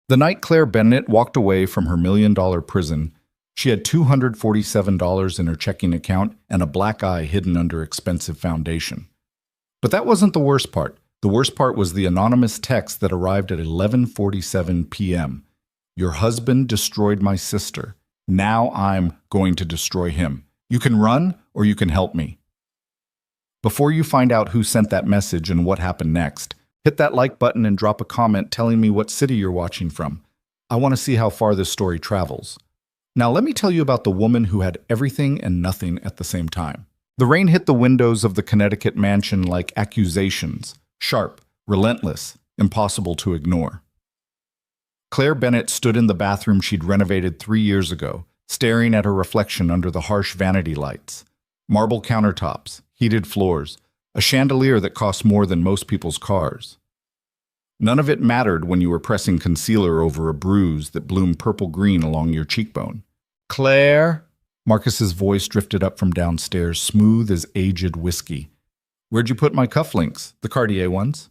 The night Claire Bennett walked away from her $1 million prison, she had $247 in her checking account and a black eye hidden under expensive foundation. But that wasn't the worst part. The worst part was the anonymous text that arrived at 11:47 p.m. Your husband destroyed my sister. Now I'm going to destroy him. You can run or you can help me. Before you find out who sent that message and what happened next, hit that like button and drop a comment telling me what city you're watching from. I want to see how far this story travels. Now let me tell you about the woman who had everything and nothing at the same time. The rain hit the windows of the Connecticut mansion like accusations, sharp, relentless, impossible to ignore. Claire Bennett stood in the bathroom she'd renovated 3 years ago, staring at her reflection under the harsh vanity lights. Marble countertops, heated floors, a chandelier that cost more than most people's cars. None of it mattered when you were pressing concealer over a bruise that bloomed purple-green along your cheekbone. Claire? Marcus's voice drifted up from downstairs, smooth as aged whiskey. Where'd you put my cufflinks? The Cartier ones?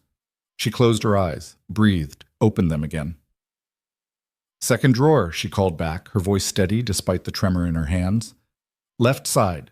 She closed her eyes, breathed, opened them again. Second drawer, she called back, her voice steady despite the tremor in her hands. Left side.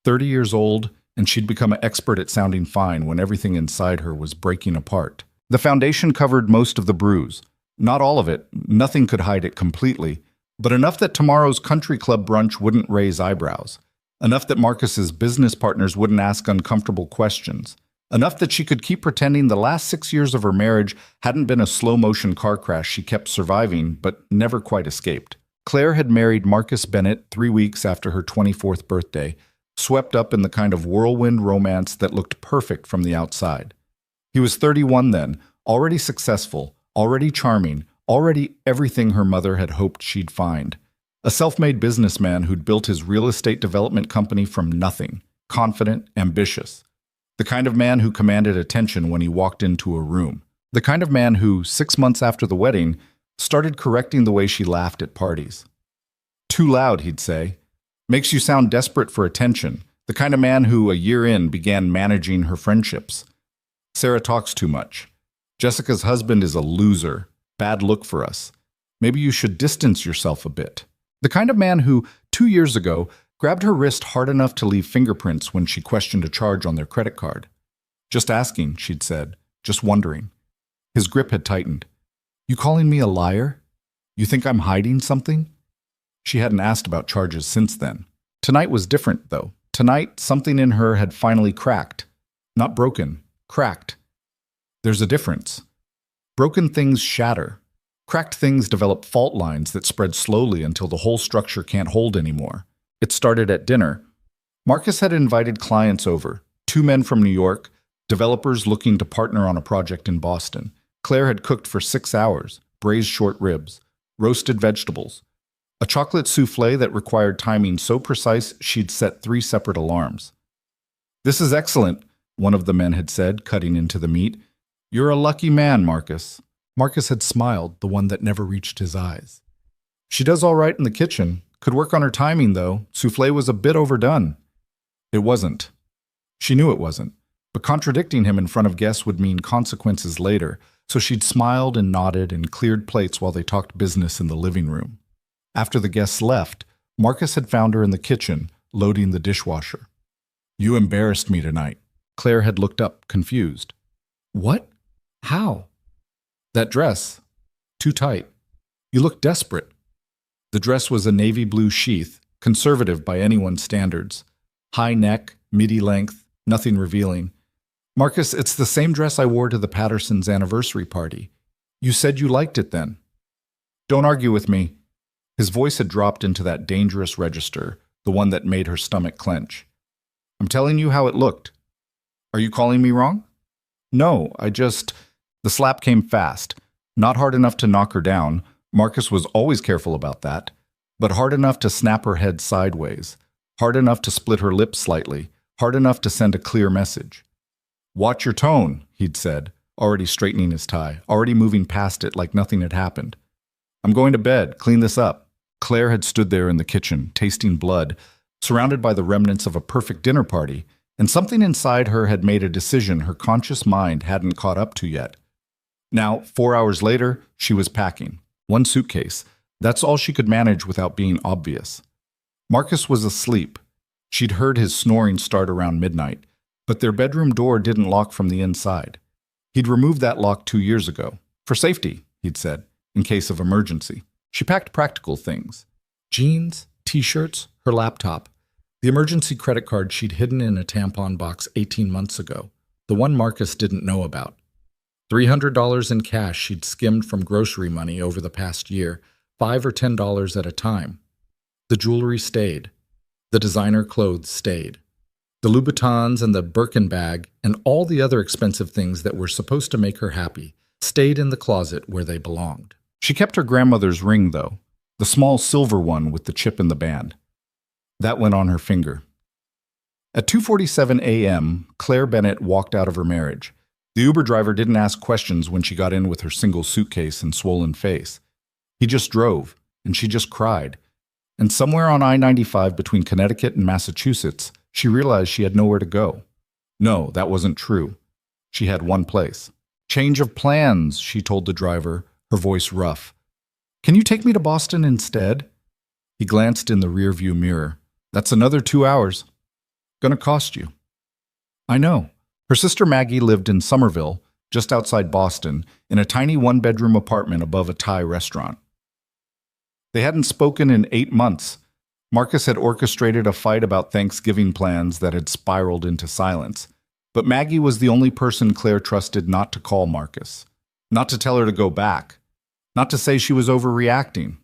30 years old, and she'd become an expert at sounding fine when everything inside her was breaking apart. The foundation covered most of the bruise. Not all of it, nothing could hide it completely, but enough that tomorrow's country club brunch wouldn't raise eyebrows. Enough that Marcus's business partners wouldn't ask uncomfortable questions. Enough that she could keep pretending the last 6 years of her marriage hadn't been a slow-motion car crash she kept surviving but never quite escaped. Claire had married Marcus Bennett 3 weeks after her 24th birthday, swept up in the kind of whirlwind romance that looked perfect from the outside. He was 31 then, already successful, already charming, already everything her mother had hoped she'd find. A self-made businessman who'd built his real estate development company from nothing, confident, ambitious. The kind of man who commanded attention when he walked into a room. The kind of man who, 6 months after the wedding, started correcting the way she laughed at parties. Too loud, he'd say. Makes you sound desperate for attention. The kind of man who, a year in, began managing her friendships. Sarah talks too much. Jessica's husband is a loser. Bad look for us. Maybe you should distance yourself a bit. The kind of man who, 2 years ago, grabbed her wrist hard enough to leave fingerprints when she questioned a charge on their credit card. Just asking, she'd said. Just wondering. His grip had tightened. You calling me a liar? You think I'm hiding something? She hadn't asked about charges since then. Tonight was different, though. Tonight, something in her had finally cracked. Not broken, cracked. There's a difference. Broken things shatter. Cracked things develop fault lines that spread slowly until the whole structure can't hold anymore. It started at dinner. Marcus had invited clients over, 2 men from New York, developers looking to partner on a project in Boston. Claire had cooked for 6 hours, braised short ribs, roasted vegetables, a chocolate souffle that required timing so precise she'd set 3 separate alarms. This is excellent, one of the men had said, cutting into the meat. You're a lucky man, Marcus. Marcus had smiled, the one that never reached his eyes. She does all right in the kitchen. Could work on her timing, though. Souffle was a bit overdone. It wasn't. She knew it wasn't. But contradicting him in front of guests would mean consequences later, so she'd smiled and nodded and cleared plates while they talked business in the living room. After the guests left, Marcus had found her in the kitchen, loading the dishwasher. You embarrassed me tonight. Claire had looked up, confused. What? How? That dress. Too tight. You look desperate. The dress was a navy blue sheath, conservative by anyone's standards. High neck, midi length, nothing revealing. Marcus, it's the same dress I wore to the Pattersons' anniversary party. You said you liked it then. Don't argue with me. His voice had dropped into that dangerous register, the one that made her stomach clench. I'm telling you how it looked. Are you calling me wrong? No, The slap came fast. Not hard enough to knock her down. Marcus was always careful about that. But hard enough to snap her head sideways. Hard enough to split her lips slightly. Hard enough to send a clear message. Watch your tone, he'd said, already straightening his tie, already moving past it like nothing had happened. I'm going to bed. Clean this up. Claire had stood there in the kitchen, tasting blood, surrounded by the remnants of a perfect dinner party, and something inside her had made a decision her conscious mind hadn't caught up to yet. Now, 4 hours later, she was packing. One suitcase. That's all she could manage without being obvious. Marcus was asleep. She'd heard his snoring start around midnight, but their bedroom door didn't lock from the inside. He'd removed that lock 2 years ago. For safety, he'd said, in case of emergency. She packed practical things. Jeans, t-shirts, her laptop. The emergency credit card she'd hidden in a tampon box 18 months ago. The one Marcus didn't know about. $300 in cash she'd skimmed from grocery money over the past year, $5 or $10 at a time. The jewelry stayed. The designer clothes stayed. The Louboutins and the Birkin bag and all the other expensive things that were supposed to make her happy stayed in the closet where they belonged. She kept her grandmother's ring, though, the small silver one with the chip in the band. That went on her finger. At 2:47 a.m., Claire Bennett walked out of her marriage. The Uber driver didn't ask questions when she got in with her single suitcase and swollen face. He just drove, and she just cried. And somewhere on I-95 between Connecticut and Massachusetts, she realized she had nowhere to go. No, that wasn't true. She had one place. Change of plans, she told the driver, her voice rough. Can you take me to Boston instead? He glanced in the rearview mirror. That's another 2 hours. Gonna cost you. I know. Her sister Maggie lived in Somerville, just outside Boston, in a tiny one-bedroom apartment above a Thai restaurant. They hadn't spoken in 8 months. Marcus had orchestrated a fight about Thanksgiving plans that had spiraled into silence. But Maggie was the only person Claire trusted not to call Marcus, not to tell her to go back, not to say she was overreacting.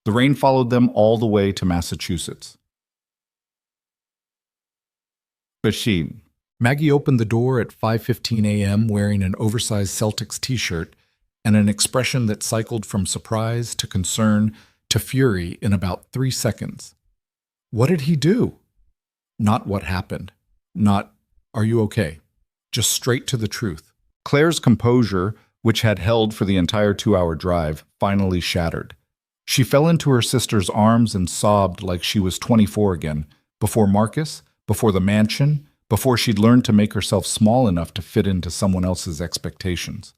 The rain followed them all the way to Massachusetts. Basheen. Maggie opened the door at 5:15 a.m. wearing an oversized Celtics t-shirt and an expression that cycled from surprise to concern to fury in about 3 seconds. What did he do? Not what happened. Not, are you okay? Just straight to the truth. Claire's composure, which had held for the entire 2-hour drive, finally shattered. She fell into her sister's arms and sobbed like she was 24 again, before Marcus, before the mansion, before she'd learned to make herself small enough to fit into someone else's expectations.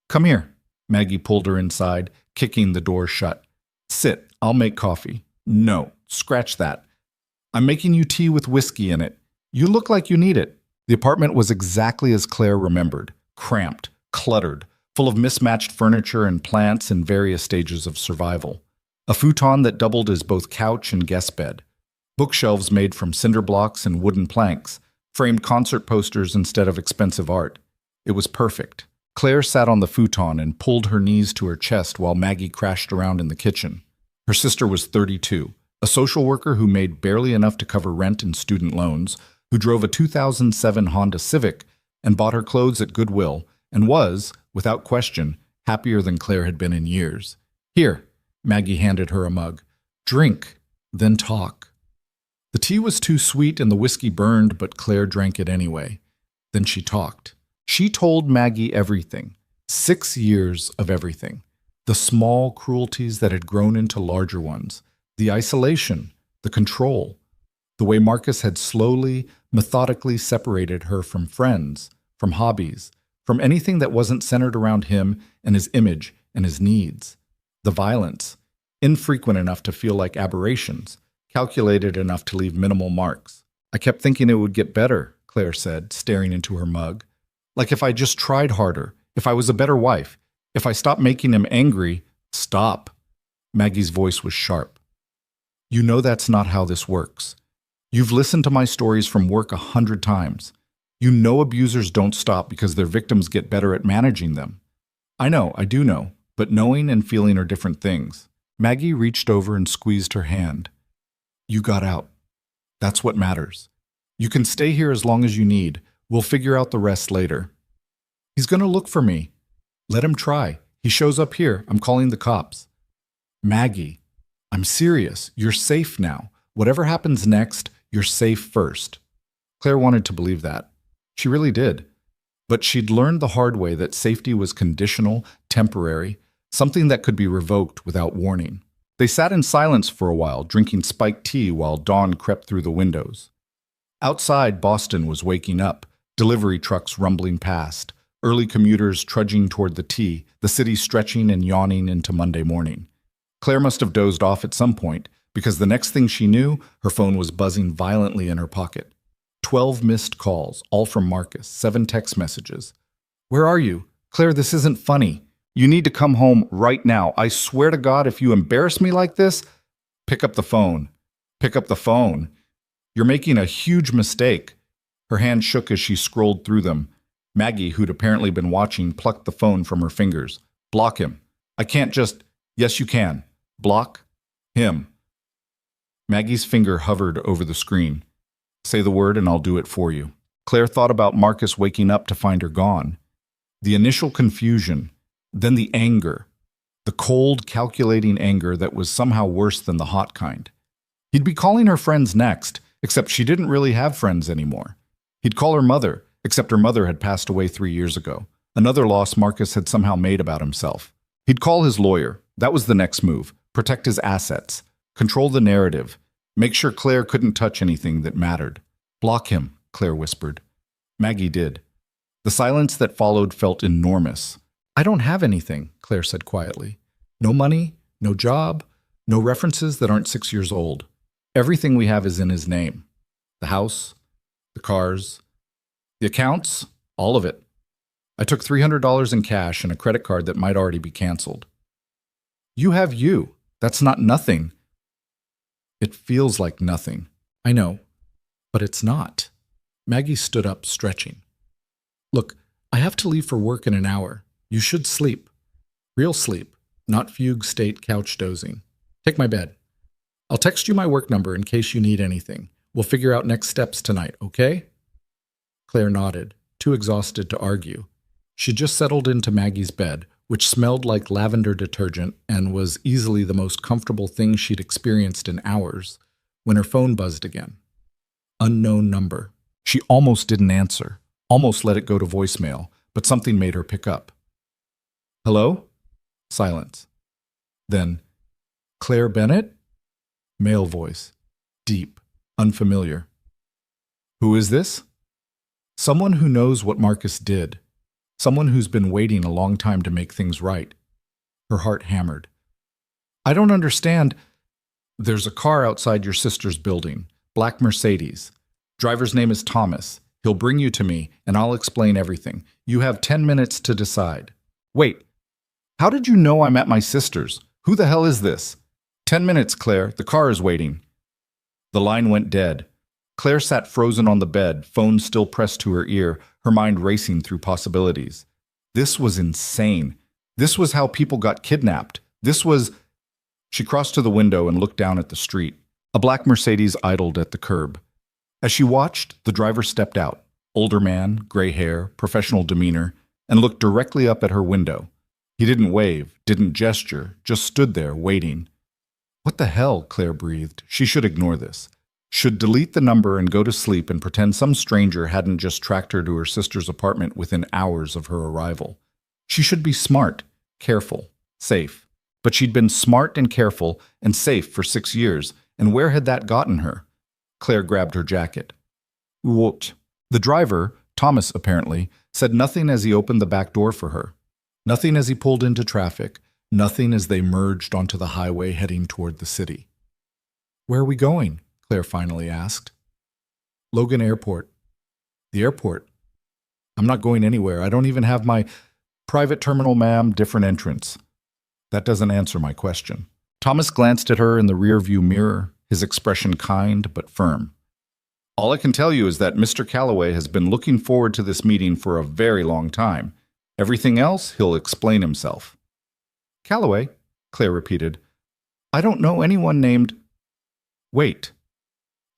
Come here. Maggie pulled her inside, kicking the door shut. Sit, I'll make coffee. No, scratch that. I'm making you tea with whiskey in it. You look like you need it. The apartment was exactly as Claire remembered, cramped, cluttered, full of mismatched furniture and plants in various stages of survival. A futon that doubled as both couch and guest bed. Bookshelves made from cinder blocks and wooden planks, framed concert posters instead of expensive art. It was perfect. Claire sat on the futon and pulled her knees to her chest while Maggie crashed around in the kitchen. Her sister was 32, a social worker who made barely enough to cover rent and student loans, who drove a 2007 Honda Civic and bought her clothes at Goodwill, and was, without question, happier than Claire had been in years. Here, Maggie handed her a mug. Drink, then talk. The tea was too sweet and the whiskey burned, but Claire drank it anyway. Then she talked. She told Maggie everything. 6 years of everything. The small cruelties that had grown into larger ones. The isolation, the control. The way Marcus had slowly, methodically separated her from friends, from hobbies, from anything that wasn't centered around him and his image and his needs. The violence, infrequent enough to feel like aberrations, calculated enough to leave minimal marks. I kept thinking it would get better, Claire said, staring into her mug. Like if I just tried harder, if I was a better wife, if I stopped making him angry. Stop. Maggie's voice was sharp. You know that's not how this works. You've listened to my stories from work 100 times. You know abusers don't stop because their victims get better at managing them. I know, I do know, but knowing and feeling are different things. Maggie reached over and squeezed her hand. You got out. That's what matters. You can stay here as long as you need. We'll figure out the rest later. He's going to look for me. Let him try. He shows up here. I'm calling the cops. Maggie, I'm serious. You're safe now. Whatever happens next, you're safe first. Claire wanted to believe that. She really did. But she'd learned the hard way that safety was conditional, temporary, something that could be revoked without warning. They sat in silence for a while, drinking spiked tea while dawn crept through the windows. Outside, Boston was waking up, delivery trucks rumbling past, Early commuters trudging toward the T, the city stretching and yawning into Monday morning. Claire must have dozed off at some point, because the next thing she knew, her phone was buzzing violently in her pocket. 12 missed calls, all from Marcus, 7 text messages. "Where are you? Claire, this isn't funny. You need to come home right now. I swear to God, if you embarrass me like this, pick up the phone. Pick up the phone. You're making a huge mistake." Her hand shook as she scrolled through them. Maggie, who'd apparently been watching, plucked the phone from her fingers. "Block him. I can't just—" "Yes, you can. Block him." Maggie's finger hovered over the screen. "Say the word and I'll do it for you." Claire thought about Marcus waking up to find her gone. The initial confusion, then the anger. The cold, calculating anger that was somehow worse than the hot kind. He'd be calling her friends next, except she didn't really have friends anymore. He'd call her mother, except her mother had passed away 3 years ago. Another loss Marcus had somehow made about himself. He'd call his lawyer. That was the next move. Protect his assets. Control the narrative. Make sure Claire couldn't touch anything that mattered. "Block him," Claire whispered. Maggie did. The silence that followed felt enormous. "I don't have anything," Claire said quietly. "No money, no job, no references that aren't 6 years old. Everything we have is in his name. The house, the cars, the accounts, all of it. I took $300 in cash and a credit card that might already be canceled." "You have you. That's not nothing." "It feels like nothing. I know, but it's not." Maggie stood up, stretching. "Look, I have to leave for work in an hour. You should sleep. Real sleep, not fugue state couch dozing. Take my bed. I'll text you my work number in case you need anything. We'll figure out next steps tonight, okay?" Claire nodded, too exhausted to argue. She just settled into Maggie's bed, which smelled like lavender detergent and was easily the most comfortable thing she'd experienced in hours, when her phone buzzed again. Unknown number. She almost didn't answer, almost let it go to voicemail, but something made her pick up. "Hello?" Silence. Then, "Claire Bennett?" Male voice. Deep, unfamiliar. "Who is this?" "Someone who knows what Marcus did. Someone who's been waiting a long time to make things right." Her heart hammered. "I don't understand." "There's a car outside your sister's building. Black Mercedes. Driver's name is Thomas. He'll bring you to me, and I'll explain everything. You have 10 minutes to decide." "Wait. How did you know I'm at my sister's? Who the hell is this?" "10 minutes, Claire. The car is waiting." The line went dead. Claire sat frozen on the bed, phone still pressed to her ear, her mind racing through possibilities. This was insane. This was how people got kidnapped. This was... She crossed to the window and looked down at the street. A black Mercedes idled at the curb. As she watched, the driver stepped out. Older man, gray hair, professional demeanor, and looked directly up at her window. He didn't wave, didn't gesture, just stood there, waiting. What the hell, Claire breathed. She should ignore this. Should delete the number and go to sleep and pretend some stranger hadn't just tracked her to her sister's apartment within hours of her arrival. She should be smart, careful, safe. But she'd been smart and careful and safe for 6 years, and where had that gotten her? Claire grabbed her jacket. "What?" The driver, Thomas apparently, said nothing as he opened the back door for her. Nothing as he pulled into traffic, nothing as they merged onto the highway heading toward the city. "Where are we going?" Claire finally asked. "Logan Airport." "The airport?" "I'm not going anywhere. I don't even have my private terminal, ma'am, different entrance." "That doesn't answer my question." Thomas glanced at her in the rearview mirror, his expression kind but firm. "All I can tell you is that Mr. Calloway has been looking forward to this meeting for a very long time. Everything else, he'll explain himself." "Calloway?" Claire repeated. "I don't know anyone named—" "Wait.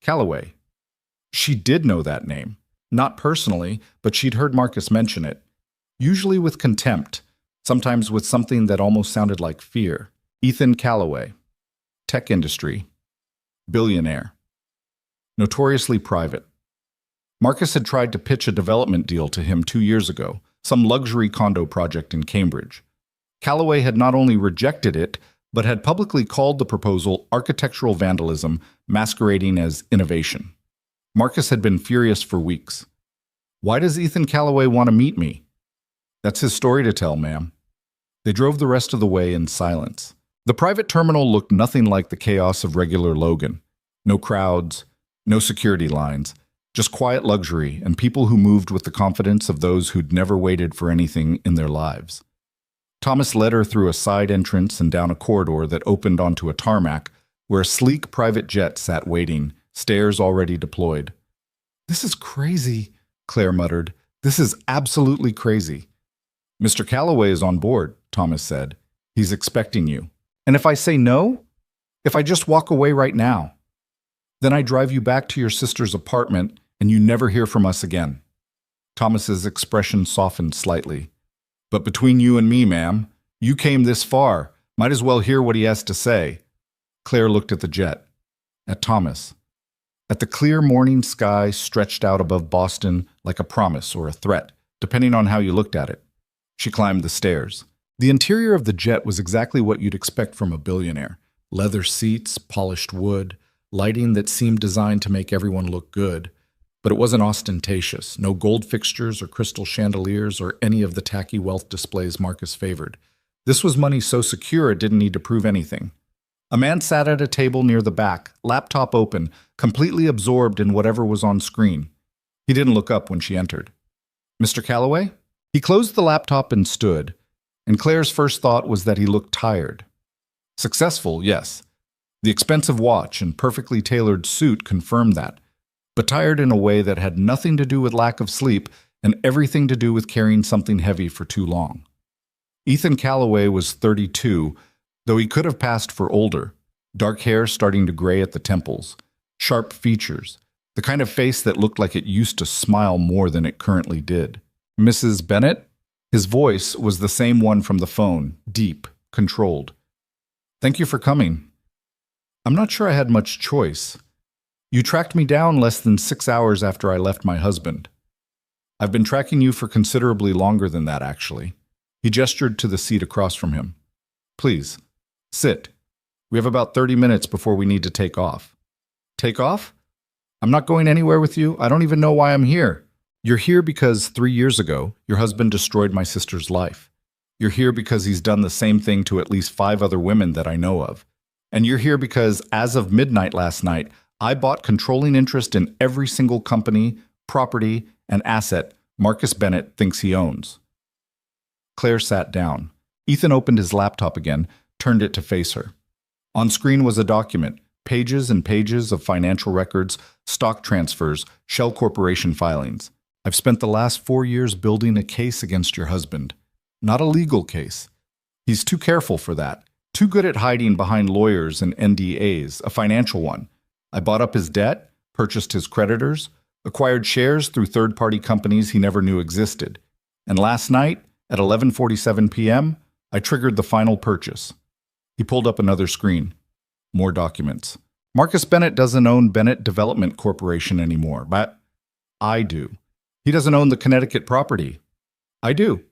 Calloway." She did know that name. Not personally, but she'd heard Marcus mention it. Usually with contempt, sometimes with something that almost sounded like fear. Ethan Calloway. Tech industry. Billionaire. Notoriously private. Marcus had tried to pitch a development deal to him 2 years ago, some luxury condo project in Cambridge. Calloway had not only rejected it, but had publicly called the proposal architectural vandalism masquerading as innovation. Marcus had been furious for weeks. "Why does Ethan Calloway want to meet me?" That's his story to tell, ma'am. They drove the rest of the way in silence. The private terminal looked nothing like the chaos of regular Logan. No crowds, no security lines, just quiet luxury and people who moved with the confidence of those who'd never waited for anything in their lives. Thomas led her through a side entrance and down a corridor that opened onto a tarmac where a sleek private jet sat waiting, stairs already deployed. "This is crazy," Claire muttered. "This is absolutely crazy." "Mr. Calloway is on board," Thomas said. "He's expecting you. And if I say no? If I just walk away right now? Then I drive you back to your sister's apartment and you never hear from us again." Thomas's expression softened slightly. "But between you and me, ma'am, you came this far. Might as well hear what he has to say." Claire looked at the jet, at Thomas, at the clear morning sky stretched out above Boston like a promise or a threat, depending on how you looked at it. She climbed the stairs. The interior of the jet was exactly what you'd expect from a billionaire. Leather seats, polished wood, lighting that seemed designed to make everyone look good. But it wasn't ostentatious, no gold fixtures or crystal chandeliers or any of the tacky wealth displays Marcus favored. This was money so secure it didn't need to prove anything. A man sat at a table near the back, laptop open, completely absorbed in whatever was on screen. He didn't look up when she entered. "Mr. Calloway?" He closed the laptop and stood, and Claire's first thought was that he looked tired. Successful, yes. The expensive watch and perfectly tailored suit confirmed that, but tired in a way that had nothing to do with lack of sleep and everything to do with carrying something heavy for too long. Ethan Calloway was 32, though he could have passed for older, dark hair starting to gray at the temples, sharp features, the kind of face that looked like it used to smile more than it currently did. "Mrs. Bennett?" His voice was the same one from the phone, deep, controlled. "Thank you for coming. I'm not sure I had much choice. You tracked me down less than 6 hours after I left my husband. I've been tracking you for considerably longer than that, actually." He gestured to the seat across from him. "Please, sit. We have about 30 minutes before we need to take off." "Take off? I'm not going anywhere with you. I don't even know why I'm here." "You're here because 3 years ago, your husband destroyed my sister's life. You're here because he's done the same thing to at least 5 other women that I know of. And you're here because, as of midnight last night, I bought controlling interest in every single company, property, and asset Marcus Bennett thinks he owns." Claire sat down. Ethan opened his laptop again, turned it to face her. On screen was a document, pages and pages of financial records, stock transfers, Shell Corporation filings. "I've spent the last 4 years building a case against your husband. Not a legal case. He's too careful for that. Too good at hiding behind lawyers and NDAs, a financial one. I bought up his debt, purchased his creditors, acquired shares through third-party companies he never knew existed. And last night, at 11:47 p.m., I triggered the final purchase." He pulled up another screen. More documents. "Marcus Bennett doesn't own Bennett Development Corporation anymore, but I do. He doesn't own the Connecticut property. I do.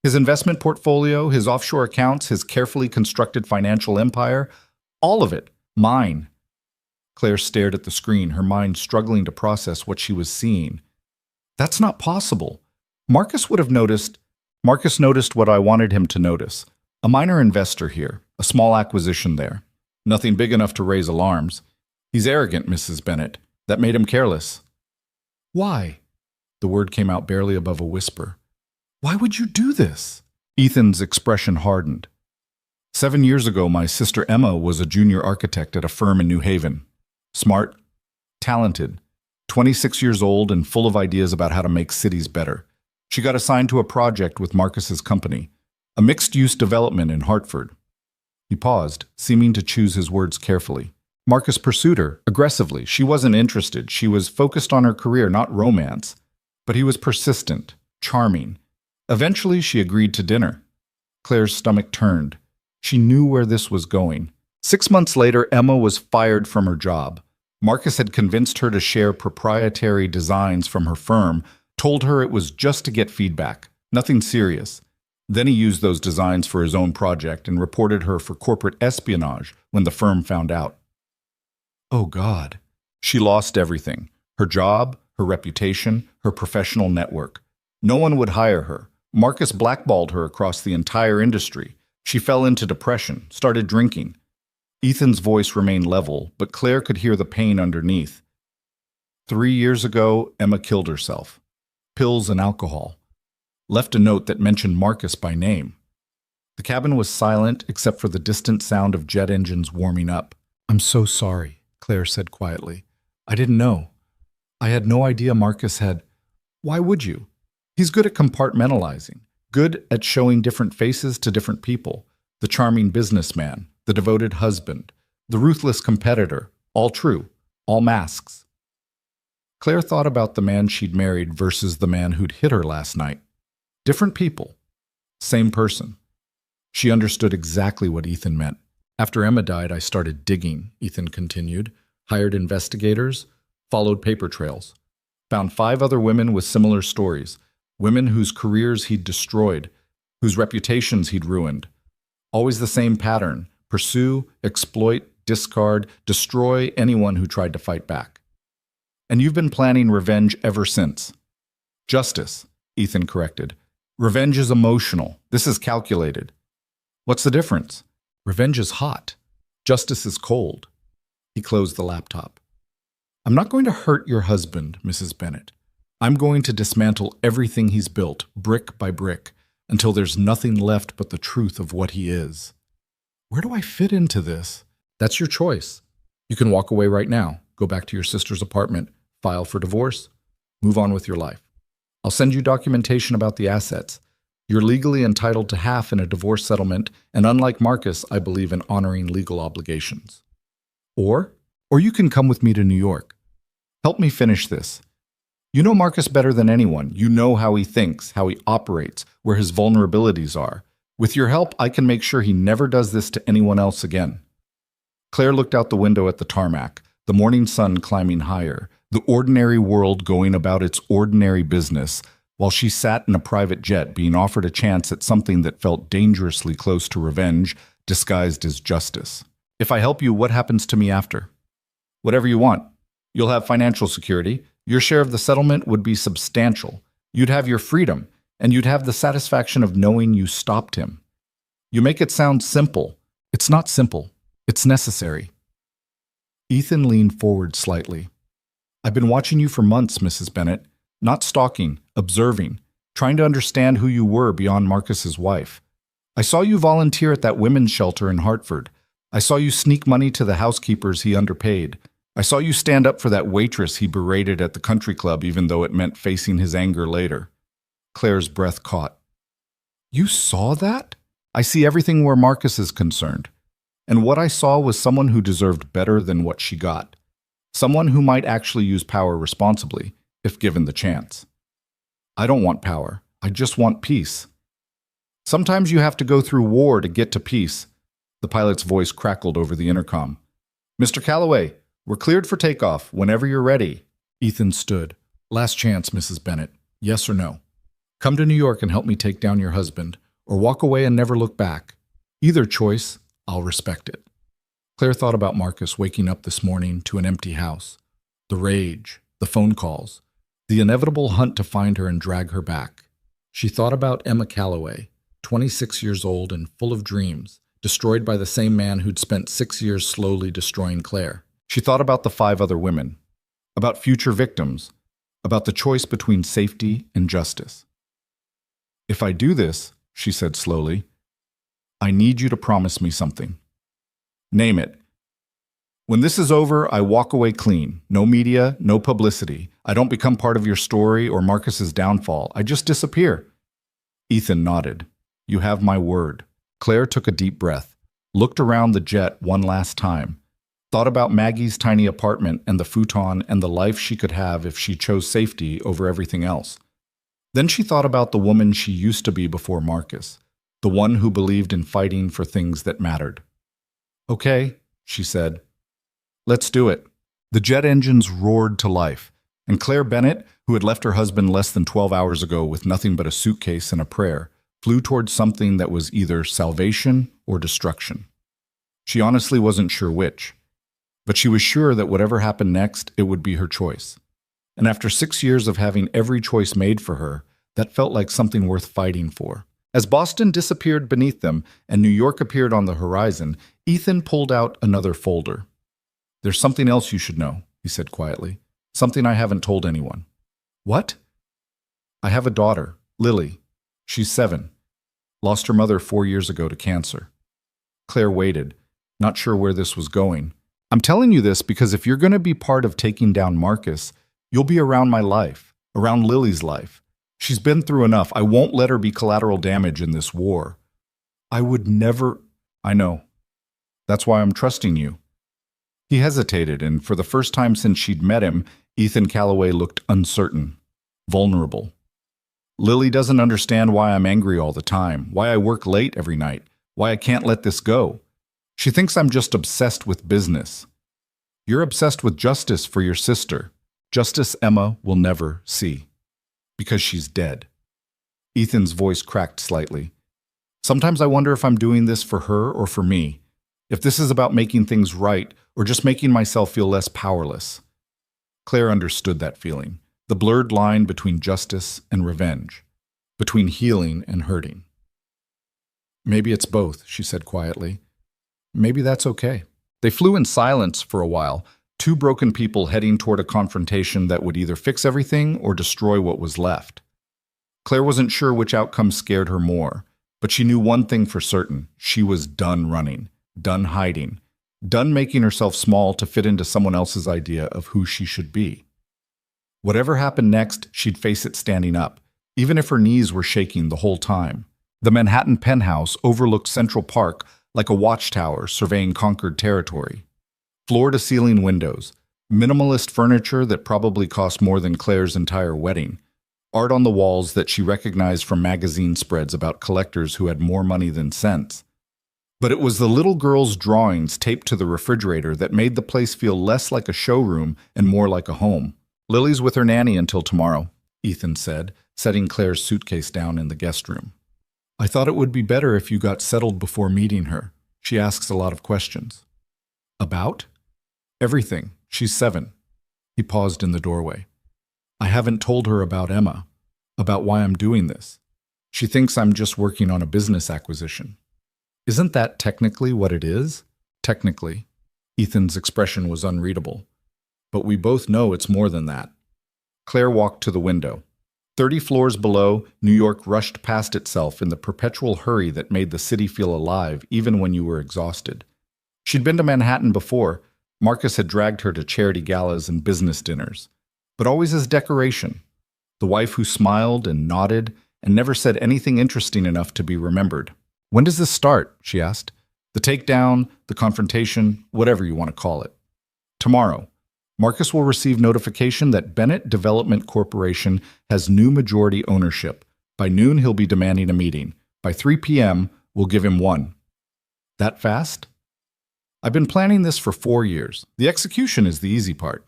His investment portfolio, his offshore accounts, his carefully constructed financial empire, all of it, mine." Claire stared at the screen, her mind struggling to process what she was seeing. "That's not possible. Marcus would have noticed." Marcus noticed what I wanted him to notice. A minor investor here, a small acquisition there. Nothing big enough to raise alarms. He's arrogant, Mrs. Bennett. That made him careless." "Why?" The word came out barely above a whisper. "Why would you do this?" Ethan's expression hardened. 7 years ago, my sister Emma was a junior architect at a firm in New Haven. Smart, talented, 26 years old and full of ideas about how to make cities better. She got assigned to a project with Marcus's company, a mixed-use development in Hartford. He paused, seeming to choose his words carefully. Marcus pursued her, aggressively. She wasn't interested. She was focused on her career, not romance. But he was persistent, charming. Eventually, she agreed to dinner. Claire's stomach turned. She knew where this was going. 6 months later, Emma was fired from her job. Marcus had convinced her to share proprietary designs from her firm, told her it was just to get feedback, nothing serious. Then he used those designs for his own project and reported her for corporate espionage when the firm found out. Oh, God. She lost everything. Her job, her reputation, her professional network. No one would hire her. Marcus blackballed her across the entire industry. She fell into depression, started drinking. Ethan's voice remained level, but Claire could hear the pain underneath. 3 years ago, Emma killed herself. Pills and alcohol. Left a note that mentioned Marcus by name. The cabin was silent except for the distant sound of jet engines warming up. "I'm so sorry," Claire said quietly. "I didn't know. I had no idea Marcus had—" "Why would you? He's good at compartmentalizing, good at showing different faces to different people. The charming businessman, the devoted husband, the ruthless competitor, all true, all masks." Claire thought about the man she'd married versus the man who'd hit her last night. Different people, same person. She understood exactly what Ethan meant. "After Emma died, I started digging," Ethan continued, "hired investigators, followed paper trails, found 5 other women with similar stories, women whose careers he'd destroyed, whose reputations he'd ruined. Always the same pattern: pursue, exploit, discard, destroy anyone who tried to fight back. And you've been planning revenge ever since." "Justice," Ethan corrected. "Revenge is emotional. This is calculated." "What's the difference?" "Revenge is hot. Justice is cold." He closed the laptop. "I'm not going to hurt your husband, Mrs. Bennett. I'm going to dismantle everything he's built, brick by brick, until there's nothing left but the truth of what he is." "Where do I fit into this?" "That's your choice. You can walk away right now, go back to your sister's apartment, file for divorce, move on with your life. I'll send you documentation about the assets. You're legally entitled to half in a divorce settlement, and unlike Marcus, I believe in honoring legal obligations. Or you can come with me to New York. Help me finish this. You know Marcus better than anyone. You know how he thinks, how he operates, where his vulnerabilities are. With your help, I can make sure he never does this to anyone else again." Claire looked out the window at the tarmac, the morning sun climbing higher, the ordinary world going about its ordinary business, while she sat in a private jet being offered a chance at something that felt dangerously close to revenge, disguised as justice. "If I help you, what happens to me after?" "Whatever you want. You'll have financial security. Your share of the settlement would be substantial. You'd have your freedom, and you'd have the satisfaction of knowing you stopped him. You make it sound simple. It's not simple. It's necessary." Ethan leaned forward slightly. "I've been watching you for months, Mrs. Bennett. Not stalking, observing, trying to understand who you were beyond Marcus's wife. I saw you volunteer at that women's shelter in Hartford. I saw you sneak money to the housekeepers he underpaid. I saw you stand up for that waitress he berated at the country club even though it meant facing his anger later." Claire's breath caught. "You saw that?" "I see everything where Marcus is concerned. And what I saw was someone who deserved better than what she got. Someone who might actually use power responsibly, if given the chance. I don't want power. I just want peace. Sometimes you have to go through war to get to peace." The pilot's voice crackled over the intercom. "Mr. Calloway, we're cleared for takeoff whenever you're ready." Ethan stood. "Last chance, Mrs. Bennett. Yes or no? Come to New York and help me take down your husband, or walk away and never look back. Either choice, I'll respect it." Claire thought about Marcus waking up this morning to an empty house. The rage, the phone calls, the inevitable hunt to find her and drag her back. She thought about Emma Calloway, 26 years old and full of dreams, destroyed by the same man who'd spent 6 years slowly destroying Claire. She thought about the 5 other women, about future victims, about the choice between safety and justice. "If I do this," she said slowly, "I need you to promise me something. Name it. When this is over, I walk away clean. No media, no publicity. I don't become part of your story or Marcus's downfall. I just disappear." Ethan nodded. "You have my word." Claire took a deep breath, looked around the jet one last time, thought about Maggie's tiny apartment and the futon and the life she could have if she chose safety over everything else. Then she thought about the woman she used to be before Marcus, the one who believed in fighting for things that mattered. "Okay," she said. "Let's do it." The jet engines roared to life, and Claire Bennett, who had left her husband less than 12 hours ago with nothing but a suitcase and a prayer, flew towards something that was either salvation or destruction. She honestly wasn't sure which, but she was sure that whatever happened next, it would be her choice. And after 6 years of having every choice made for her, That felt like something worth fighting for. As Boston disappeared beneath them and New York appeared on the horizon, Ethan pulled out another folder. "There's something else you should know," he said quietly. "Something I haven't told anyone." "What?" "I have a daughter, Lily. She's 7. Lost her mother 4 years ago to cancer." Claire waited, not sure where this was going. "I'm telling you this because if you're going to be part of taking down Marcus, you'll be around my life, around Lily's life. She's been through enough. I won't let her be collateral damage in this war." "I would never—" "I know. That's why I'm trusting you." He hesitated, and for the first time since she'd met him, Ethan Calloway looked uncertain, vulnerable. "Lily doesn't understand why I'm angry all the time, why I work late every night, why I can't let this go. She thinks I'm just obsessed with business. You're obsessed with justice for your sister. Justice Emma will never see. Because she's dead." Ethan's voice cracked slightly. "Sometimes I wonder if I'm doing this for her or for me. If this is about making things right or just making myself feel less powerless." Claire understood that feeling, the blurred line between justice and revenge, between healing and hurting. "Maybe it's both," she said quietly. "Maybe that's okay." They flew in silence for a while, two broken people heading toward a confrontation that would either fix everything or destroy what was left. Claire wasn't sure which outcome scared her more, but she knew one thing for certain: she was done running, done hiding, done making herself small to fit into someone else's idea of who she should be. Whatever happened next, she'd face it standing up, even if her knees were shaking the whole time. The Manhattan penthouse overlooked Central Park like a watchtower surveying conquered territory. Floor-to-ceiling windows, minimalist furniture that probably cost more than Claire's entire wedding, art on the walls that she recognized from magazine spreads about collectors who had more money than sense. But it was the little girl's drawings taped to the refrigerator that made the place feel less like a showroom and more like a home. "Lily's with her nanny until tomorrow," Ethan said, setting Claire's suitcase down in the guest room. "I thought it would be better if you got settled before meeting her. She asks a lot of questions." "About?" "Everything. She's 7. He paused in the doorway. "I haven't told her about Emma, about why I'm doing this. She thinks I'm just working on a business acquisition." "Isn't that technically what it is?" "Technically." Ethan's expression was unreadable. "But we both know it's more than that." Claire walked to the window. 30 floors below, New York rushed past itself in the perpetual hurry that made the city feel alive even when you were exhausted. She'd been to Manhattan before. Marcus had dragged her to charity galas and business dinners, but always as decoration. The wife who smiled and nodded and never said anything interesting enough to be remembered. "When does this start?" she asked. "The takedown, the confrontation, whatever you want to call it." "Tomorrow. Marcus will receive notification that Bennett Development Corporation has new majority ownership. By noon, he'll be demanding a meeting. By 3 p.m., we'll give him one." "That fast?" "I've been planning this for 4 years. The execution is the easy part."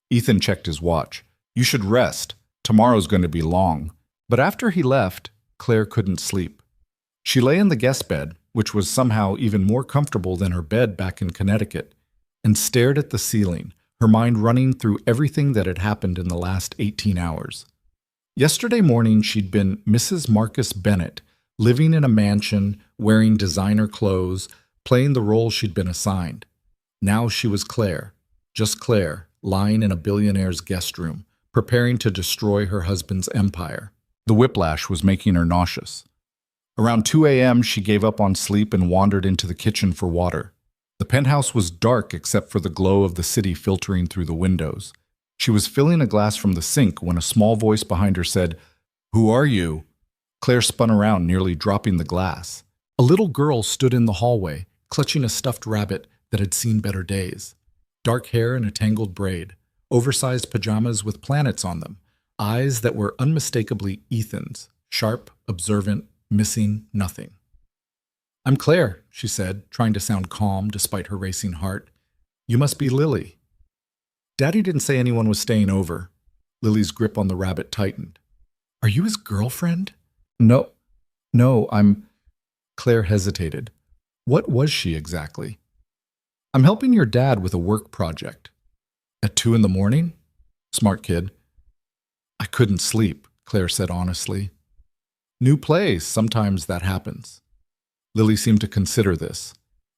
Ethan checked his watch. "You should rest. Tomorrow's going to be long." But after he left, Claire couldn't sleep. She lay in the guest bed, which was somehow even more comfortable than her bed back in Connecticut, and stared at the ceiling, her mind running through everything that had happened in the last 18 hours. Yesterday morning, she'd been Mrs. Marcus Bennett, living in a mansion, wearing designer clothes, playing the role she'd been assigned. Now she was Claire, just Claire, lying in a billionaire's guest room, preparing to destroy her husband's empire. The whiplash was making her nauseous. Around 2 a.m., she gave up on sleep and wandered into the kitchen for water. The penthouse was dark except for the glow of the city filtering through the windows. She was filling a glass from the sink when a small voice behind her said, "Who are you?" Claire spun around, nearly dropping the glass. A little girl stood in the hallway, clutching a stuffed rabbit that had seen better days. Dark hair in a tangled braid, oversized pajamas with planets on them, eyes that were unmistakably Ethan's, sharp, observant, missing nothing. "I'm Claire," she said, trying to sound calm despite her racing heart. "You must be Lily." "Daddy didn't say anyone was staying over." Lily's grip on the rabbit tightened. "Are you his girlfriend?" No, I'm..." Claire hesitated. What was she exactly? "I'm helping your dad with a work project." "At 2 in the morning? Smart kid." "I couldn't sleep," Claire said honestly. New place, sometimes that happens. Lily seemed to consider this.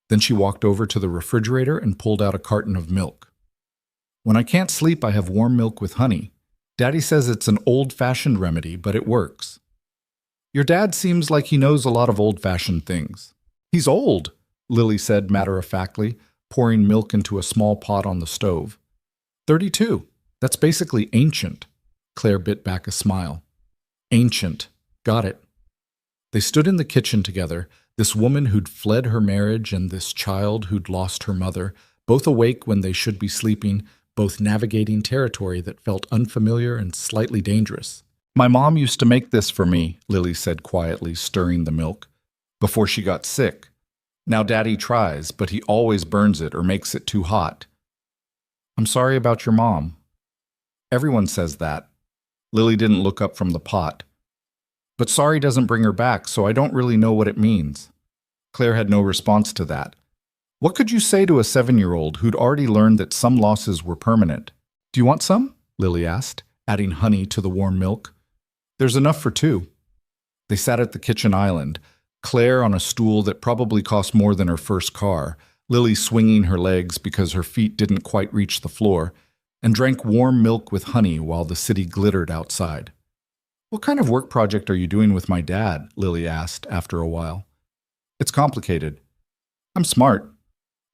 Then she walked over to the refrigerator and pulled out a carton of milk. When I can't sleep, I have warm milk with honey. Daddy says it's an old-fashioned remedy, but it works. Your dad seems like he knows a lot of old-fashioned things. He's old, Lily said matter-of-factly, pouring milk into a small pot on the stove. 32. That's basically ancient. Claire bit back a smile. Ancient. Got it. They stood in the kitchen together, this woman who'd fled her marriage and this child who'd lost her mother, both awake when they should be sleeping, both navigating territory that felt unfamiliar and slightly dangerous. My mom used to make this for me, Lily said quietly, stirring the milk, before she got sick. Now Daddy tries, but he always burns it or makes it too hot. I'm sorry about your mom. Everyone says that. Lily didn't look up from the pot. But sorry doesn't bring her back, so I don't really know what it means. Claire had no response to that. What could you say to a 7-year-old who'd already learned that some losses were permanent? Do you want some? Lily asked, adding honey to the warm milk. There's enough for 2. They sat at the kitchen island, Claire on a stool that probably cost more than her first car, Lily swinging her legs because her feet didn't quite reach the floor, and drank warm milk with honey while the city glittered outside. What kind of work project are you doing with my dad? Lily asked after a while. It's complicated. I'm smart.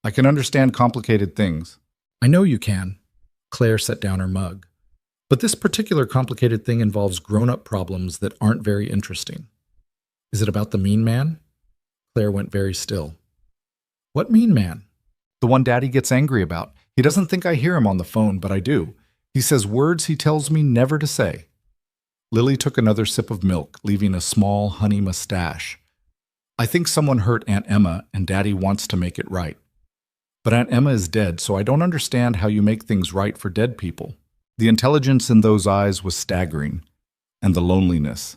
I can understand complicated things. I know you can. Claire set down her mug. But this particular complicated thing involves grown-up problems that aren't very interesting. Is it about the mean man? Claire went very still. What mean man? The one Daddy gets angry about. He doesn't think I hear him on the phone, but I do. He says words he tells me never to say. Lily took another sip of milk, leaving a small honey mustache. I think someone hurt Aunt Emma, and Daddy wants to make it right. But Aunt Emma is dead, so I don't understand how you make things right for dead people. The intelligence in those eyes was staggering, and the loneliness.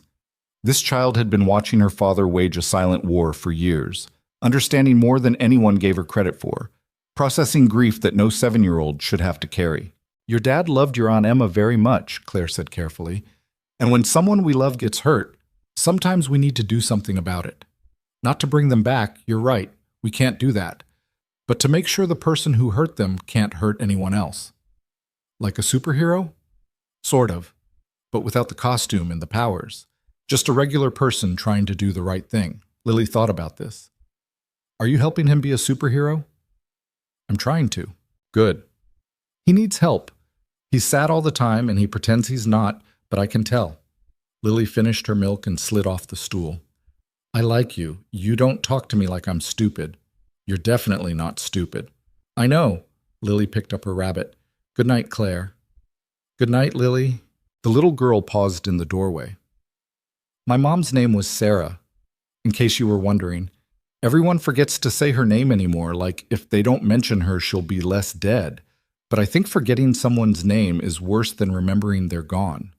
This child had been watching her father wage a silent war for years, understanding more than anyone gave her credit for, processing grief that no 7-year-old should have to carry. Your dad loved your Aunt Emma very much, Claire said carefully. And when someone we love gets hurt, sometimes we need to do something about it. Not to bring them back, you're right, we can't do that. But to make sure the person who hurt them can't hurt anyone else. Like a superhero? Sort of, but without the costume and the powers. Just a regular person trying to do the right thing. Lily thought about this. Are you helping him be a superhero? I'm trying to. Good. He needs help. He's sad all the time and he pretends he's not, but I can tell. Lily finished her milk and slid off the stool. I like you. You don't talk to me like I'm stupid. You're definitely not stupid. I know. Lily picked up her rabbit. Good night, Claire. Good night, Lily. The little girl paused in the doorway. My mom's name was Sarah. In case you were wondering, everyone forgets to say her name anymore, like if they don't mention her, she'll be less dead. But I think forgetting someone's name is worse than remembering they're gone.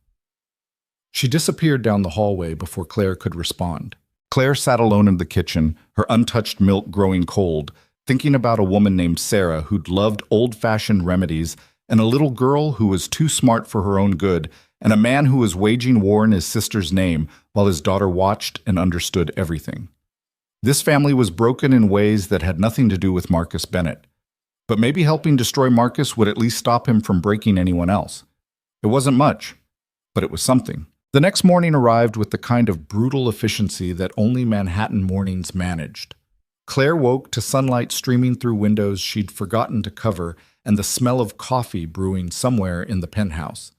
She disappeared down the hallway before Claire could respond. Claire sat alone in the kitchen, her untouched milk growing cold, thinking about a woman named Sarah who'd loved old-fashioned remedies, and a little girl who was too smart for her own good, and a man who was waging war in his sister's name while his daughter watched and understood everything. This family was broken in ways that had nothing to do with Marcus Bennett. But maybe helping destroy Marcus would at least stop him from breaking anyone else. It wasn't much, but it was something. The next morning arrived with the kind of brutal efficiency that only Manhattan mornings managed. Claire woke to sunlight streaming through windows she'd forgotten to cover and the smell of coffee brewing somewhere in the penthouse.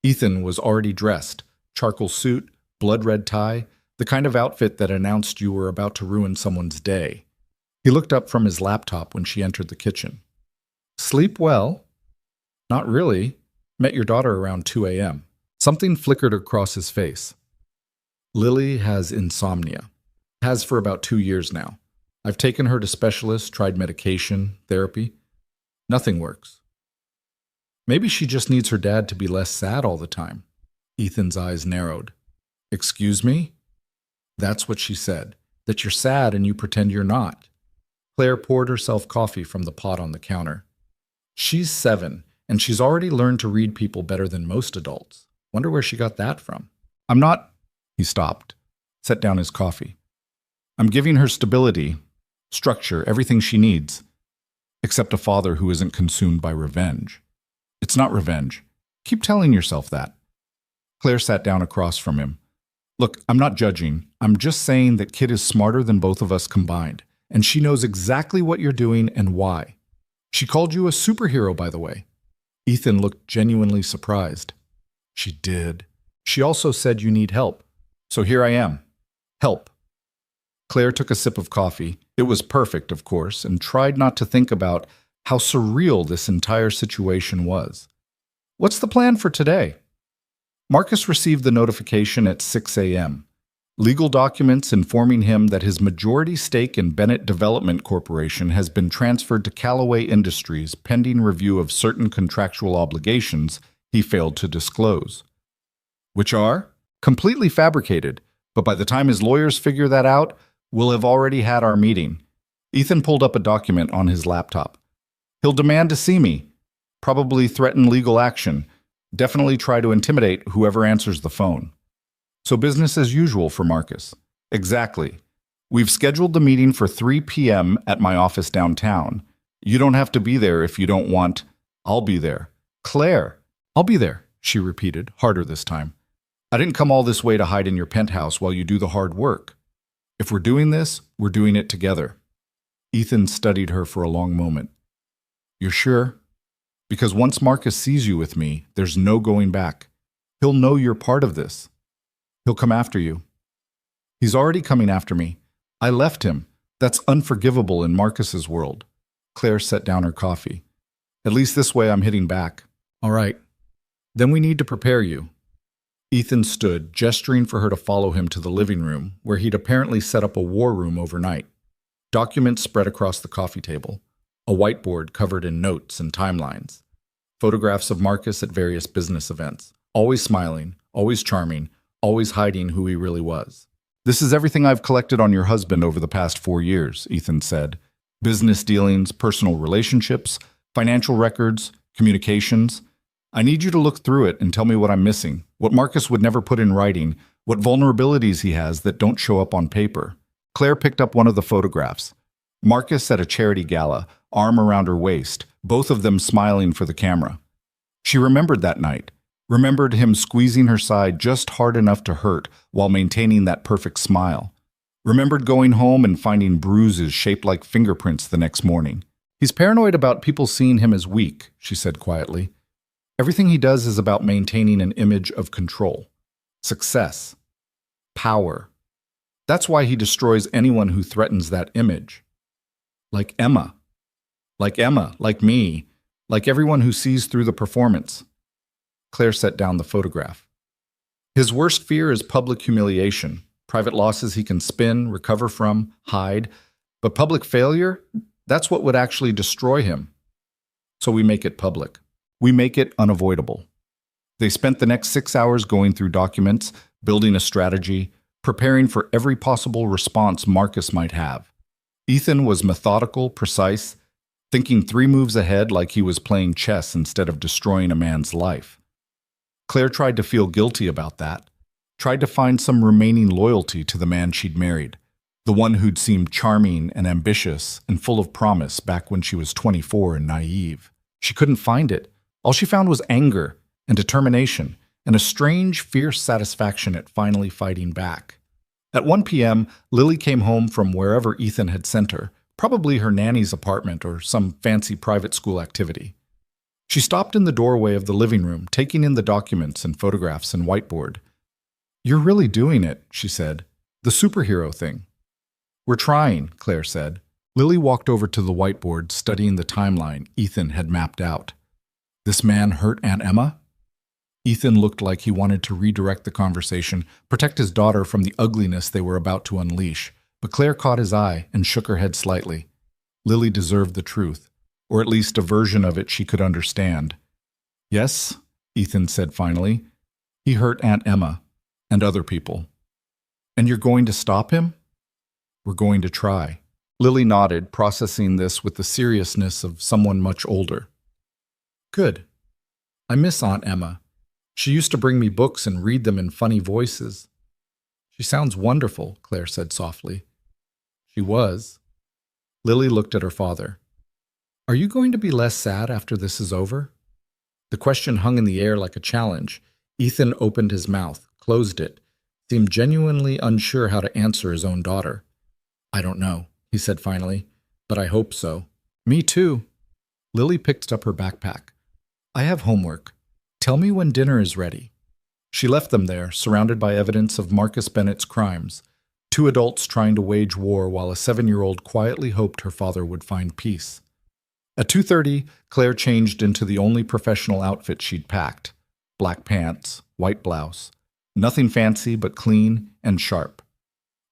Ethan was already dressed, charcoal suit, blood-red tie, the kind of outfit that announced you were about to ruin someone's day. He looked up from his laptop when she entered the kitchen. Sleep well? Not really. Met your daughter around 2 a.m. Something flickered across his face. Lily has insomnia. Has for about 2 years now. I've taken her to specialists, tried medication, therapy. Nothing works. Maybe she just needs her dad to be less sad all the time. Ethan's eyes narrowed. Excuse me? That's what she said. That you're sad and you pretend you're not. Claire poured herself coffee from the pot on the counter. She's 7, and she's already learned to read people better than most adults. Wonder where she got that from. I'm not, he stopped, set down his coffee. I'm giving her stability, structure, everything she needs, except a father who isn't consumed by revenge. It's not revenge. Keep telling yourself that. Claire sat down across from him. Look, I'm not judging. I'm just saying that Kit is smarter than both of us combined, and she knows exactly what you're doing and why. She called you a superhero, by the way. Ethan looked genuinely surprised. She did. She also said you need help. So here I am. Help. Claire took a sip of coffee. It was perfect, of course, and tried not to think about how surreal this entire situation was. What's the plan for today? Marcus received the notification at 6 a.m. Legal documents informing him that his majority stake in Bennett Development Corporation has been transferred to Callaway Industries pending review of certain contractual obligations he failed to disclose. Which are? Completely fabricated, but by the time his lawyers figure that out, we'll have already had our meeting. Ethan pulled up a document on his laptop. He'll demand to see me, probably threaten legal action, definitely try to intimidate whoever answers the phone. So business as usual for Marcus. Exactly. We've scheduled the meeting for 3 p.m. at my office downtown. You don't have to be there if you don't want. I'll be there. Claire, I'll be there, she repeated, harder this time. I didn't come all this way to hide in your penthouse while you do the hard work. If we're doing this, we're doing it together. Ethan studied her for a long moment. You're sure? Because once Marcus sees you with me, there's no going back. He'll know you're part of this. He'll come after you. He's already coming after me. I left him. That's unforgivable in Marcus's world. Claire set down her coffee. At least this way I'm hitting back. All right. Then we need to prepare you. Ethan stood, gesturing for her to follow him to the living room, where he'd apparently set up a war room overnight. Documents spread across the coffee table. A whiteboard covered in notes and timelines. Photographs of Marcus at various business events. Always smiling, always charming, always hiding who he really was. This is everything I've collected on your husband over the past 4 years, Ethan said. Business dealings, personal relationships, financial records, communications. I need you to look through it and tell me what I'm missing, what Marcus would never put in writing, what vulnerabilities he has that don't show up on paper. Claire picked up one of the photographs. Marcus at a charity gala, arm around her waist, both of them smiling for the camera. She remembered that night, remembered him squeezing her side just hard enough to hurt while maintaining that perfect smile. Remembered going home and finding bruises shaped like fingerprints the next morning. He's paranoid about people seeing him as weak, she said quietly. Everything he does is about maintaining an image of control, success, power. That's why he destroys anyone who threatens that image. Like Emma, like me, like everyone who sees through the performance. Claire set down the photograph. His worst fear is public humiliation, private losses he can spin, recover from, hide. But public failure, that's what would actually destroy him. So we make it public. We make it unavoidable. They spent the next 6 hours going through documents, building a strategy, preparing for every possible response Marcus might have. Ethan was methodical, precise, thinking 3 moves ahead like he was playing chess instead of destroying a man's life. Claire tried to feel guilty about that, tried to find some remaining loyalty to the man she'd married, the one who'd seemed charming and ambitious and full of promise back when she was 24 and naive. She couldn't find it. All she found was anger and determination and a strange, fierce satisfaction at finally fighting back. At 1 p.m., Lily came home from wherever Ethan had sent her, probably her nanny's apartment or some fancy private school activity. She stopped in the doorway of the living room, taking in the documents and photographs and whiteboard. You're really doing it, she said. The superhero thing. We're trying, Claire said. Lily walked over to the whiteboard, studying the timeline Ethan had mapped out. This man hurt Aunt Emma? Ethan looked like he wanted to redirect the conversation, protect his daughter from the ugliness they were about to unleash, but Claire caught his eye and shook her head slightly. Lily deserved the truth, or at least a version of it she could understand. Yes, Ethan said finally. He hurt Aunt Emma and other people. And you're going to stop him? We're going to try. Lily nodded, processing this with the seriousness of someone much older. Good. I miss Aunt Emma. She used to bring me books and read them in funny voices. She sounds wonderful, Claire said softly. She was. Lily looked at her father. Are you going to be less sad after this is over? The question hung in the air like a challenge. Ethan opened his mouth, closed it, seemed genuinely unsure how to answer his own daughter. I don't know, he said finally, but I hope so. Me too. Lily picked up her backpack. I have homework. Tell me when dinner is ready. She left them there, surrounded by evidence of Marcus Bennett's crimes, two adults trying to wage war while a 7-year-old quietly hoped her father would find peace. At 2:30, Claire changed into the only professional outfit she'd packed. Black pants, white blouse. Nothing fancy but clean and sharp.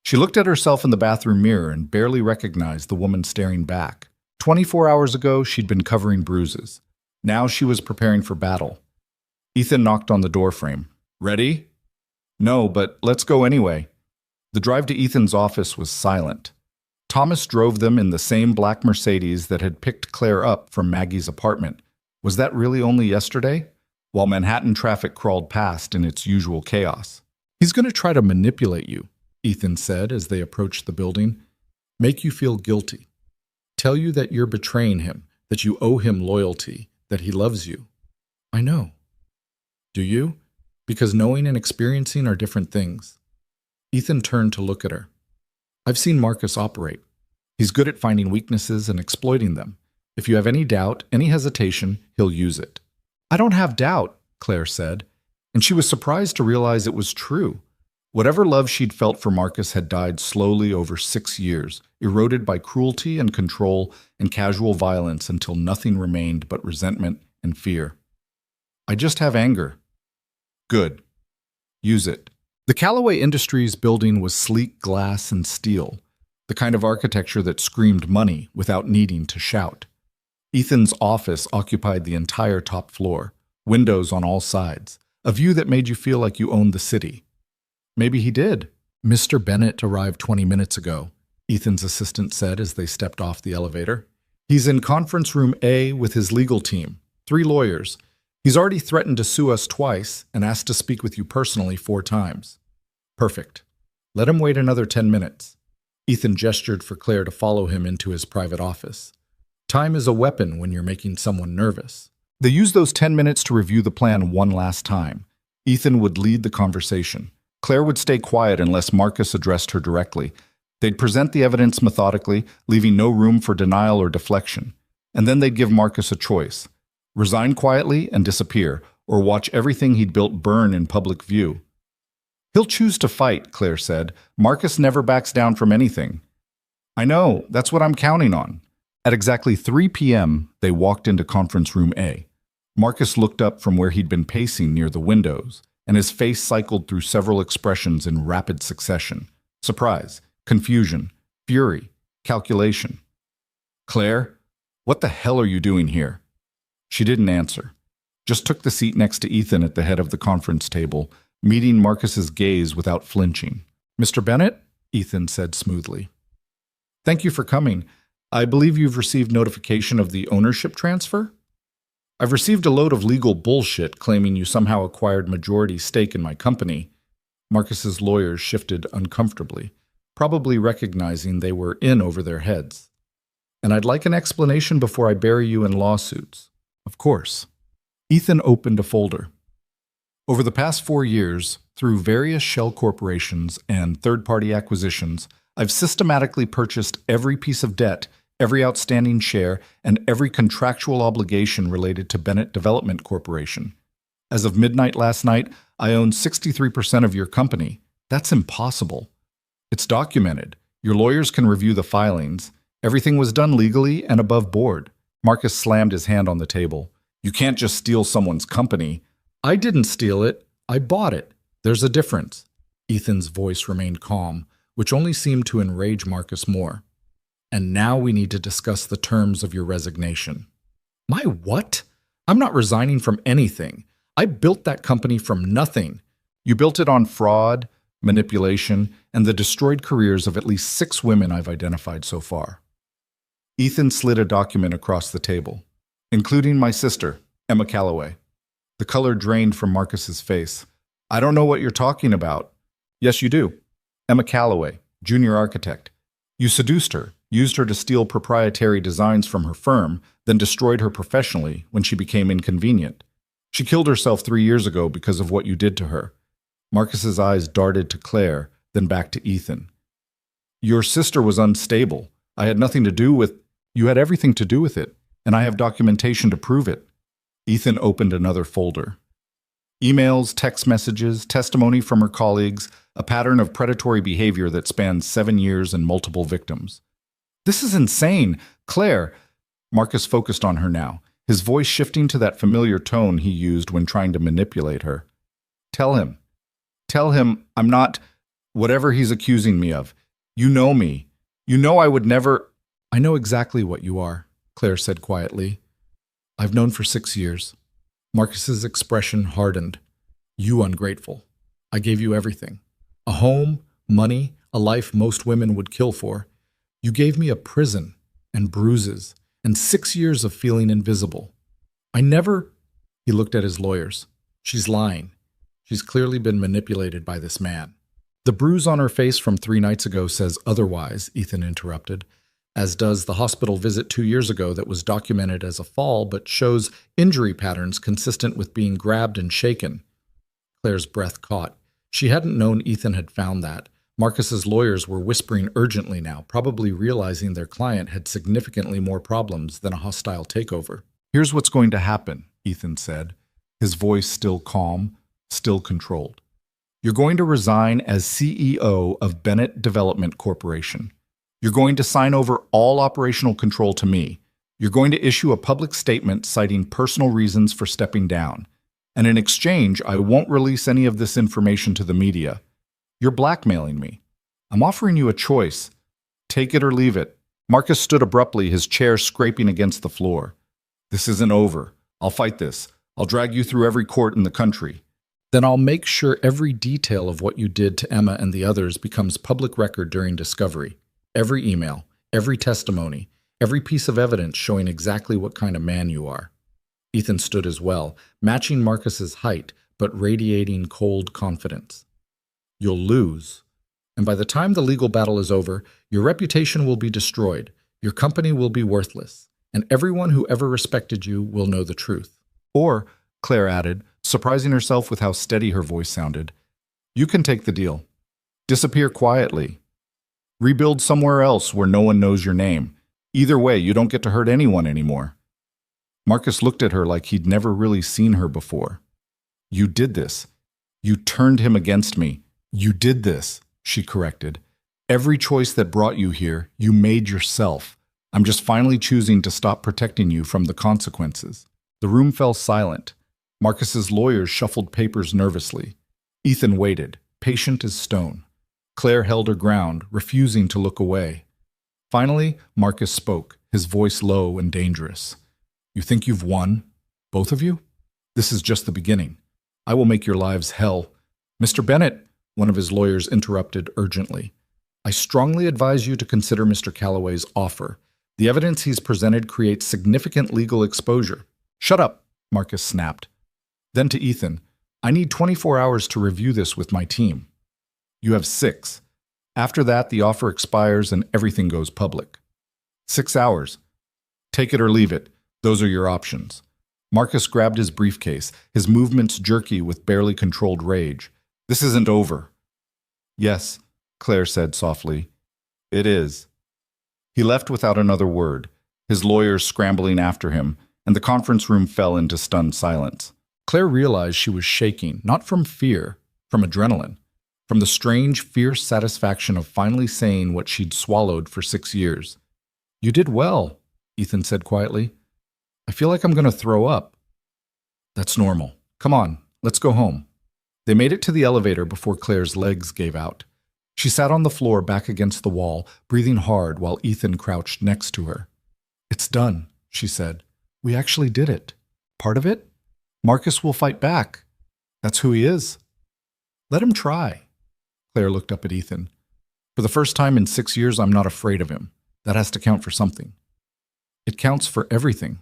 She looked at herself in the bathroom mirror and barely recognized the woman staring back. 24 hours ago, she'd been covering bruises. Now she was preparing for battle. Ethan knocked on the doorframe. Ready? No, but let's go anyway. The drive to Ethan's office was silent. Thomas drove them in the same black Mercedes that had picked Claire up from Maggie's apartment. Was that really only yesterday? While Manhattan traffic crawled past in its usual chaos. He's going to try to manipulate you, Ethan said as they approached the building. Make you feel guilty. Tell you that you're betraying him, that you owe him loyalty, that he loves you. I know. Do you? Because knowing and experiencing are different things. Ethan turned to look at her. I've seen Marcus operate. He's good at finding weaknesses and exploiting them. If you have any doubt, any hesitation, he'll use it. I don't have doubt, Claire said, and she was surprised to realize it was true. Whatever love she'd felt for Marcus had died slowly over 6 years, eroded by cruelty and control and casual violence until nothing remained but resentment and fear. I just have anger. Good. Use it. The Callaway Industries building was sleek glass and steel, the kind of architecture that screamed money without needing to shout. Ethan's office occupied the entire top floor, windows on all sides, a view that made you feel like you owned the city. Maybe he did. Mr. Bennett arrived 20 minutes ago, Ethan's assistant said as they stepped off the elevator. He's in conference room A with his legal team, 3 lawyers. He's already threatened to sue us twice and asked to speak with you personally 4 times. Perfect. Let him wait another 10 minutes. Ethan gestured for Claire to follow him into his private office. Time is a weapon when you're making someone nervous. They used those 10 minutes to review the plan one last time. Ethan would lead the conversation. Claire would stay quiet unless Marcus addressed her directly. They'd present the evidence methodically, leaving no room for denial or deflection. And then they'd give Marcus a choice. Resign quietly and disappear, or watch everything he'd built burn in public view. He'll choose to fight, Claire said. Marcus never backs down from anything. I know, that's what I'm counting on. At exactly 3 p.m., they walked into conference room A. Marcus looked up from where he'd been pacing near the windows, and his face cycled through several expressions in rapid succession. Surprise, confusion, fury, calculation. Claire, what the hell are you doing here? She didn't answer, just took the seat next to Ethan at the head of the conference table, meeting Marcus's gaze without flinching. Mr. Bennett? Ethan said smoothly. Thank you for coming. I believe you've received notification of the ownership transfer? I've received a load of legal bullshit claiming you somehow acquired majority stake in my company. Marcus's lawyers shifted uncomfortably, probably recognizing they were in over their heads. And I'd like an explanation before I bury you in lawsuits. Of course. Ethan opened a folder. Over the past 4 years, through various shell corporations and third-party acquisitions, I've systematically purchased every piece of debt, every outstanding share, and every contractual obligation related to Bennett Development Corporation. As of midnight last night, I own 63% of your company. That's impossible. It's documented. Your lawyers can review the filings. Everything was done legally and above board. Marcus slammed his hand on the table. You can't just steal someone's company. I didn't steal it. I bought it. There's a difference. Ethan's voice remained calm, which only seemed to enrage Marcus more. And now we need to discuss the terms of your resignation. My what? I'm not resigning from anything. I built that company from nothing. You built it on fraud, manipulation, and the destroyed careers of at least 6 women I've identified so far. Ethan slid a document across the table, including my sister, Emma Callaway. The color drained from Marcus's face. I don't know what you're talking about. Yes, you do. Emma Calloway, junior architect. You seduced her, used her to steal proprietary designs from her firm, then destroyed her professionally when she became inconvenient. She killed herself 3 years ago because of what you did to her. Marcus's eyes darted to Claire, then back to Ethan. Your sister was unstable. I had nothing to do with... You had everything to do with it, and I have documentation to prove it. Ethan opened another folder. Emails, text messages, testimony from her colleagues, a pattern of predatory behavior that spans 7 years and multiple victims. This is insane. Claire... Marcus focused on her now, his voice shifting to that familiar tone he used when trying to manipulate her. Tell him. Tell him I'm not whatever he's accusing me of. You know me. You know I would never... I know exactly what you are, Claire said quietly. I've known for 6 years. Marcus's expression hardened. You ungrateful. I gave you everything. A home, money, a life most women would kill for. You gave me a prison and bruises and 6 years of feeling invisible. I never... He looked at his lawyers. She's lying. She's clearly been manipulated by this man. The bruise on her face from 3 nights ago says otherwise, Ethan interrupted, as does the hospital visit 2 years ago that was documented as a fall but shows injury patterns consistent with being grabbed and shaken. Claire's breath caught. She hadn't known Ethan had found that. Marcus's lawyers were whispering urgently now, probably realizing their client had significantly more problems than a hostile takeover. Here's what's going to happen, Ethan said, his voice still calm, still controlled. You're going to resign as CEO of Bennett Development Corporation. You're going to sign over all operational control to me. You're going to issue a public statement citing personal reasons for stepping down. And in exchange, I won't release any of this information to the media. You're blackmailing me. I'm offering you a choice. Take it or leave it. Marcus stood abruptly, his chair scraping against the floor. This isn't over. I'll fight this. I'll drag you through every court in the country. Then I'll make sure every detail of what you did to Emma and the others becomes public record during discovery. Every email, every testimony, every piece of evidence showing exactly what kind of man you are. Ethan stood as well, matching Marcus's height, but radiating cold confidence. You'll lose. And by the time the legal battle is over, your reputation will be destroyed, your company will be worthless, and everyone who ever respected you will know the truth. Or, Claire added, surprising herself with how steady her voice sounded, you can take the deal. Disappear quietly. Rebuild somewhere else where no one knows your name. Either way, you don't get to hurt anyone anymore. Marcus looked at her like he'd never really seen her before. You did this. You turned him against me. You did this, she corrected. Every choice that brought you here, you made yourself. I'm just finally choosing to stop protecting you from the consequences. The room fell silent. Marcus's lawyers shuffled papers nervously. Ethan waited, patient as stone. Claire held her ground, refusing to look away. Finally, Marcus spoke, his voice low and dangerous. You think you've won? Both of you? This is just the beginning. I will make your lives hell. Mr. Bennett, one of his lawyers interrupted urgently. I strongly advise you to consider Mr. Calloway's offer. The evidence he's presented creates significant legal exposure. Shut up, Marcus snapped. Then to Ethan, I need 24 hours to review this with my team. You have 6. After that, the offer expires and everything goes public. 6 hours. Take it or leave it. Those are your options. Marcus grabbed his briefcase, his movements jerky with barely controlled rage. This isn't over. Yes, Claire said softly. It is. He left without another word, his lawyers scrambling after him, and the conference room fell into stunned silence. Claire realized she was shaking, not from fear, from adrenaline, from the strange, fierce satisfaction of finally saying what she'd swallowed for 6 years. You did well, Ethan said quietly. I feel like I'm going to throw up. That's normal. Come on, let's go home. They made it to the elevator before Claire's legs gave out. She sat on the floor back against the wall, breathing hard while Ethan crouched next to her. It's done, she said. We actually did it. Part of it? Marcus will fight back. That's who he is. Let him try. Claire looked up at Ethan. For the first time in 6 years, I'm not afraid of him. That has to count for something. It counts for everything.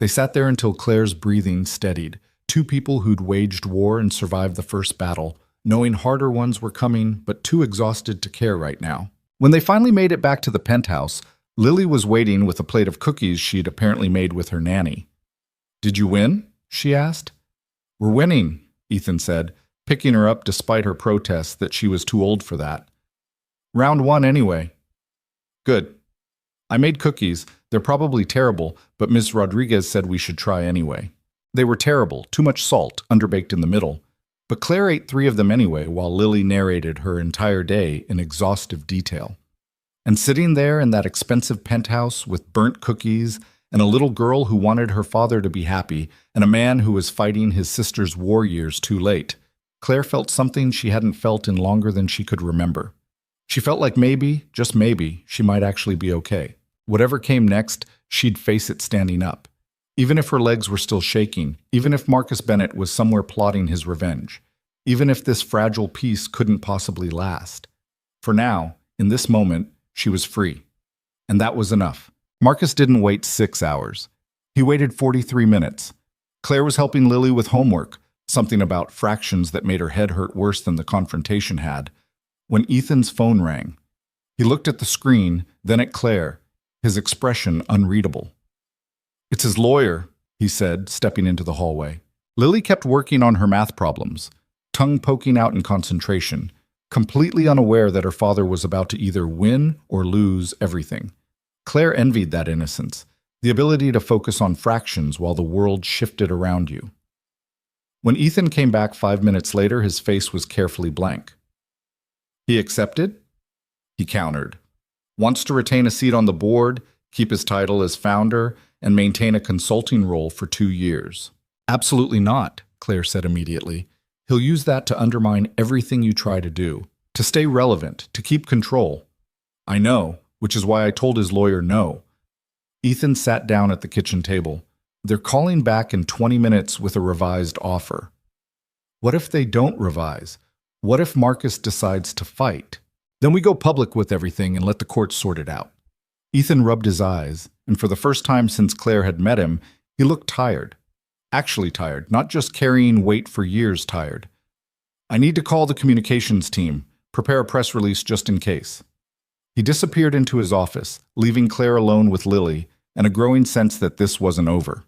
They sat there until Claire's breathing steadied, two people who'd waged war and survived the first battle, knowing harder ones were coming, but too exhausted to care right now. When they finally made it back to the penthouse, Lily was waiting with a plate of cookies she'd apparently made with her nanny. "Did you win?" she asked. "We're winning," Ethan said, picking her up despite her protests that she was too old for that. "Round one anyway." "Good. I made cookies. They're probably terrible, but Ms. Rodriguez said we should try anyway." They were terrible, too much salt, underbaked in the middle. But Claire ate 3 of them anyway, while Lily narrated her entire day in exhaustive detail. And sitting there in that expensive penthouse with burnt cookies and a little girl who wanted her father to be happy and a man who was fighting his sister's war years too late, Claire felt something she hadn't felt in longer than she could remember. She felt like maybe, just maybe, she might actually be okay. Whatever came next, she'd face it standing up. Even if her legs were still shaking, even if Marcus Bennett was somewhere plotting his revenge, even if this fragile peace couldn't possibly last. For now, in this moment, she was free. And that was enough. Marcus didn't wait 6 hours. He waited 43 minutes. Claire was helping Lily with homework, something about fractions that made her head hurt worse than the confrontation had, when Ethan's phone rang. He looked at the screen, then at Claire, his expression unreadable. "It's his lawyer," he said, stepping into the hallway. Lily kept working on her math problems, tongue poking out in concentration, completely unaware that her father was about to either win or lose everything. Claire envied that innocence, the ability to focus on fractions while the world shifted around you. When Ethan came back 5 minutes later, his face was carefully blank. "He accepted?" He countered. "Wants to retain a seat on the board, keep his title as founder, and maintain a consulting role for 2 years. "Absolutely not," Claire said immediately. "He'll use that to undermine everything you try to do, to stay relevant, to keep control." "I know, which is why I told his lawyer no." Ethan sat down at the kitchen table. "They're calling back in 20 minutes with a revised offer." "What if they don't revise? What if Marcus decides to fight? Then we go public with everything and let the courts sort it out." Ethan rubbed his eyes, and for the first time since Claire had met him, he looked tired. Actually tired, not just carrying weight for years tired. "I need to call the communications team, prepare a press release just in case." He disappeared into his office, leaving Claire alone with Lily, and a growing sense that this wasn't over.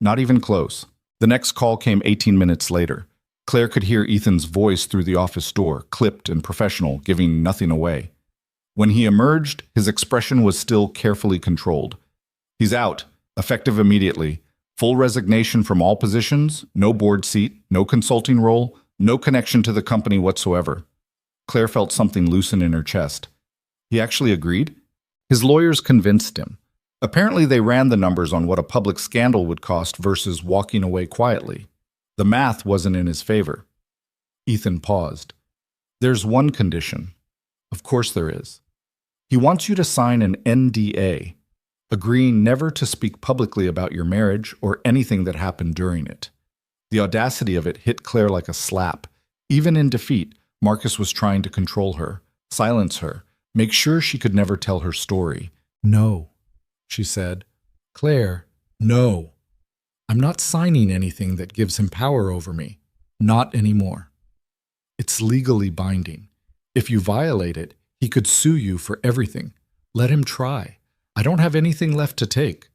Not even close. The next call came 18 minutes later. Claire could hear Ethan's voice through the office door, clipped and professional, giving nothing away. When he emerged, his expression was still carefully controlled. "He's out, effective immediately. Full resignation from all positions, no board seat, no consulting role, no connection to the company whatsoever." Claire felt something loosen in her chest. He actually agreed? His lawyers convinced him. Apparently they ran the numbers on what a public scandal would cost versus walking away quietly. The math wasn't in his favor. Ethan paused. "There's one condition." "Of course there is." "He wants you to sign an NDA, agreeing never to speak publicly about your marriage or anything that happened during it." The audacity of it hit Claire like a slap. Even in defeat, Marcus was trying to control her, silence her, make sure she could never tell her story. "No," she said. "Claire, no. I'm not signing anything that gives him power over me. Not anymore. It's legally binding. If you violate it, he could sue you for everything. Let him try. I don't have anything left to take."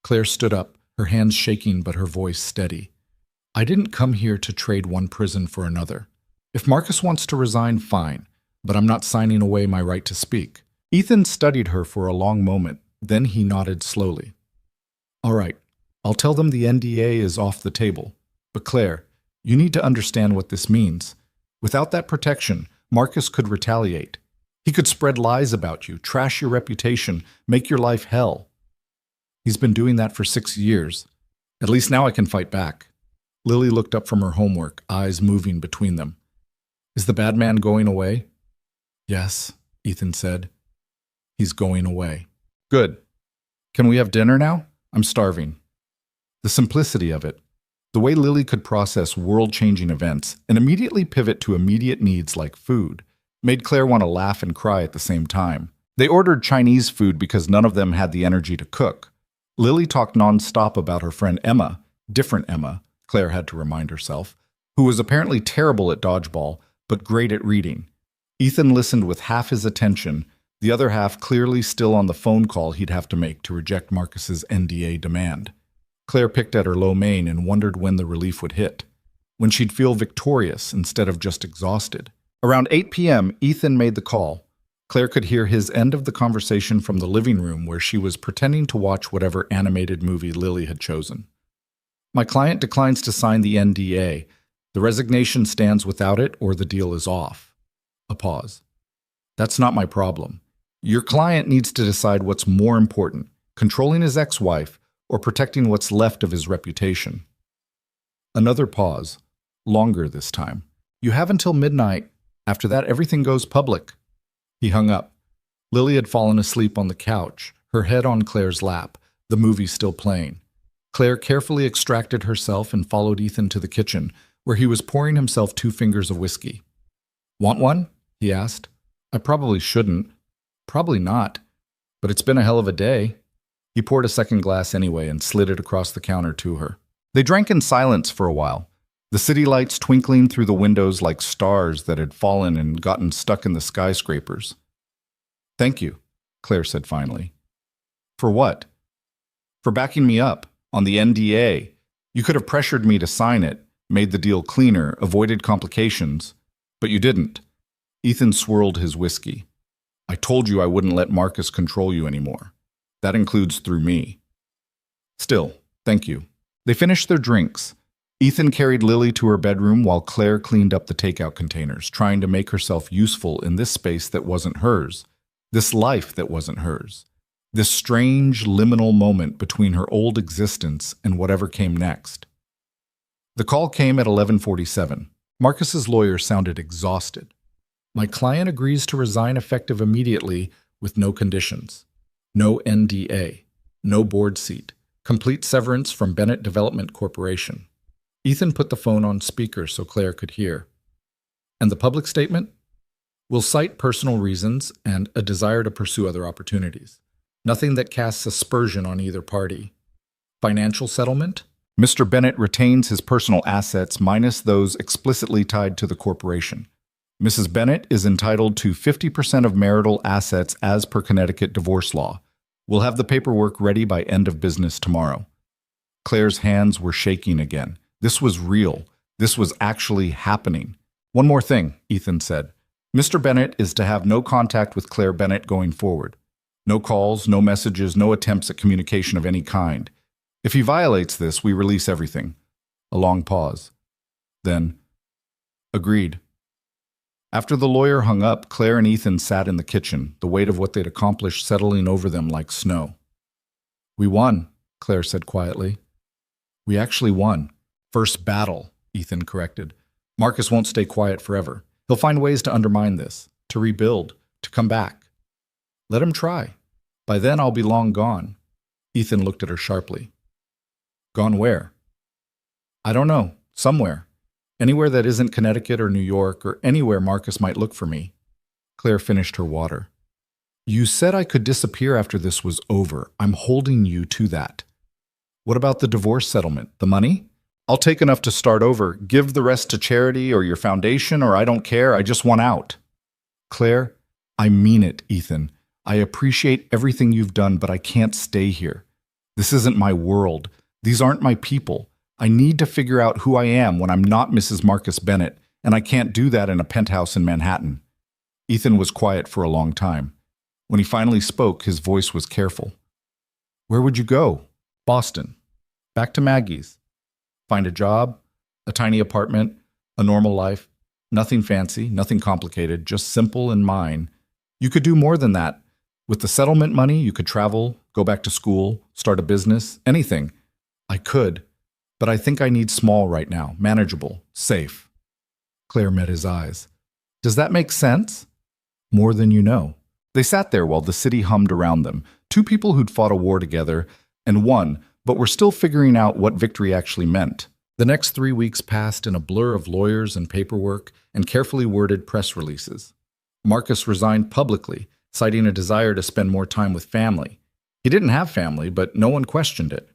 Claire stood up, her hands shaking but her voice steady. "I didn't come here to trade one prison for another. If Marcus wants to resign, fine, but I'm not signing away my right to speak." Ethan studied her for a long moment, then he nodded slowly. "All right, I'll tell them the NDA is off the table. But Claire, you need to understand what this means. Without that protection, Marcus could retaliate. He could spread lies about you, trash your reputation, make your life hell. He's been doing that for 6 years. At least now I can fight back." Lily looked up from her homework, eyes moving between them. "Is the bad man going away?" "Yes," Ethan said. "He's going away." "Good. Can we have dinner now? I'm starving." The simplicity of it, the way Lily could process world-changing events and immediately pivot to immediate needs like food, made Claire want to laugh and cry at the same time. They ordered Chinese food because none of them had the energy to cook. Lily talked non-stop about her friend Emma, different Emma, Claire had to remind herself, who was apparently terrible at dodgeball, but great at reading. Ethan listened with half his attention, the other half clearly still on the phone call he'd have to make to reject Marcus's NDA demand. Claire picked at her low mane and wondered when the relief would hit, when she'd feel victorious instead of just exhausted. Around 8 p.m., Ethan made the call. Claire could hear his end of the conversation from the living room where she was pretending to watch whatever animated movie Lily had chosen. My client declines to sign the NDA. The resignation stands without it or the deal is off. A pause. That's not my problem. Your client needs to decide what's more important, controlling his ex-wife or protecting what's left of his reputation. Another pause, longer this time. You have until midnight. After that, everything goes public. He hung up. Lily had fallen asleep on the couch, her head on Claire's lap, the movie still playing. Claire carefully extracted herself and followed Ethan to the kitchen, where he was pouring himself 2 fingers of whiskey. Want one? He asked. I probably shouldn't. Probably not. But it's been a hell of a day. He poured a second glass anyway and slid it across the counter to her. They drank in silence for a while, the city lights twinkling through the windows like stars that had fallen and gotten stuck in the skyscrapers. Thank you, Claire said finally. For what? For backing me up, on the NDA. You could have pressured me to sign it, made the deal cleaner, avoided complications, but you didn't. Ethan swirled his whiskey. I told you I wouldn't let Marcus control you anymore. That includes through me. Still, thank you. They finished their drinks. Ethan carried Lily to her bedroom while Claire cleaned up the takeout containers, trying to make herself useful in this space that wasn't hers, this life that wasn't hers, this strange liminal moment between her old existence and whatever came next. The call came at 11:47. Marcus's lawyer sounded exhausted. My client agrees to resign effective immediately with no conditions. No NDA. No board seat. Complete severance from Bennett Development Corporation. Ethan put the phone on speaker so Claire could hear. And the public statement? Will cite personal reasons and a desire to pursue other opportunities. Nothing that casts aspersion on either party. Financial settlement? Mr. Bennett retains his personal assets minus those explicitly tied to the corporation. Mrs. Bennett is entitled to 50% of marital assets as per Connecticut divorce law. We'll have the paperwork ready by end of business tomorrow. Claire's hands were shaking again. This was real. This was actually happening. One more thing, Ethan said. Mr. Bennett is to have no contact with Claire Bennett going forward. No calls, no messages, no attempts at communication of any kind. If he violates this, we release everything. A long pause. Then, agreed. After the lawyer hung up, Claire and Ethan sat in the kitchen, the weight of what they'd accomplished settling over them like snow. We won, Claire said quietly. We actually won. First battle, Ethan corrected. Marcus won't stay quiet forever. He'll find ways to undermine this, to rebuild, to come back. Let him try. By then I'll be long gone. Ethan looked at her sharply. Gone where? I don't know. Somewhere. Anywhere that isn't Connecticut or New York or anywhere Marcus might look for me. Claire finished her water. You said I could disappear after this was over. I'm holding you to that. What about the divorce settlement? The money? I'll take enough to start over. Give the rest to charity or your foundation, or I don't care. I just want out. Claire, I mean it, Ethan. I appreciate everything you've done, but I can't stay here. This isn't my world. These aren't my people. I need to figure out who I am when I'm not Mrs. Marcus Bennett, and I can't do that in a penthouse in Manhattan. Ethan was quiet for a long time. When he finally spoke, his voice was careful. Where would you go? Boston. Back to Maggie's. Find a job, a tiny apartment, a normal life. Nothing fancy, nothing complicated, just simple and mine. You could do more than that. With the settlement money, you could travel, go back to school, start a business, anything. I could. But I think I need small right now, manageable, safe. Claire met his eyes. Does that make sense? More than you know. They sat there while the city hummed around them, 2 people who'd fought a war together, and won, but were still figuring out what victory actually meant. The next 3 weeks passed in a blur of lawyers and paperwork and carefully worded press releases. Marcus resigned publicly, citing a desire to spend more time with family. He didn't have family, but no one questioned it.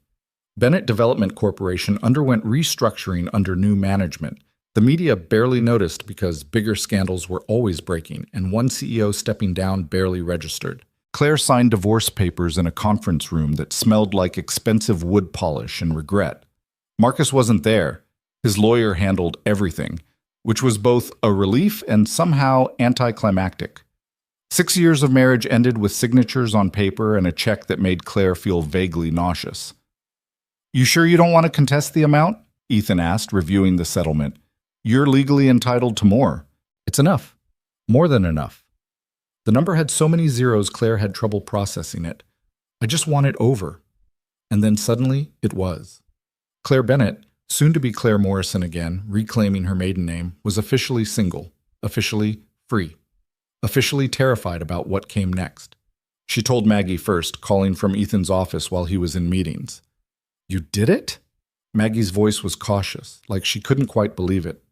Bennett Development Corporation underwent restructuring under new management. The media barely noticed because bigger scandals were always breaking, and one CEO stepping down barely registered. Claire signed divorce papers in a conference room that smelled like expensive wood polish and regret. Marcus wasn't there. His lawyer handled everything, which was both a relief and somehow anticlimactic. 6 years of marriage ended with signatures on paper and a check that made Claire feel vaguely nauseous. "You sure you don't want to contest the amount?" Ethan asked, reviewing the settlement. "You're legally entitled to more." "It's enough. More than enough." The number had so many zeros Claire had trouble processing it. "I just want it over." And then suddenly, it was. Claire Bennett, soon to be Claire Morrison again, reclaiming her maiden name, was officially single, officially free, officially terrified about what came next. She told Maggie first, calling from Ethan's office while he was in meetings. "You did it?" Maggie's voice was cautious, like she couldn't quite believe it.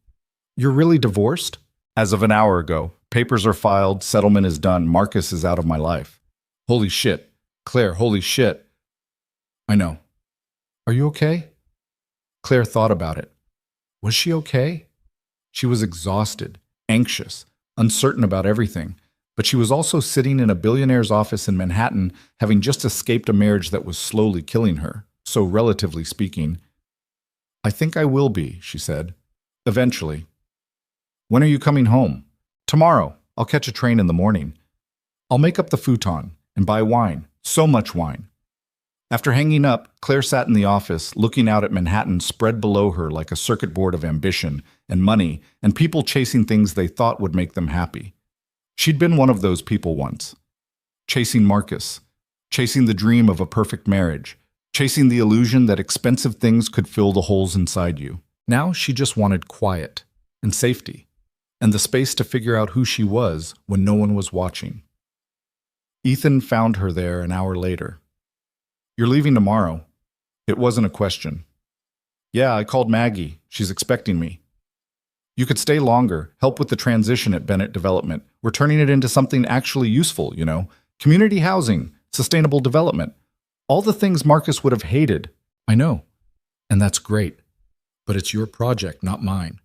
"You're really divorced?" "As of an hour ago. Papers are filed, settlement is done, Marcus is out of my life." "Holy shit. Claire, holy shit." "I know. Are you okay?" Claire thought about it. Was she okay? She was exhausted, anxious, uncertain about everything, but she was also sitting in a billionaire's office in Manhattan, having just escaped a marriage that was slowly killing her, so relatively speaking. "I think I will be," she said. "Eventually." "When are you coming home?" "Tomorrow. I'll catch a train in the morning. I'll make up the futon and buy wine, so much wine." After hanging up, Claire sat in the office, looking out at Manhattan spread below her like a circuit board of ambition and money and people chasing things they thought would make them happy. She'd been one of those people once. Chasing Marcus, chasing the dream of a perfect marriage, chasing the illusion that expensive things could fill the holes inside you. Now she just wanted quiet and safety and the space to figure out who she was when no one was watching. Ethan found her there an hour later. "You're leaving tomorrow." It wasn't a question. "Yeah, I called Maggie. She's expecting me." "You could stay longer, help with the transition at Bennett Development. We're turning it into something actually useful, you know. Community housing, sustainable development. All the things Marcus would have hated." "I know. And that's great. But it's your project, not mine.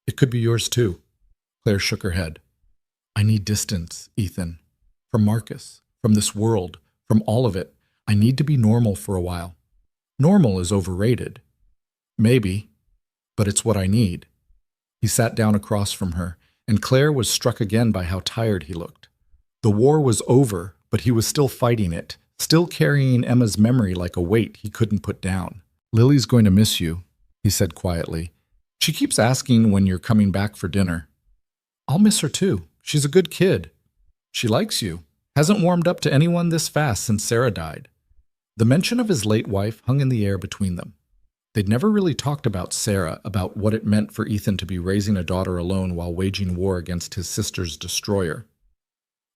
It could be yours too." Claire shook her head. "I need distance, Ethan. From Marcus, from this world, from all of it. I need to be normal for a while." "Normal is overrated." "Maybe, but it's what I need." He sat down across from her, and Claire was struck again by how tired he looked. The war was over, but he was still fighting it, still carrying Emma's memory like a weight he couldn't put down. "Lily's going to miss you," he said quietly. "She keeps asking when you're coming back for dinner." "I'll miss her too. She's a good kid." "She likes you. Hasn't warmed up to anyone this fast since Sarah died." The mention of his late wife hung in the air between them. They'd never really talked about Sarah, about what it meant for Ethan to be raising a daughter alone while waging war against his sister's destroyer.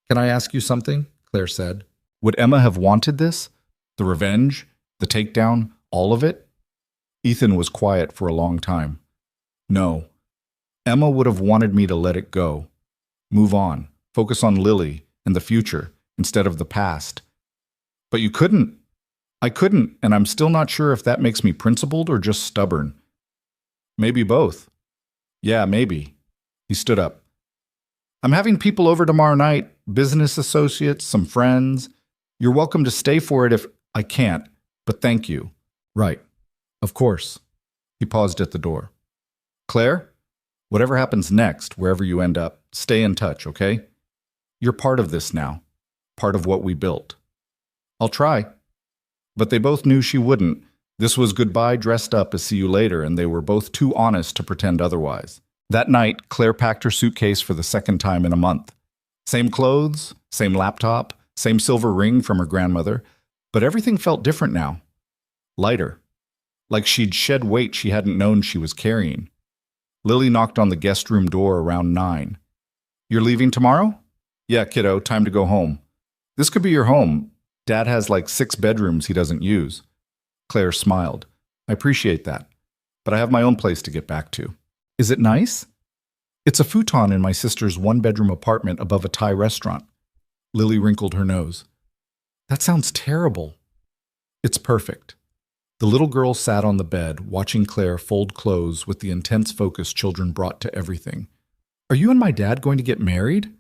"Can I ask you something?" Claire said. "Would Emma have wanted this? The revenge? The takedown? All of it?" Ethan was quiet for a long time. "No. Emma would have wanted me to let it go. Move on. Focus on Lily and the future instead of the past. But you couldn't." "I couldn't, and I'm still not sure if that makes me principled or just stubborn." "Maybe both." "Yeah, maybe." He stood up. "I'm having people over tomorrow night, business associates, some friends. You're welcome to stay for it if I can't, but thank you." "Right. Of course." He paused at the door. "Claire, whatever happens next, wherever you end up, stay in touch, okay? You're part of this now, part of what we built." "I'll try." But they both knew she wouldn't. This was goodbye dressed up as see you later, and they were both too honest to pretend otherwise. That night, Claire packed her suitcase for the second time in a month. Same clothes, same laptop, same silver ring from her grandmother, but everything felt different now. Lighter. Like she'd shed weight she hadn't known she was carrying. Lily knocked on the guest room door around 9. "You're leaving tomorrow?" "Yeah, kiddo, time to go home." "This could be your home. Dad has like 6 bedrooms he doesn't use." Claire smiled. "I appreciate that, but I have my own place to get back to." "Is it nice?" "It's a futon in my sister's 1-bedroom apartment above a Thai restaurant." Lily wrinkled her nose. "That sounds terrible." "It's perfect." The little girl sat on the bed, watching Claire fold clothes with the intense focus children brought to everything. "Are you and my dad going to get married?"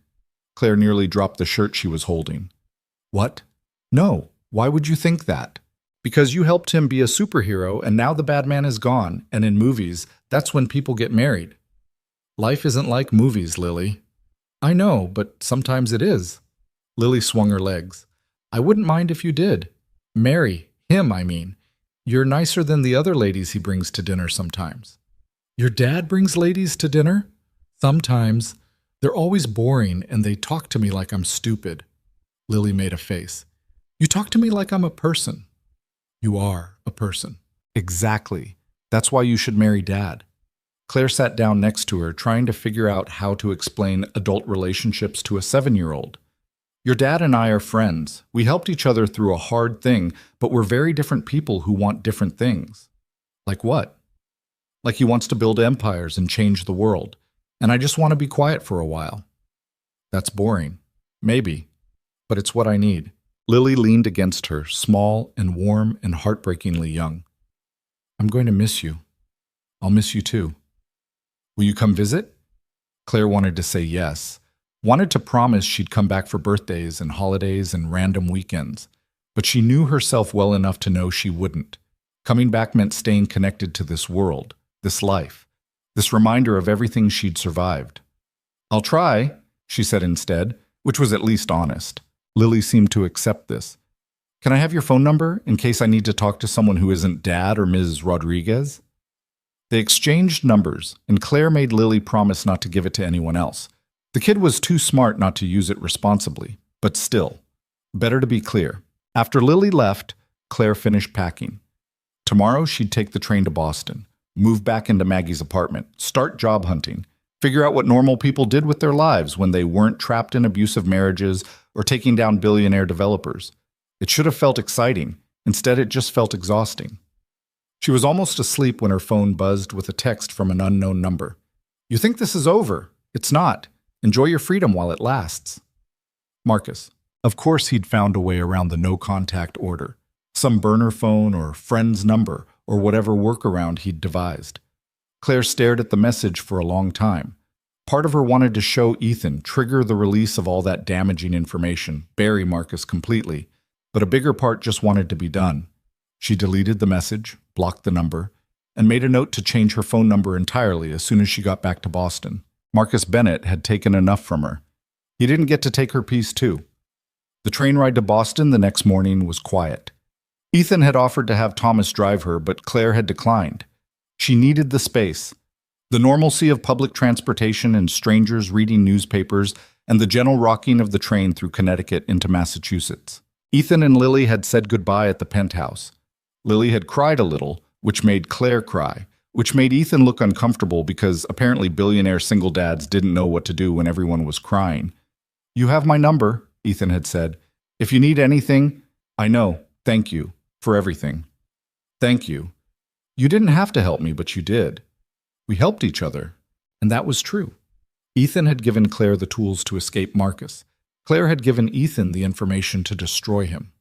Claire nearly dropped the shirt she was holding. "What? No. Why would you think that?" "Because you helped him be a superhero and now the bad man is gone, and in movies, that's when people get married." "Life isn't like movies, Lily." "I know, but sometimes it is." Lily swung her legs. "I wouldn't mind if you did. Marry him, I mean. You're nicer than the other ladies he brings to dinner sometimes." "Your dad brings ladies to dinner?" "Sometimes. They're always boring and they talk to me like I'm stupid." Lily made a face. "You talk to me like I'm a person." "You are a person." "Exactly. That's why you should marry Dad." Claire sat down next to her, trying to figure out how to explain adult relationships to a 7-year-old. "Your dad and I are friends. We helped each other through a hard thing, but we're very different people who want different things." "Like what?" "Like he wants to build empires and change the world. And I just want to be quiet for a while." "That's boring." "Maybe. But it's what I need." Lily leaned against her, small and warm and heartbreakingly young. "I'm going to miss you. I'll miss you too." "Will you come visit?" Claire wanted to say yes, wanted to promise she'd come back for birthdays and holidays and random weekends, but she knew herself well enough to know she wouldn't. Coming back meant staying connected to this world, this life, this reminder of everything she'd survived. "I'll try," she said instead, which was at least honest. Lily seemed to accept this. "Can I have your phone number in case I need to talk to someone who isn't Dad or Ms. Rodriguez?" They exchanged numbers, and Claire made Lily promise not to give it to anyone else. The kid was too smart not to use it responsibly, but still, better to be clear. After Lily left, Claire finished packing. Tomorrow she'd take the train to Boston, move back into Maggie's apartment, start job hunting, figure out what normal people did with their lives when they weren't trapped in abusive marriages or taking down billionaire developers. It should have felt exciting. Instead, it just felt exhausting. She was almost asleep when her phone buzzed with a text from an unknown number. "You think this is over? It's not. Enjoy your freedom while it lasts." Marcus. Of course he'd found a way around the no-contact order. Some burner phone or friend's number or whatever workaround he'd devised. Claire stared at the message for a long time. Part of her wanted to show Ethan, trigger the release of all that damaging information, bury Marcus completely, but a bigger part just wanted to be done. She deleted the message, blocked the number, and made a note to change her phone number entirely as soon as she got back to Boston. Marcus Bennett had taken enough from her. He didn't get to take her piece too. The train ride to Boston the next morning was quiet. Ethan had offered to have Thomas drive her, but Claire had declined. She needed the space. The normalcy of public transportation and strangers reading newspapers and the gentle rocking of the train through Connecticut into Massachusetts. Ethan and Lily had said goodbye at the penthouse. Lily had cried a little, which made Claire cry, which made Ethan look uncomfortable because apparently billionaire single dads didn't know what to do when everyone was crying. "You have my number," Ethan had said. "If you need anything, I know. Thank you for everything." "Thank you. You didn't have to help me, but you did. We helped each other." And that was true. Ethan had given Claire the tools to escape Marcus. Claire had given Ethan the information to destroy him.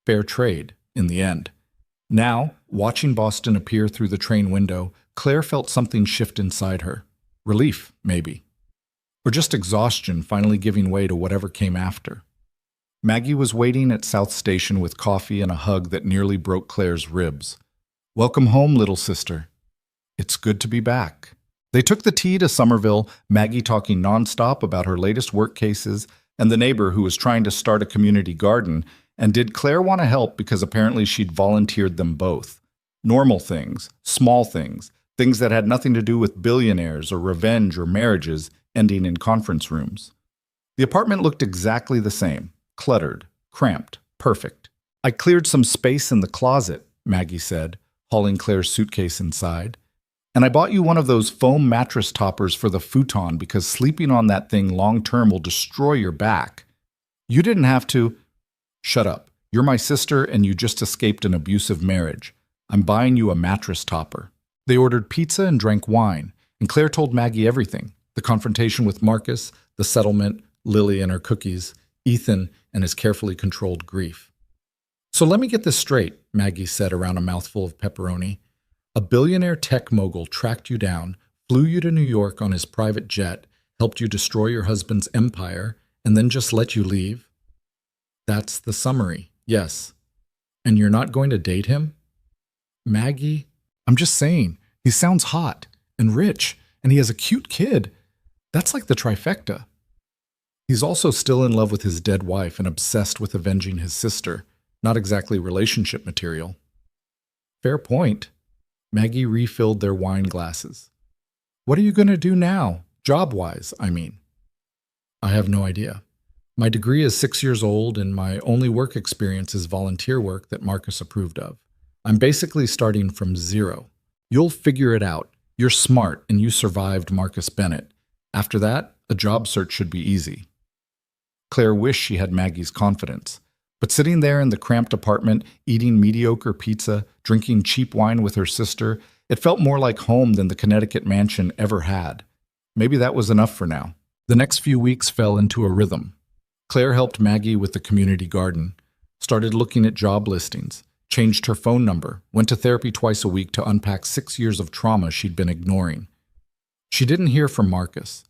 Fair trade, in the end. Now, watching Boston appear through the train window, Claire felt something shift inside her. Relief, maybe. Or just exhaustion finally giving way to whatever came after. Maggie was waiting at South Station with coffee and a hug that nearly broke Claire's ribs. "Welcome home, little sister." "It's good to be back." They took the tea to Somerville, Maggie talking nonstop about her latest work cases and the neighbor who was trying to start a community garden. And did Claire want to help because apparently she'd volunteered them both? Normal things, small things, things that had nothing to do with billionaires or revenge or marriages ending in conference rooms. The apartment looked exactly the same, cluttered, cramped, perfect. "I cleared some space in the closet," Maggie said, hauling Claire's suitcase inside. "And I bought you one of those foam mattress toppers for the futon because sleeping on that thing long-term will destroy your back. You didn't have to—" "Shut up. You're my sister and you just escaped an abusive marriage. I'm buying you a mattress topper." They ordered pizza and drank wine, and Claire told Maggie everything. The confrontation with Marcus, the settlement, Lily and her cookies, Ethan and his carefully controlled grief. "So let me get this straight. Maggie said around a mouthful of pepperoni. A billionaire tech mogul tracked you down, flew you to New York on his private jet, helped you destroy your husband's empire, and then just let you leave? That's the summary, yes. And you're not going to date him? Maggie, I'm just saying, he sounds hot and rich, and he has a cute kid. That's like the trifecta. He's also still in love with his dead wife and obsessed with avenging his sister. Not exactly relationship material. Fair point. Maggie refilled their wine glasses. What are you going to do now? Job-wise, I mean. I have no idea. My degree is 6 years old, and my only work experience is volunteer work that Marcus approved of. I'm basically starting from zero. You'll figure it out. You're smart, and you survived Marcus Bennett. After that, a job search should be easy. Claire wished she had Maggie's confidence. But sitting there in the cramped apartment, eating mediocre pizza, drinking cheap wine with her sister, it felt more like home than the Connecticut mansion ever had. Maybe that was enough for now. The next few weeks fell into a rhythm. Claire helped Maggie with the community garden, started looking at job listings, changed her phone number, went to therapy twice a week to unpack 6 years of trauma she'd been ignoring. She didn't hear from Marcus.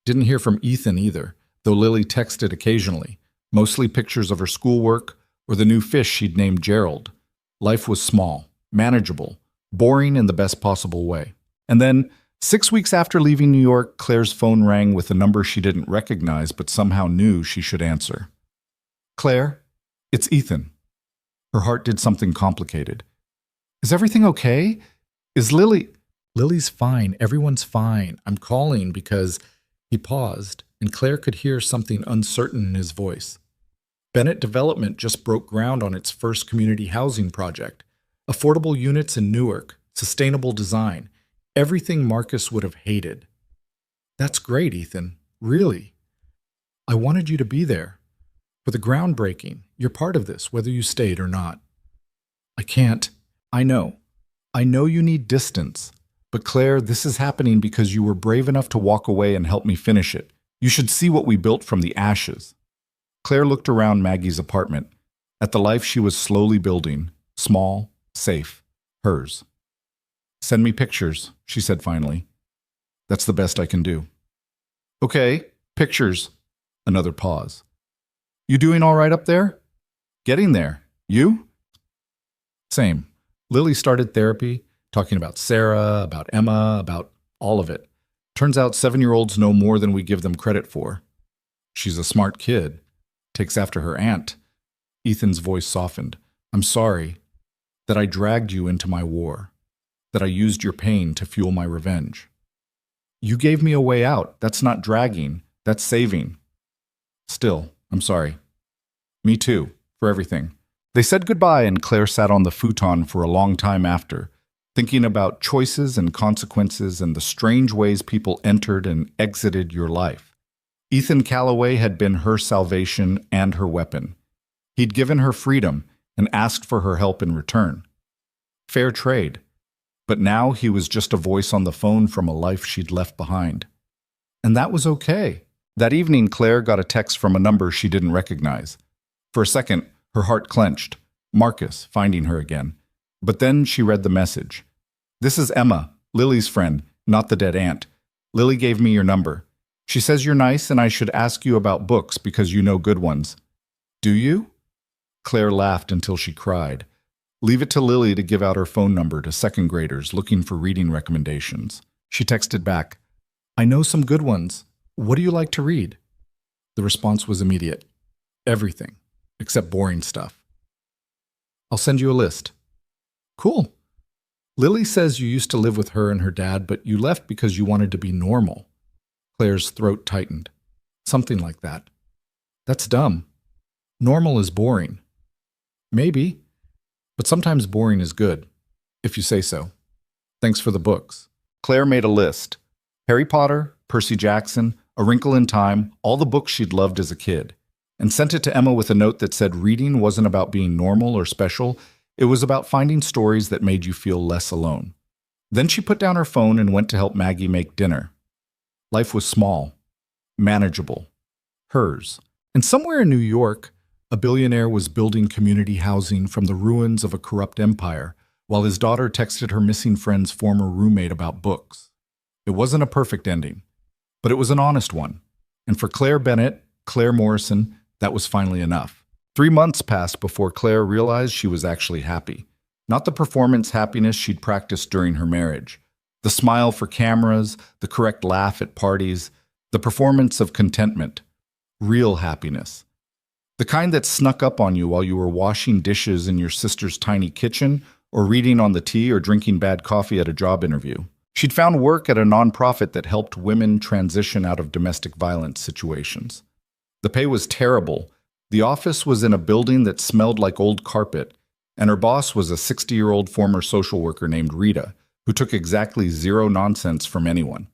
Didn't hear from Ethan either, though Lily texted occasionally, mostly pictures of her schoolwork or the new fish she'd named Gerald. Life was small, manageable, boring in the best possible way. And then, 6 weeks after leaving New York, Claire's phone rang with a number she didn't recognize but somehow knew she should answer. Claire, it's Ethan. Her heart did something complicated. Is everything okay? Is Lily... Lily's fine. Everyone's fine. I'm calling because... He paused, and Claire could hear something uncertain in his voice. Bennett Development just broke ground on its first community housing project. Affordable units in Newark, sustainable design, everything Marcus would have hated. That's great, Ethan. Really. I wanted you to be there. For the groundbreaking, you're part of this, whether you stayed or not. I can't. I know. I know you need distance. But Claire, this is happening because you were brave enough to walk away and help me finish it. You should see what we built from the ashes. Claire looked around Maggie's apartment, at the life she was slowly building, small, safe, hers. Send me pictures, she said finally. That's the best I can do. Okay, pictures. Another pause. You doing all right up there? Getting there. You? Same. Lily started therapy, talking about Sarah, about Emma, about all of it. Turns out 7-year-olds know more than we give them credit for. She's a smart kid. Takes after her aunt. Ethan's voice softened. I'm sorry that I dragged you into my war. That I used your pain to fuel my revenge. You gave me a way out. That's not dragging. That's saving. Still, I'm sorry. Me too, for everything. They said goodbye and Claire sat on the futon for a long time after, thinking about choices and consequences and the strange ways people entered and exited your life. Ethan Calloway had been her salvation and her weapon. He'd given her freedom and asked for her help in return. Fair trade. But now he was just a voice on the phone from a life she'd left behind. And that was okay. That evening, Claire got a text from a number she didn't recognize. For a second, her heart clenched. Marcus, finding her again. But then she read the message. This is Emma, Lily's friend, not the dead aunt. Lily gave me your number. She says you're nice and I should ask you about books because you know good ones. Do you? Claire laughed until she cried. Leave it to Lily to give out her phone number to second graders looking for reading recommendations. She texted back, I know some good ones. What do you like to read? The response was immediate. Everything, except boring stuff. I'll send you a list. Cool. Lily says you used to live with her and her dad, but you left because you wanted to be normal. Claire's throat tightened. Something like that. That's dumb. Normal is boring. Maybe, but sometimes boring is good, if you say so. Thanks for the books. Claire made a list. Harry Potter, Percy Jackson, A Wrinkle in Time, all the books she'd loved as a kid, and sent it to Emma with a note that said reading wasn't about being normal or special. It was about finding stories that made you feel less alone. Then she put down her phone and went to help Maggie make dinner. Life was small, manageable, hers. And somewhere in New York, A billionaire was building community housing from the ruins of a corrupt empire, while his daughter texted her missing friend's former roommate about books. It wasn't a perfect ending, but it was an honest one. And for Claire Bennett, Claire Morrison, that was finally enough. 3 months passed before Claire realized she was actually happy. Not the performance happiness she'd practiced during her marriage. The smile for cameras, the correct laugh at parties, the performance of contentment. Real happiness. The kind that snuck up on you while you were washing dishes in your sister's tiny kitchen or reading on the tea or drinking bad coffee at a job interview. She'd found work at a nonprofit that helped women transition out of domestic violence situations. The pay was terrible. The office was in a building that smelled like old carpet, and her boss was a 60-year-old former social worker named Rita, who took exactly zero nonsense from anyone.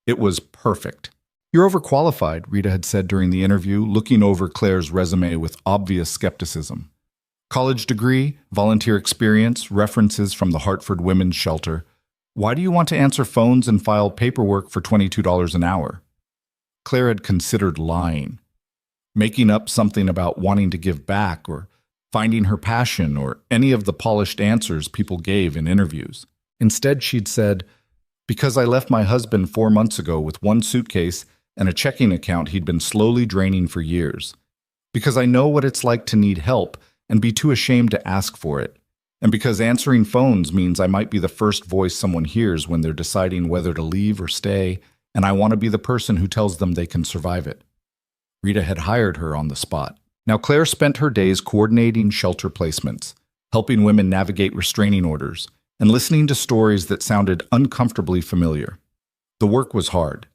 It was perfect. "You're overqualified," Rita had said during the interview, looking over Claire's resume with obvious skepticism. College degree, volunteer experience, references from the Hartford Women's Shelter. Why do you want to answer phones and file paperwork for $22 an hour? Claire had considered lying, making up something about wanting to give back or finding her passion or any of the polished answers people gave in interviews. Instead, she'd said, "Because I left my husband 4 months ago with one suitcase and a checking account he'd been slowly draining for years. Because I know what it's like to need help and be too ashamed to ask for it. And because answering phones means I might be the first voice someone hears when they're deciding whether to leave or stay, and I want to be the person who tells them they can survive it." Rita had hired her on the spot. Now, Claire spent her days coordinating shelter placements, helping women navigate restraining orders, and listening to stories that sounded uncomfortably familiar. The work was hard.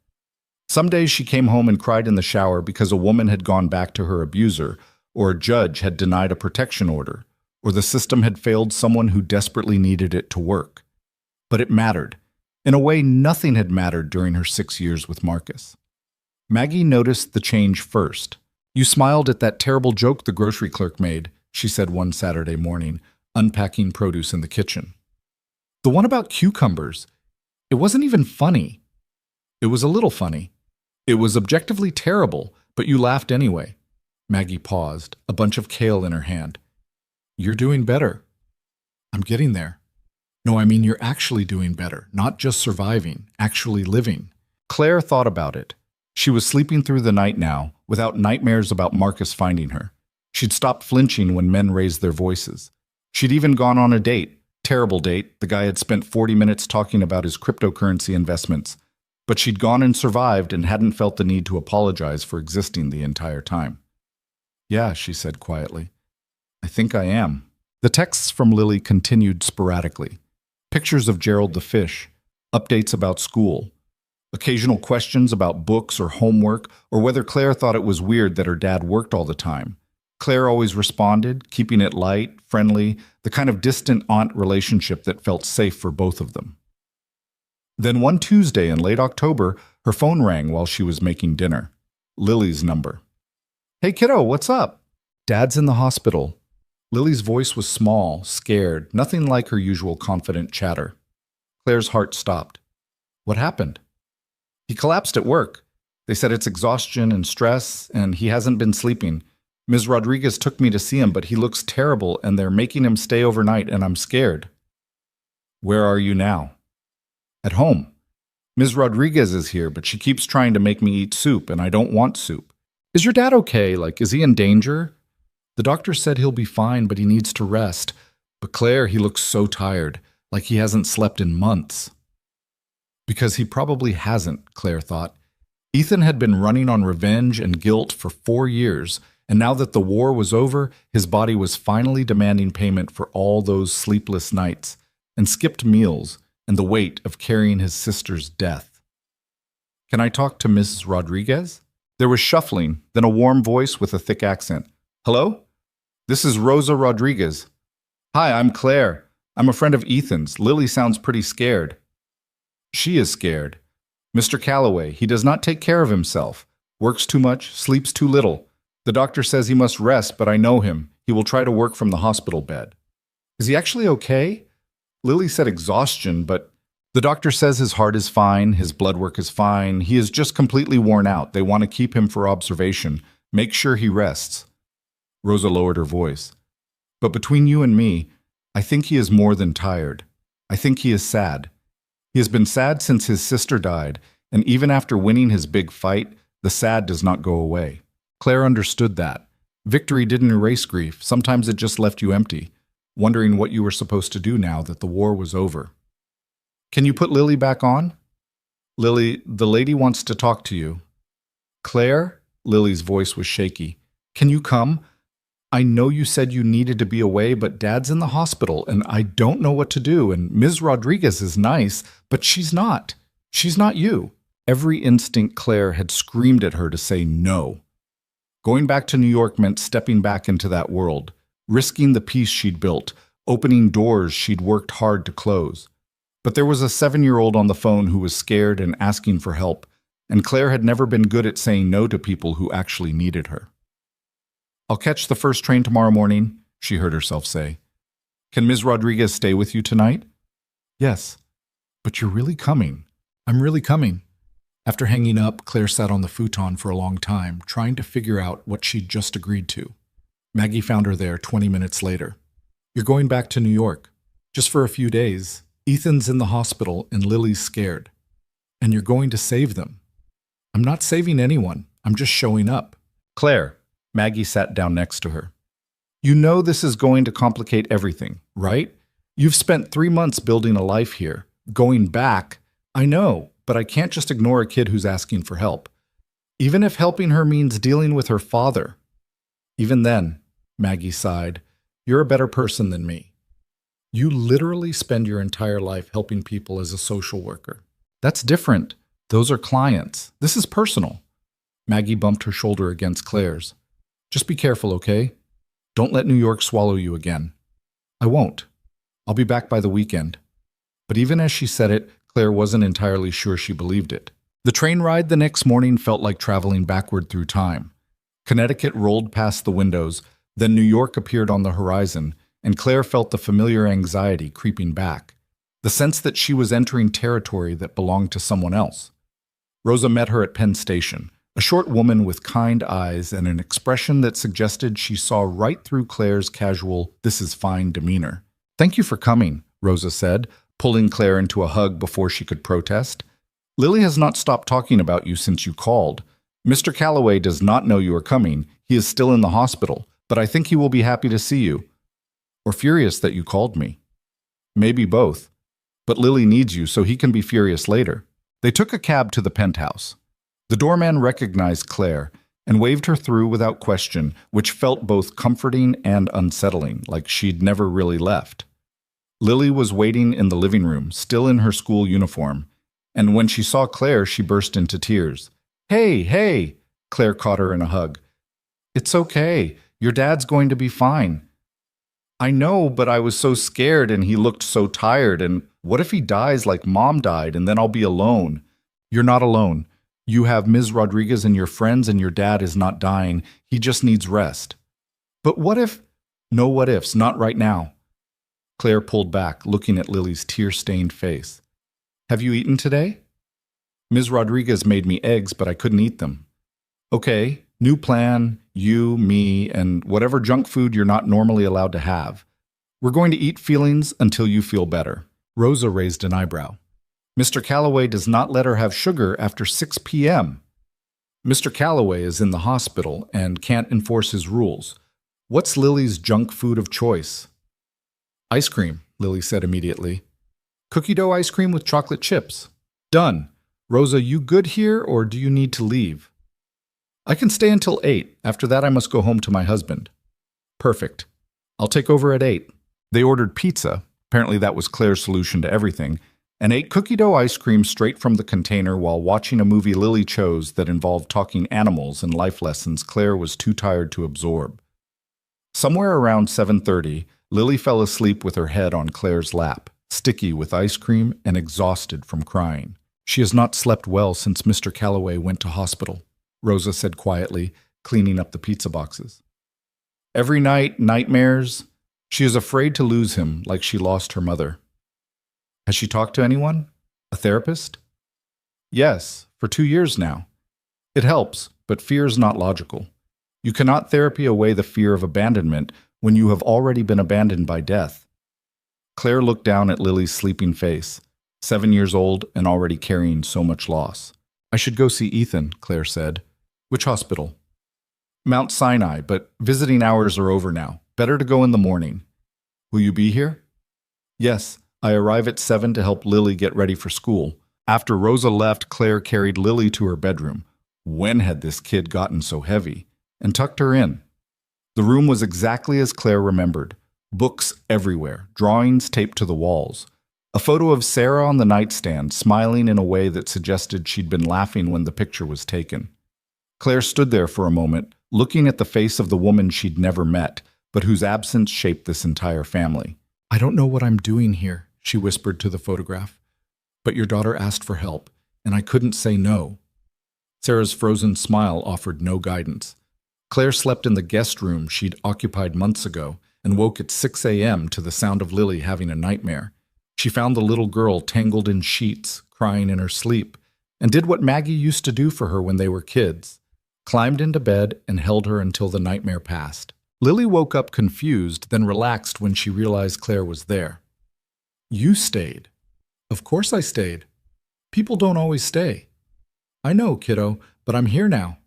Some days she came home and cried in the shower because a woman had gone back to her abuser, or a judge had denied a protection order, or the system had failed someone who desperately needed it to work. But it mattered. In a way, nothing had mattered during her 6 years with Marcus. Maggie noticed the change first. "You smiled at that terrible joke the grocery clerk made," she said one Saturday morning, unpacking produce in the kitchen. "The one about cucumbers. It wasn't even funny." "It was a little funny. It was objectively terrible, but you laughed anyway." Maggie paused, a bunch of kale in her hand. "You're doing better." "I'm getting there." "No, I mean you're actually doing better, not just surviving, actually living." Claire thought about it. She was sleeping through the night now, without nightmares about Marcus finding her. She'd stopped flinching when men raised their voices. She'd even gone on a date. Terrible date. The guy had spent 40 minutes talking about his cryptocurrency investments. But she'd gone and survived and hadn't felt the need to apologize for existing the entire time. "Yeah," she said quietly. "I think I am." The texts from Lily continued sporadically. Pictures of Gerald the fish, updates about school, occasional questions about books or homework, or whether Claire thought it was weird that her dad worked all the time. Claire always responded, keeping it light, friendly, the kind of distant aunt relationship that felt safe for both of them. Then one Tuesday in late October, her phone rang while she was making dinner. Lily's number. "Hey kiddo, what's up?" "Dad's in the hospital." Lily's voice was small, scared, nothing like her usual confident chatter. Claire's heart stopped. "What happened?" "He collapsed at work. They said it's exhaustion and stress, and he hasn't been sleeping. Ms. Rodriguez took me to see him, but he looks terrible, and they're making him stay overnight, and I'm scared." "Where are you now?" "At home. Ms. Rodriguez is here, but she keeps trying to make me eat soup, and I don't want soup." "Is your dad okay? Like, is he in danger?" "The doctor said he'll be fine, but he needs to rest. But Claire, he looks so tired, like he hasn't slept in months." Because he probably hasn't, Claire thought. Ethan had been running on revenge and guilt for 4 years, and now that the war was over, his body was finally demanding payment for all those sleepless nights and skipped meals and the weight of carrying his sister's death. "Can I talk to Mrs. Rodriguez?" There was shuffling, then a warm voice with a thick accent. "Hello? This is Rosa Rodriguez." "Hi, I'm Claire. I'm a friend of Ethan's. Lily sounds pretty scared." "She is scared. Mr. Calloway, he does not take care of himself. Works too much, sleeps too little. The doctor says he must rest, but I know him. He will try to work from the hospital bed." "Is he actually okay?" Lily said exhaustion, but the doctor says his heart is fine, his blood work is fine. He is just completely worn out. They want to keep him for observation. Make sure he rests. Rosa lowered her voice. But between you and me, I think he is more than tired. I think he is sad. He has been sad since his sister died, and even after winning his big fight, the sad does not go away. Claire understood that. Victory didn't erase grief. Sometimes it just left you empty, wondering what you were supposed to do now that the war was over. Can you put Lily back on? Lily, the lady wants to talk to you. Claire? Lily's voice was shaky. Can you come? I know you said you needed to be away, but Dad's in the hospital, and I don't know what to do, and Ms. Rodriguez is nice, but she's not. She's not you. Every instinct Claire had screamed at her to say no. Going back to New York meant stepping back into that world, risking the peace she'd built, opening doors she'd worked hard to close. But there was a 7-year-old on the phone who was scared and asking for help, and Claire had never been good at saying no to people who actually needed her. I'll catch the first train tomorrow morning, she heard herself say. Can Ms. Rodriguez stay with you tonight? Yes. But you're really coming. I'm really coming. After hanging up, Claire sat on the futon for a long time, trying to figure out what she'd just agreed to. Maggie found her there 20 minutes later. You're going back to New York. Just for a few days. Ethan's in the hospital and Lily's scared. And you're going to save them. I'm not saving anyone. I'm just showing up. Claire. Maggie sat down next to her. You know this is going to complicate everything, right? You've spent 3 months building a life here. Going back, I know, but I can't just ignore a kid who's asking for help. Even if helping her means dealing with her father. Even then, Maggie sighed, you're a better person than me. You literally spend your entire life helping people as a social worker. That's different. Those are clients. This is personal. Maggie bumped her shoulder against Claire's. Just be careful, okay? Don't let New York swallow you again. I won't. I'll be back by the weekend. But even as she said it, Claire wasn't entirely sure she believed it. The train ride the next morning felt like traveling backward through time. Connecticut rolled past the windows, then New York appeared on the horizon, and Claire felt the familiar anxiety creeping back, the sense that she was entering territory that belonged to someone else. Rosa met her at Penn Station, a short woman with kind eyes and an expression that suggested she saw right through Claire's casual, this is fine demeanor. Thank you for coming, Rosa said, pulling Claire into a hug before she could protest. Lily has not stopped talking about you since you called. Mr. Calloway does not know you are coming. He is still in the hospital, but I think he will be happy to see you. Or furious that you called me. Maybe both. But Lily needs you, so he can be furious later. They took a cab to the penthouse. The doorman recognized Claire and waved her through without question, which felt both comforting and unsettling, like she'd never really left. Lily was waiting in the living room, still in her school uniform, and when she saw Claire, she burst into tears. Hey, hey! Claire caught her in a hug. It's okay. Your dad's going to be fine. I know, but I was so scared and he looked so tired, and what if he dies like Mom died and then I'll be alone? You're not alone. You have Ms. Rodriguez and your friends, and your dad is not dying. He just needs rest. But what if? No what ifs, not right now. Claire pulled back, looking at Lily's tear-stained face. Have you eaten today? Ms. Rodriguez made me eggs, but I couldn't eat them. Okay, new plan, you, me, and whatever junk food you're not normally allowed to have. We're going to eat feelings until you feel better. Rosa raised an eyebrow. Mr. Calloway does not let her have sugar after 6 p.m. Mr. Calloway is in the hospital and can't enforce his rules. What's Lily's junk food of choice? Ice cream, Lily said immediately. Cookie dough ice cream with chocolate chips. Done. Rosa, you good here, or do you need to leave? I can stay until 8. After that, I must go home to my husband. Perfect. I'll take over at 8. They ordered pizza. Apparently that was Claire's solution to everything. And ate cookie dough ice cream straight from the container while watching a movie Lily chose that involved talking animals and life lessons Claire was too tired to absorb. Somewhere around 7:30, Lily fell asleep with her head on Claire's lap, sticky with ice cream and exhausted from crying. She has not slept well since Mr. Calloway went to hospital, Rosa said quietly, cleaning up the pizza boxes. Every night, nightmares. She is afraid to lose him like she lost her mother. Has she talked to anyone? A therapist? Yes, for 2 years now. It helps, but fear is not logical. You cannot therapy away the fear of abandonment when you have already been abandoned by death. Claire looked down at Lily's sleeping face, 7 years old and already carrying so much loss. I should go see Ethan, Claire said. Which hospital? Mount Sinai, but visiting hours are over now. Better to go in the morning. Will you be here? Yes, I arrive at 7 to help Lily get ready for school. After Rosa left, Claire carried Lily to her bedroom. When had this kid gotten so heavy? And tucked her in. The room was exactly as Claire remembered. Books everywhere, drawings taped to the walls. A photo of Sarah on the nightstand, smiling in a way that suggested she'd been laughing when the picture was taken. Claire stood there for a moment, looking at the face of the woman she'd never met, but whose absence shaped this entire family. I don't know what I'm doing here, she whispered to the photograph. But your daughter asked for help, and I couldn't say no. Sarah's frozen smile offered no guidance. Claire slept in the guest room she'd occupied months ago and woke at 6 a.m. to the sound of Lily having a nightmare. She found the little girl tangled in sheets, crying in her sleep, and did what Maggie used to do for her when they were kids. Climbed into bed and held her until the nightmare passed. Lily woke up confused, then relaxed when she realized Claire was there. You stayed. Of course I stayed. People don't always stay. I know, kiddo, but I'm here now.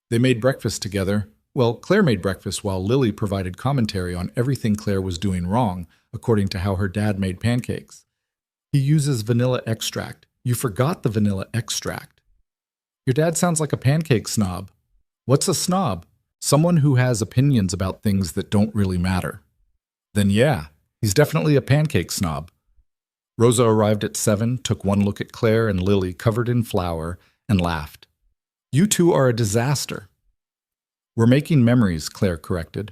They made breakfast together. Well, Claire made breakfast while Lily provided commentary on everything Claire was doing wrong, according to how her dad made pancakes. He uses vanilla extract. You forgot the vanilla extract. Your dad sounds like a pancake snob. What's a snob? Someone who has opinions about things that don't really matter. Then yeah, he's definitely a pancake snob. Rosa arrived at 7, took one look at Claire and Lily covered in flour, and laughed. You two are a disaster. We're making memories, Claire corrected.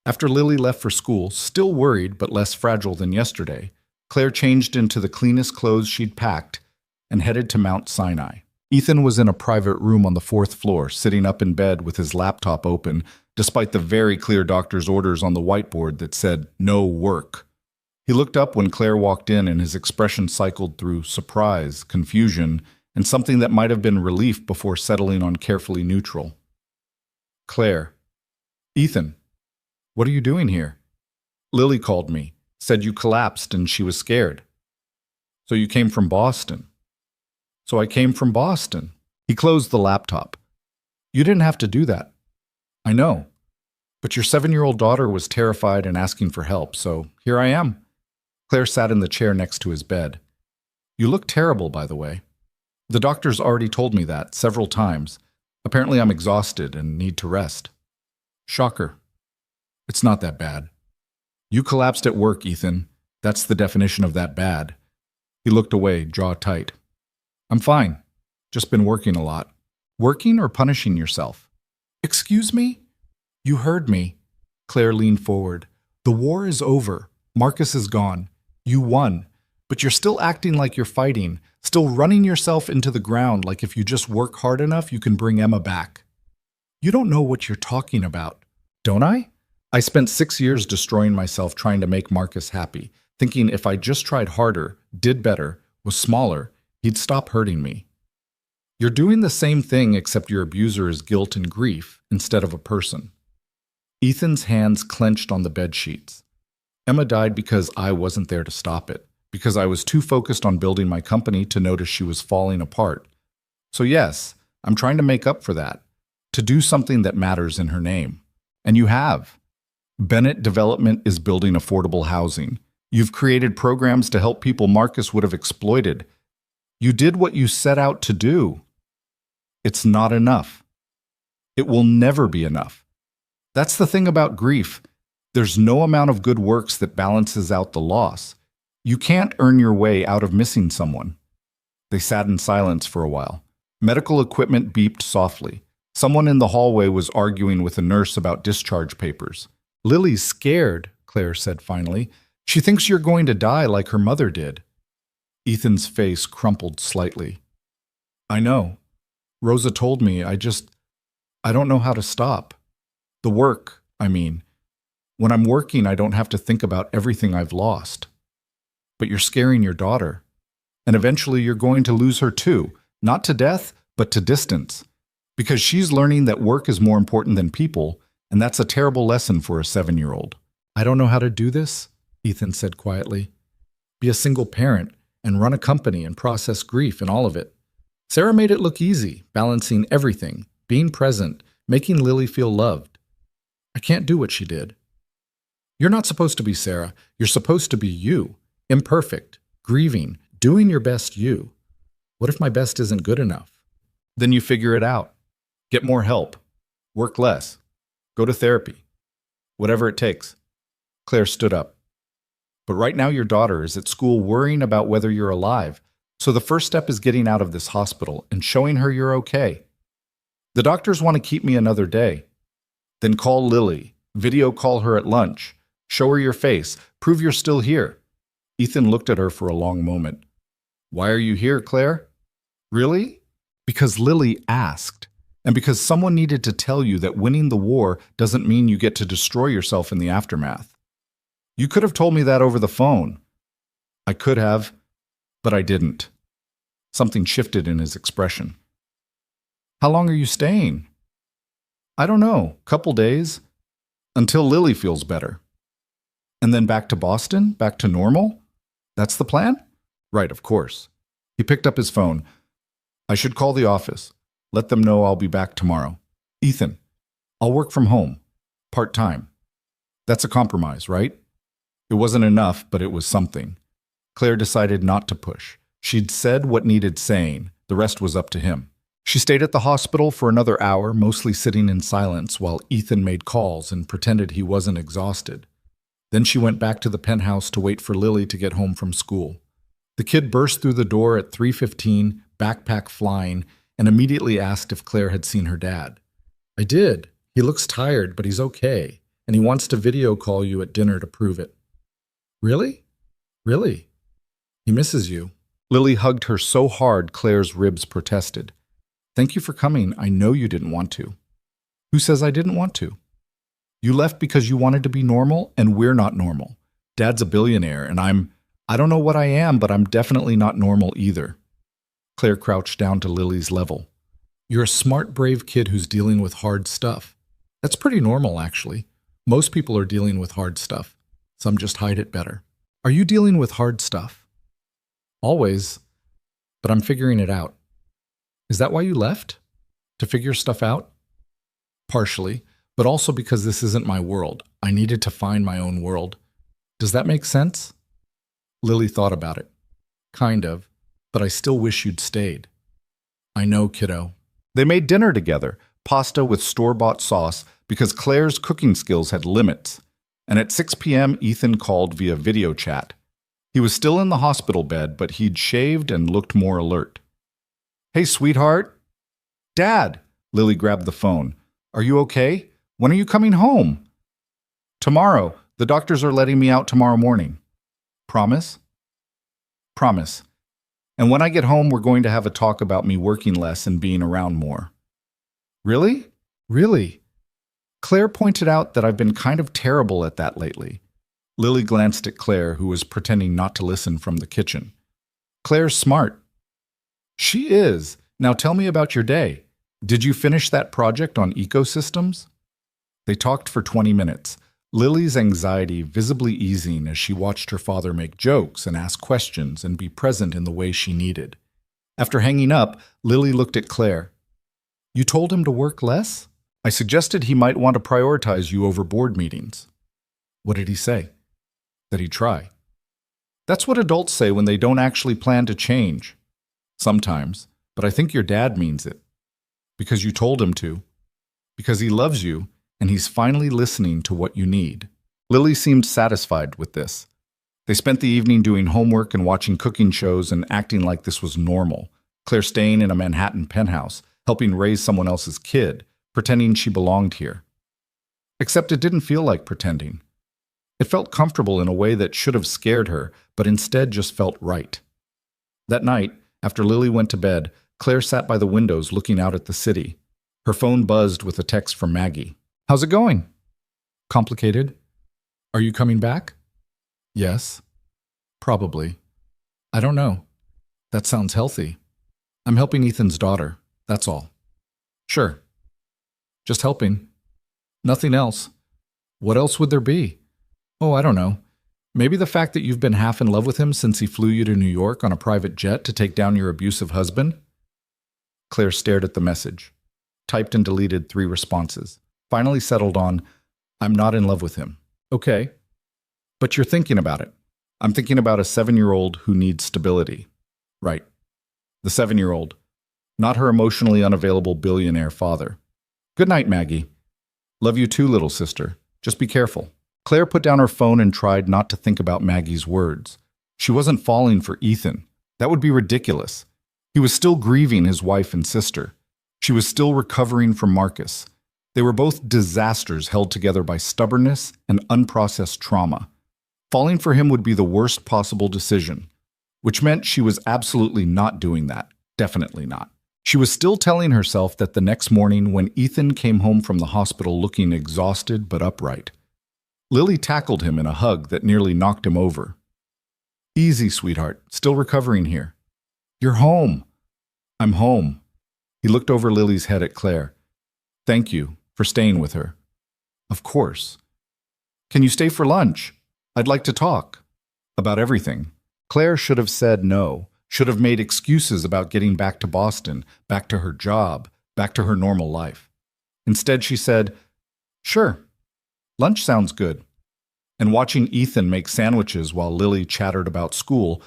After Lily left for school, still worried but less fragile than yesterday, Claire changed into the cleanest clothes she'd packed and headed to Mount Sinai. Ethan was in a private room on the 4th floor, sitting up in bed with his laptop open, despite the very clear doctor's orders on the whiteboard that said, no work. He looked up when Claire walked in and his expression cycled through surprise, confusion, and something that might have been relief before settling on carefully neutral. Claire. Ethan. What are you doing here? Lily called me, said you collapsed and she was scared. So you came from Boston. So I came from Boston. He closed the laptop. You didn't have to do that. I know. But your 7-year-old daughter was terrified and asking for help, so here I am. Claire sat in the chair next to his bed. You look terrible, by the way. The doctor's already told me that several times. Apparently I'm exhausted and need to rest. Shocker. It's not that bad. You collapsed at work, Ethan. That's the definition of that bad. He looked away, jaw tight. I'm fine. Just been working a lot. Working or punishing yourself? Excuse me? You heard me. Claire leaned forward. The war is over. Marcus is gone. You won. But you're still acting like you're fighting, still running yourself into the ground like if you just work hard enough you can bring Emma back. You don't know what you're talking about. Don't I? I spent 6 years destroying myself trying to make Marcus happy, thinking if I just tried harder, did better, was smaller, he'd stop hurting me. You're doing the same thing except your abuser is guilt and grief instead of a person. Ethan's hands clenched on the bed sheets. Emma died because I wasn't there to stop it, because I was too focused on building my company to notice she was falling apart. So yes, I'm trying to make up for that, to do something that matters in her name. And you have. Bennett Development is building affordable housing. You've created programs to help people Marcus would have exploited. You did what you set out to do. It's not enough. It will never be enough. That's the thing about grief. There's no amount of good works that balances out the loss. You can't earn your way out of missing someone. They sat in silence for a while. Medical equipment beeped softly. Someone in the hallway was arguing with a nurse about discharge papers. Lily's scared, Claire said finally. She thinks you're going to die like her mother did. Ethan's face crumpled slightly. I know. Rosa told me. I don't know how to stop. The work, I mean. When I'm working, I don't have to think about everything I've lost. But you're scaring your daughter. And eventually you're going to lose her too. Not to death, but to distance. Because she's learning that work is more important than people, and that's a terrible lesson for a 7-year-old. I don't know how to do this, Ethan said quietly. Be a single parent and run a company and process grief and all of it. Sarah made it look easy, balancing everything, being present, making Lily feel loved. I can't do what she did. You're not supposed to be Sarah. You're supposed to be you, imperfect, grieving, doing your best you. What if my best isn't good enough? Then you figure it out. Get more help. Work less. Go to therapy. Whatever it takes. Claire stood up. But right now your daughter is at school worrying about whether you're alive, so the first step is getting out of this hospital and showing her you're okay. The doctors want to keep me another day. Then call Lily, video call her at lunch, show her your face, prove you're still here. Ethan looked at her for a long moment. Why are you here, Claire? Really? Because Lily asked, and because someone needed to tell you that winning the war doesn't mean you get to destroy yourself in the aftermath. You could have told me that over the phone. I could have, but I didn't. Something shifted in his expression. How long are you staying? I don't know, couple days, until Lily feels better. And then back to Boston, back to normal? That's the plan? Right, of course. He picked up his phone. I should call the office. Let them know I'll be back tomorrow. Ethan, I'll work from home, part-time. That's a compromise, right? It wasn't enough, but it was something. Claire decided not to push. She'd said what needed saying. The rest was up to him. She stayed at the hospital for another hour, mostly sitting in silence while Ethan made calls and pretended he wasn't exhausted. Then she went back to the penthouse to wait for Lily to get home from school. The kid burst through the door at 3:15, backpack flying, and immediately asked if Claire had seen her dad. I did. He looks tired, but he's okay, and he wants to video call you at dinner to prove it. Really? Really? He misses you. Lily hugged her so hard Claire's ribs protested. Thank you for coming. I know you didn't want to. Who says I didn't want to? You left because you wanted to be normal, and we're not normal. Dad's a billionaire, and I don't know what I am, but I'm definitely not normal either. Claire crouched down to Lily's level. You're a smart, brave kid who's dealing with hard stuff. That's pretty normal, actually. Most people are dealing with hard stuff. Some just hide it better. Are you dealing with hard stuff? Always, but I'm figuring it out. Is that why you left? To figure stuff out? Partially, but also because this isn't my world. I needed to find my own world. Does that make sense? Lily thought about it. Kind of, but I still wish you'd stayed. I know, kiddo. They made dinner together, pasta with store-bought sauce, because Claire's cooking skills had limits. And at 6 p.m., Ethan called via video chat. He was still in the hospital bed, but he'd shaved and looked more alert. Hey, sweetheart. Dad. Lily grabbed the phone. Are you okay? When are you coming home? Tomorrow. The doctors are letting me out tomorrow morning. Promise? Promise. And when I get home, we're going to have a talk about me working less and being around more. Really? Really? Claire pointed out that I've been kind of terrible at that lately. Lily glanced at Claire, who was pretending not to listen from the kitchen. Claire's smart. She is. Now tell me about your day. Did you finish that project on ecosystems? They talked for 20 minutes, Lily's anxiety visibly easing as she watched her father make jokes and ask questions and be present in the way she needed. After hanging up, Lily looked at Claire. You told him to work less? I suggested he might want to prioritize you over board meetings. What did he say? That he'd try. That's what adults say when they don't actually plan to change. Sometimes, but I think your dad means it. Because you told him to. Because he loves you, and he's finally listening to what you need. Lily seemed satisfied with this. They spent the evening doing homework and watching cooking shows and acting like this was normal. Claire staying in a Manhattan penthouse, helping raise someone else's kid, pretending she belonged here. Except it didn't feel like pretending. It felt comfortable in a way that should have scared her, but instead just felt right. That night, after Lily went to bed, Claire sat by the windows looking out at the city. Her phone buzzed with a text from Maggie. How's it going? Complicated. Are you coming back? Yes. Probably. I don't know. That sounds healthy. I'm helping Ethan's daughter. That's all. Sure. Just helping. Nothing else. What else would there be? Oh, I don't know. Maybe the fact that you've been half in love with him since he flew you to New York on a private jet to take down your abusive husband? Claire stared at the message, typed and deleted 3 responses, finally settled on, I'm not in love with him. Okay. But you're thinking about it. I'm thinking about a 7-year-old who needs stability. Right. The 7-year-old. Not her emotionally unavailable billionaire father. Good night, Maggie. Love you too, little sister. Just be careful. Claire put down her phone and tried not to think about Maggie's words. She wasn't falling for Ethan. That would be ridiculous. He was still grieving his wife and sister. She was still recovering from Marcus. They were both disasters held together by stubbornness and unprocessed trauma. Falling for him would be the worst possible decision, which meant she was absolutely not doing that. Definitely not. She was still telling herself that the next morning when Ethan came home from the hospital looking exhausted but upright, Lily tackled him in a hug that nearly knocked him over. Easy, sweetheart. Still recovering here. You're home. I'm home. He looked over Lily's head at Claire. Thank you for staying with her. Of course. Can you stay for lunch? I'd like to talk. About everything. Claire should have said no, should have made excuses about getting back to Boston, back to her job, back to her normal life. Instead, she said, sure. Lunch sounds good. And watching Ethan make sandwiches while Lily chattered about school,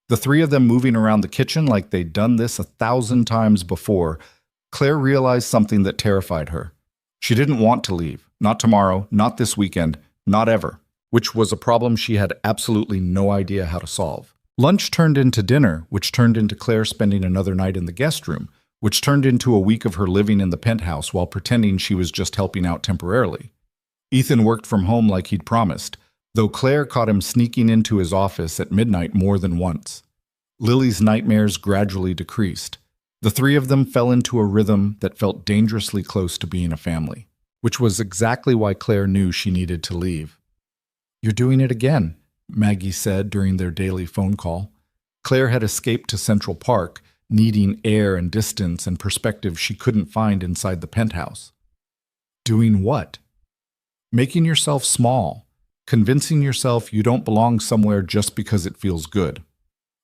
the 3 of them moving around the kitchen like they'd done this 1,000 times before, Claire realized something that terrified her. She didn't want to leave. Not tomorrow, not this weekend, not ever. Which was a problem she had absolutely no idea how to solve. Lunch turned into dinner, which turned into Claire spending another night in the guest room, which turned into a week of her living in the penthouse while pretending she was just helping out temporarily. Ethan worked from home like he'd promised, though Claire caught him sneaking into his office at midnight more than once. Lily's nightmares gradually decreased. The 3 of them fell into a rhythm that felt dangerously close to being a family, which was exactly why Claire knew she needed to leave. You're doing it again, Maggie said during their daily phone call. Claire had escaped to Central Park, needing air and distance and perspective she couldn't find inside the penthouse. Doing what? Making yourself small, convincing yourself you don't belong somewhere just because it feels good.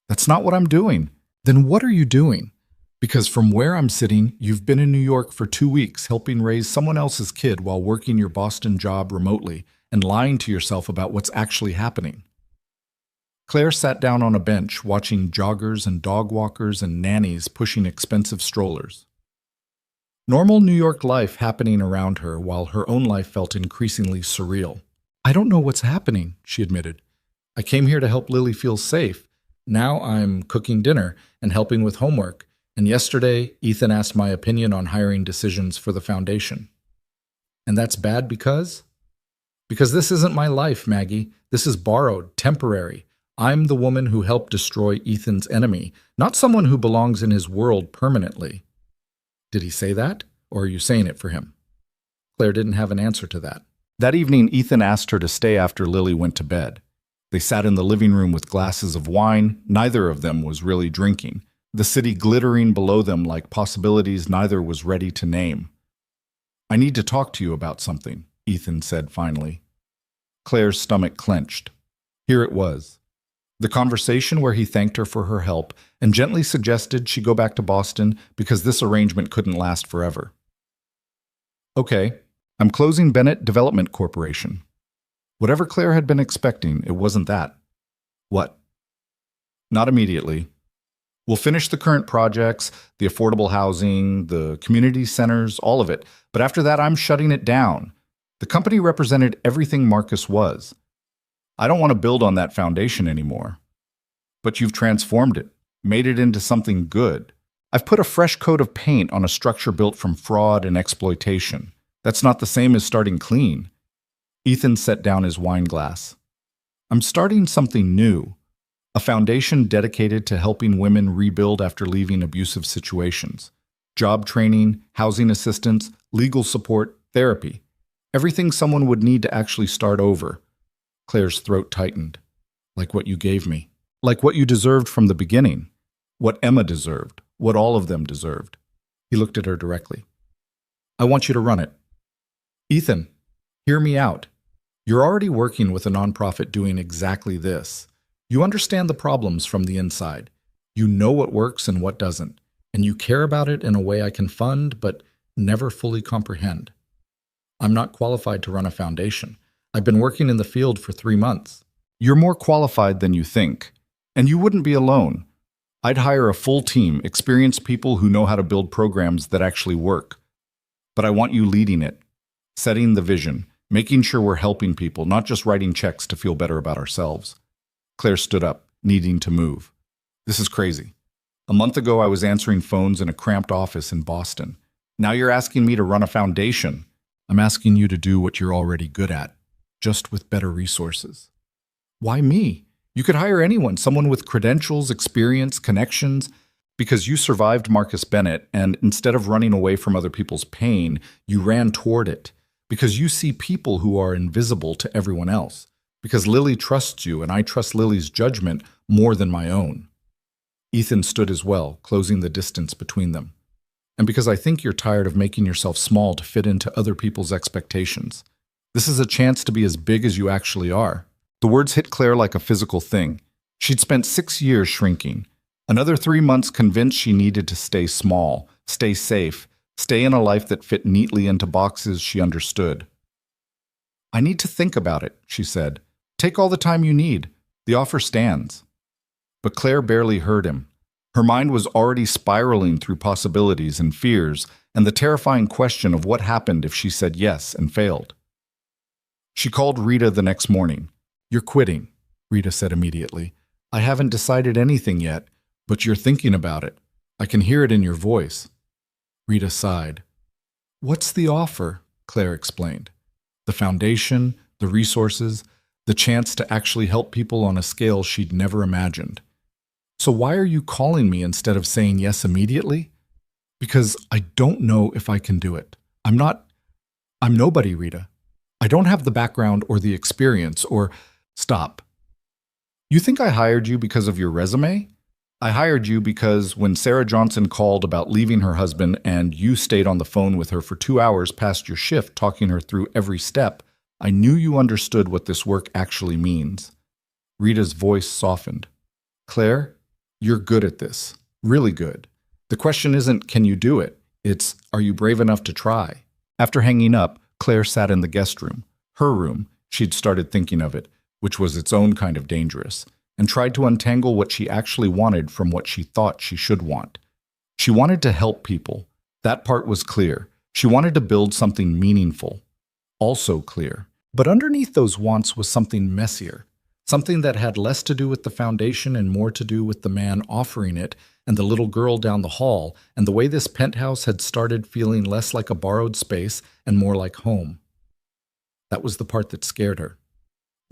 That's not what I'm doing. Then what are you doing? Because from where I'm sitting, you've been in New York for 2 weeks helping raise someone else's kid while working your Boston job remotely and lying to yourself about what's actually happening. Claire sat down on a bench watching joggers and dog walkers and nannies pushing expensive strollers. Normal New York life happening around her while her own life felt increasingly surreal. I don't know what's happening, she admitted. I came here to help Lily feel safe. Now I'm cooking dinner and helping with homework. And yesterday, Ethan asked my opinion on hiring decisions for the foundation. And that's bad because? Because this isn't my life, Maggie. This is borrowed, temporary. I'm the woman who helped destroy Ethan's enemy, not someone who belongs in his world permanently. Did he say that, or are you saying it for him? Claire didn't have an answer to that. That evening, Ethan asked her to stay after Lily went to bed. They sat in the living room with glasses of wine. Neither of them was really drinking, the city glittering below them like possibilities neither was ready to name. I need to talk to you about something, Ethan said finally. Claire's stomach clenched. Here it was. The conversation where he thanked her for her help and gently suggested she go back to Boston because this arrangement couldn't last forever. Okay, I'm closing Bennett Development Corporation. Whatever Claire had been expecting, it wasn't that. What? Not immediately. We'll finish the current projects, the affordable housing, the community centers, all of it. But after that, I'm shutting it down. The company represented everything Marcus was. I don't want to build on that foundation anymore. But you've transformed it, made it into something good. I've put a fresh coat of paint on a structure built from fraud and exploitation. That's not the same as starting clean. Ethan set down his wine glass. I'm starting something new. A foundation dedicated to helping women rebuild after leaving abusive situations. Job training, housing assistance, legal support, therapy. Everything someone would need to actually start over. Claire's throat tightened. Like what you gave me. Like what you deserved from the beginning. What Emma deserved. What all of them deserved. He looked at her directly. I want you to run it. Ethan, hear me out. You're already working with a nonprofit doing exactly this. You understand the problems from the inside. You know what works and what doesn't, and you care about it in a way I can fund but never fully comprehend. I'm not qualified to run a foundation. I've been working in the field for 3 months. You're more qualified than you think, and you wouldn't be alone. I'd hire a full team, experienced people who know how to build programs that actually work. But I want you leading it, setting the vision, making sure we're helping people, not just writing checks to feel better about ourselves. Claire stood up, needing to move. This is crazy. A month ago, I was answering phones in a cramped office in Boston. Now you're asking me to run a foundation. I'm asking you to do what you're already good at, just with better resources. Why me? You could hire anyone, someone with credentials, experience, connections, because you survived Marcus Bennett, and instead of running away from other people's pain, you ran toward it, because you see people who are invisible to everyone else, because Lily trusts you, and I trust Lily's judgment more than my own. Ethan stood as well, closing the distance between them. And because I think you're tired of making yourself small to fit into other people's expectations. This is a chance to be as big as you actually are. The words hit Claire like a physical thing. She'd spent 6 years shrinking. Another 3 months convinced she needed to stay small, stay safe, stay in a life that fit neatly into boxes she understood. I need to think about it, she said. Take all the time you need. The offer stands. But Claire barely heard him. Her mind was already spiraling through possibilities and fears and the terrifying question of what happened if she said yes and failed. She called Rita the next morning. You're quitting, Rita said immediately. I haven't decided anything yet, but you're thinking about it. I can hear it in your voice. Rita sighed. What's the offer? Claire explained. The foundation, the resources, the chance to actually help people on a scale she'd never imagined. So why are you calling me instead of saying yes immediately? Because I don't know if I can do it. I'm nobody, Rita. I don't have the background or the experience or... Stop. You think I hired you because of your resume? I hired you because when Sarah Johnson called about leaving her husband and you stayed on the phone with her for 2 hours past your shift talking her through every step, I knew you understood what this work actually means. Rita's voice softened. Claire, you're good at this. Really good. The question isn't, can you do it? It's, are you brave enough to try? After hanging up, Claire sat in the guest room. Her room, she'd started thinking of it, which was its own kind of dangerous, and tried to untangle what she actually wanted from what she thought she should want. She wanted to help people. That part was clear. She wanted to build something meaningful. Also clear. But underneath those wants was something messier, something that had less to do with the foundation and more to do with the man offering it and the little girl down the hall and the way this penthouse had started feeling less like a borrowed space and more like home. That was the part that scared her.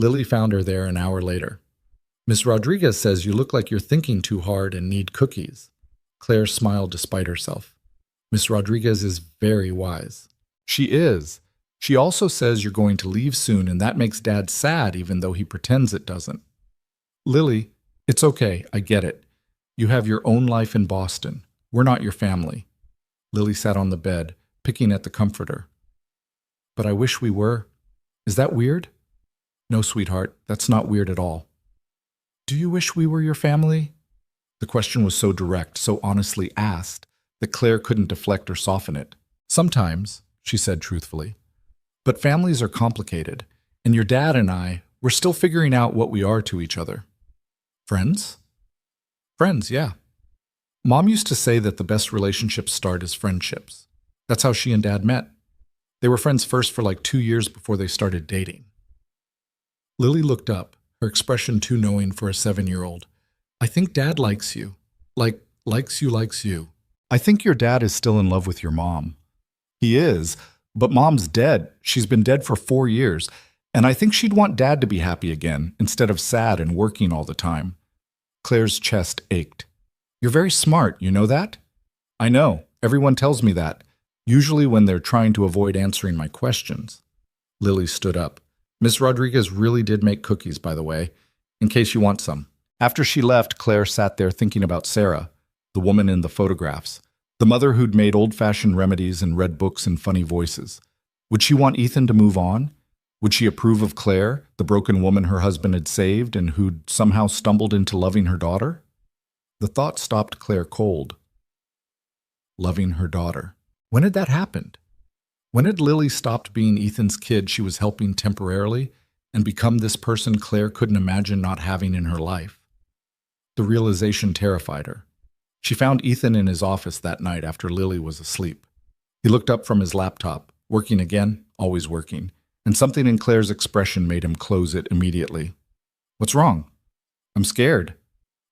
Lily found her there an hour later. Miss Rodriguez says you look like you're thinking too hard and need cookies. Claire smiled despite herself. Miss Rodriguez is very wise. She is. She also says you're going to leave soon, and that makes Dad sad even though he pretends it doesn't. Lily, it's okay, I get it. You have your own life in Boston. We're not your family. Lily sat on the bed, picking at the comforter. But I wish we were. Is that weird? No, sweetheart, that's not weird at all. Do you wish we were your family? The question was so direct, so honestly asked, that Claire couldn't deflect or soften it. Sometimes, she said truthfully. But families are complicated, and your dad and I, we're still figuring out what we are to each other. Friends? Friends, yeah. Mom used to say that the best relationships start as friendships. That's how she and Dad met. They were friends first for like 2 years before they started dating. Lily looked up, her expression too knowing for a 7-year-old. I think Dad likes you. Likes you. I think your dad is still in love with your mom. He is, but Mom's dead. She's been dead for 4 years, and I think she'd want Dad to be happy again, instead of sad and working all the time. Claire's chest ached. You're very smart, you know that? I know. Everyone tells me that, usually when they're trying to avoid answering my questions. Lily stood up. Miss Rodriguez really did make cookies, by the way, in case you want some. After she left, Claire sat there thinking about Sarah, the woman in the photographs, The mother who'd made old-fashioned remedies and read books in funny voices. Would she want Ethan to move on? Would she approve of Claire, the broken woman her husband had saved and who'd somehow stumbled into loving her daughter? The thought stopped Claire cold. Loving her daughter. When had that happened? When had Lily stopped being Ethan's kid she was helping temporarily and become this person Claire couldn't imagine not having in her life? The realization terrified her. She found Ethan in his office that night after Lily was asleep. He looked up from his laptop, working again, always working, and something in Claire's expression made him close it immediately. What's wrong? I'm scared.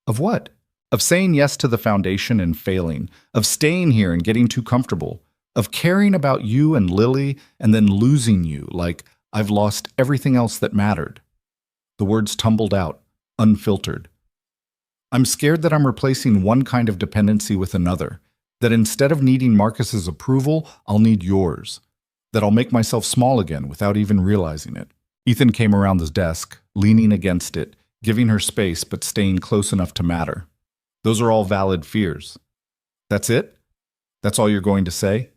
Of what? Of saying yes to the foundation and failing, of staying here and getting too comfortable, of caring about you and Lily and then losing you like I've lost everything else that mattered. The words tumbled out, unfiltered. I'm scared that I'm replacing one kind of dependency with another, that instead of needing Marcus's approval, I'll need yours, that I'll make myself small again without even realizing it. Ethan came around the desk, leaning against it, giving her space but staying close enough to matter. Those are all valid fears. That's it? That's all you're going to say?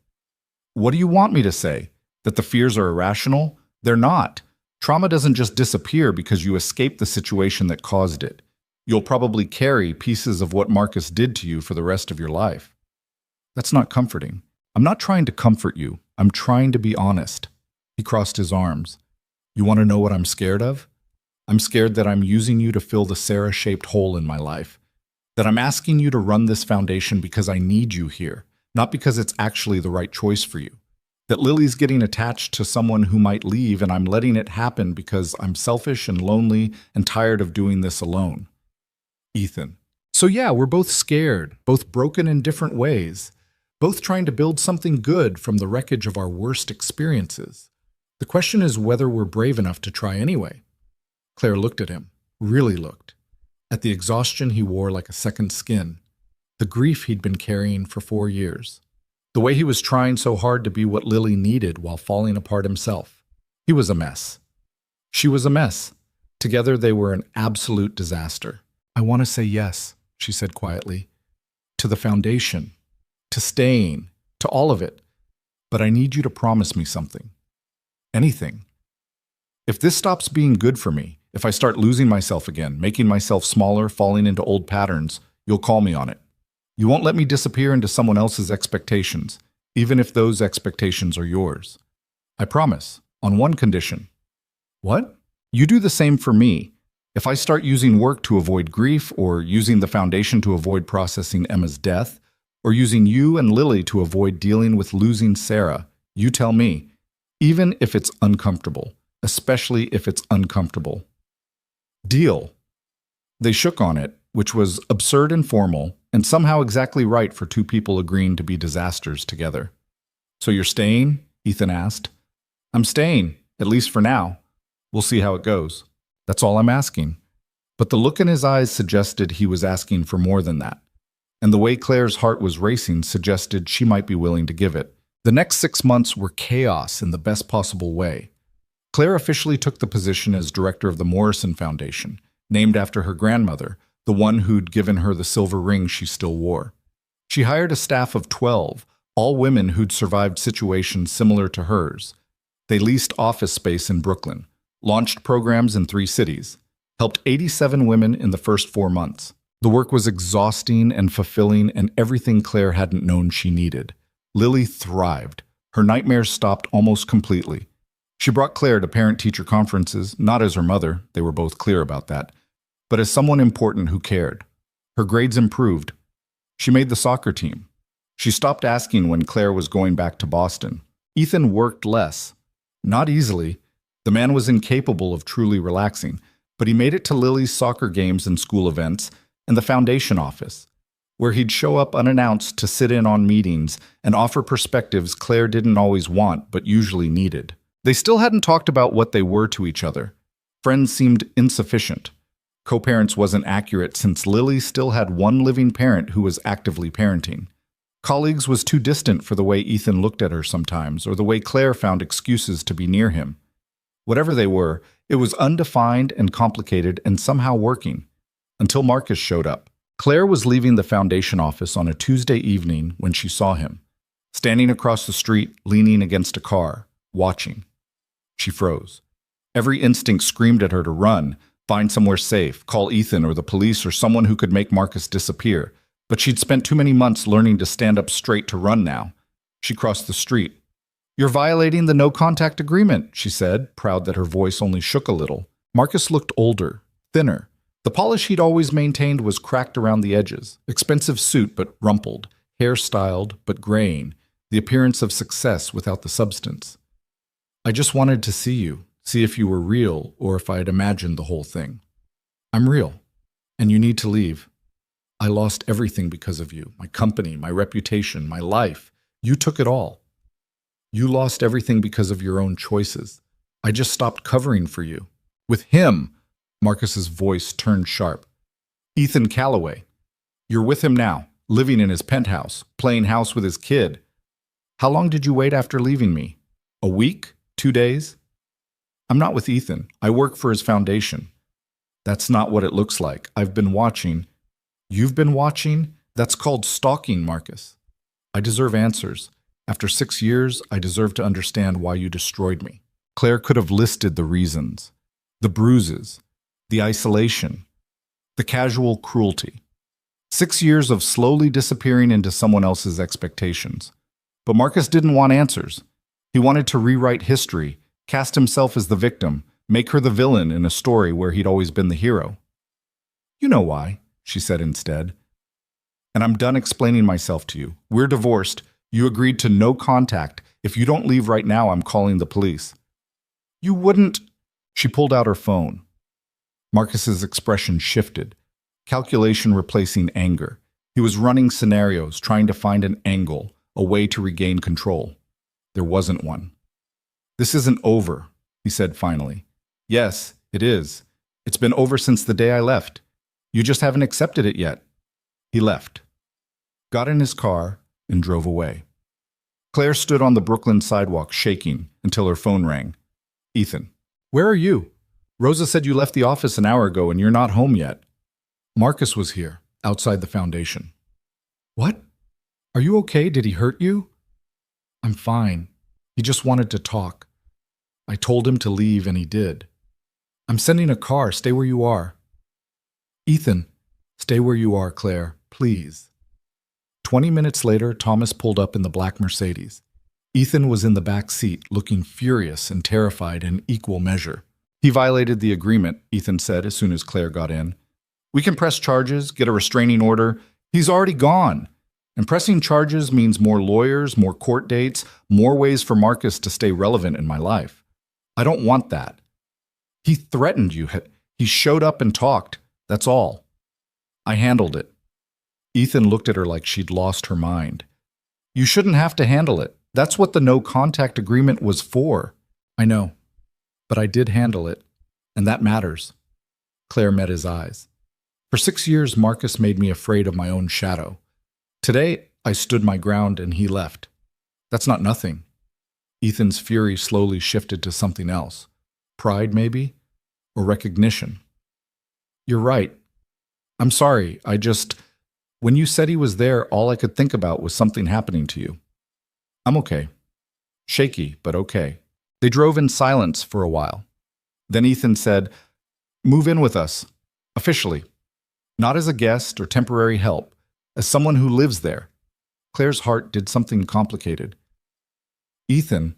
What do you want me to say? That the fears are irrational? They're not. Trauma doesn't just disappear because you escape the situation that caused it. You'll probably carry pieces of what Marcus did to you for the rest of your life. That's not comforting. I'm not trying to comfort you. I'm trying to be honest. He crossed his arms. You want to know what I'm scared of? I'm scared that I'm using you to fill the Sarah-shaped hole in my life. That I'm asking you to run this foundation because I need you here, not because it's actually the right choice for you. That Lily's getting attached to someone who might leave and I'm letting it happen because I'm selfish and lonely and tired of doing this alone. Ethan. So yeah, we're both scared, both broken in different ways, both trying to build something good from the wreckage of our worst experiences. The question is whether we're brave enough to try anyway. Claire looked at him, really looked, at the exhaustion he wore like a second skin, the grief he'd been carrying for 4 years, the way he was trying so hard to be what Lily needed while falling apart himself. He was a mess. She was a mess. Together they were an absolute disaster. I want to say yes, she said quietly, to the foundation, to staying, to all of it. But I need you to promise me something. Anything. If this stops being good for me, if I start losing myself again, making myself smaller, falling into old patterns, you'll call me on it. You won't let me disappear into someone else's expectations, even if those expectations are yours. I promise, on one condition. What? You do the same for me. If I start using work to avoid grief, or using the foundation to avoid processing Emma's death, or using you and Lily to avoid dealing with losing Sarah, you tell me, even if it's uncomfortable, especially if it's uncomfortable. Deal. They shook on it, which was absurd and formal, and somehow exactly right for two people agreeing to be disasters together. So you're staying? Ethan asked. I'm staying, at least for now. We'll see how it goes. That's all I'm asking. But the look in his eyes suggested he was asking for more than that. And the way Claire's heart was racing suggested she might be willing to give it. The next 6 months were chaos in the best possible way. Claire officially took the position as director of the Morrison Foundation, named after her grandmother, the one who'd given her the silver ring she still wore. She hired a staff of 12, all women who'd survived situations similar to hers. They leased office space in Brooklyn, launched programs in 3 cities, helped 87 women in the first 4 months. The work was exhausting and fulfilling and everything Claire hadn't known she needed. Lily thrived. Her nightmares stopped almost completely. She brought Claire to parent-teacher conferences, not as her mother, they were both clear about that, but as someone important who cared. Her grades improved. She made the soccer team. She stopped asking when Claire was going back to Boston. Ethan worked less. Not easily. The man was incapable of truly relaxing, but he made it to Lily's soccer games and school events and the foundation office, where he'd show up unannounced to sit in on meetings and offer perspectives Claire didn't always want but usually needed. They still hadn't talked about what they were to each other. Friends seemed insufficient. Co-parents wasn't accurate since Lily still had one living parent who was actively parenting. Colleagues was too distant for the way Ethan looked at her sometimes or the way Claire found excuses to be near him. Whatever they were, it was undefined and complicated and somehow working. Until Marcus showed up. Claire was leaving the foundation office on a Tuesday evening when she saw him, standing across the street, leaning against a car, watching. She froze. Every instinct screamed at her to run, find somewhere safe, call Ethan or the police or someone who could make Marcus disappear. But she'd spent too many months learning to stand up straight to run now. She crossed the street. "You're violating the no-contact agreement," she said, proud that her voice only shook a little. Marcus looked older, thinner. The polish he'd always maintained was cracked around the edges. Expensive suit but rumpled, hair styled but graying, the appearance of success without the substance. "I just wanted to see you, see if you were real or if I had imagined the whole thing. I'm real, and you need to leave. I lost everything because of you, my company, my reputation, my life. You took it all. You lost everything because of your own choices. I just stopped covering for you. With him," Marcus's voice turned sharp. "Ethan Calloway. You're with him now, living in his penthouse, playing house with his kid. How long did you wait after leaving me? A week? 2 days? I'm not with Ethan. I work for his foundation. That's not what it looks like. I've been watching." "You've been watching? That's called stalking, Marcus. I deserve answers. After 6 years, I deserve to understand why you destroyed me." Claire could have listed the reasons. The bruises, the isolation, the casual cruelty. 6 years of slowly disappearing into someone else's expectations. But Marcus didn't want answers. He wanted to rewrite history, cast himself as the victim, make her the villain in a story where he'd always been the hero. "You know why," she said instead. "And I'm done explaining myself to you. We're divorced. You agreed to no contact. If you don't leave right now, I'm calling the police." "You wouldn't—" She pulled out her phone. Marcus's expression shifted, calculation replacing anger. He was running scenarios, trying to find an angle, a way to regain control. There wasn't one. "This isn't over," he said finally. "Yes, it is. It's been over since the day I left. You just haven't accepted it yet." He left, got in his car, and drove away. Claire stood on the Brooklyn sidewalk, shaking, until her phone rang. "Ethan, where are you? Rosa said you left the office an hour ago and you're not home yet." "Marcus was here, outside the foundation." "What? Are you okay? Did he hurt you?" "I'm fine. He just wanted to talk. I told him to leave and he did. I'm sending a car. Stay where you are." "Ethan, stay where you are, Claire, please." 20 minutes later, Thomas pulled up in the black Mercedes. Ethan was in the back seat, looking furious and terrified in equal measure. "He violated the agreement," Ethan said as soon as Claire got in. "We can press charges, get a restraining order. He's already gone. And pressing charges means more lawyers, more court dates, more ways for Marcus to stay relevant in my life. I don't want that. He threatened you. He showed up and talked. That's all. I handled it." Ethan looked at her like she'd lost her mind. "You shouldn't have to handle it. That's what the no-contact agreement was for." "I know, but I did handle it, and that matters." Claire met his eyes. "For 6 years, Marcus made me afraid of my own shadow. Today, I stood my ground and he left. That's not nothing." Ethan's fury slowly shifted to something else. Pride, maybe? Or recognition. "You're right. I'm sorry. When you said he was there, all I could think about was something happening to you. I'm okay. Shaky, but okay." They drove in silence for a while. Then Ethan said, "Move in with us. Officially. Not as a guest or temporary help. As someone who lives there." Claire's heart did something complicated. "Ethan,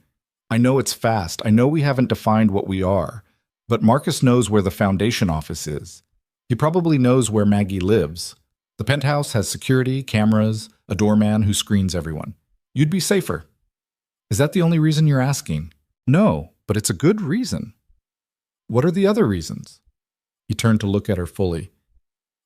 I know it's fast. I know we haven't defined what we are. But Marcus knows where the foundation office is. He probably knows where Maggie lives. The penthouse has security, cameras, a doorman who screens everyone. You'd be safer." "Is that the only reason you're asking?" "No, but it's a good reason." "What are the other reasons?" He turned to look at her fully.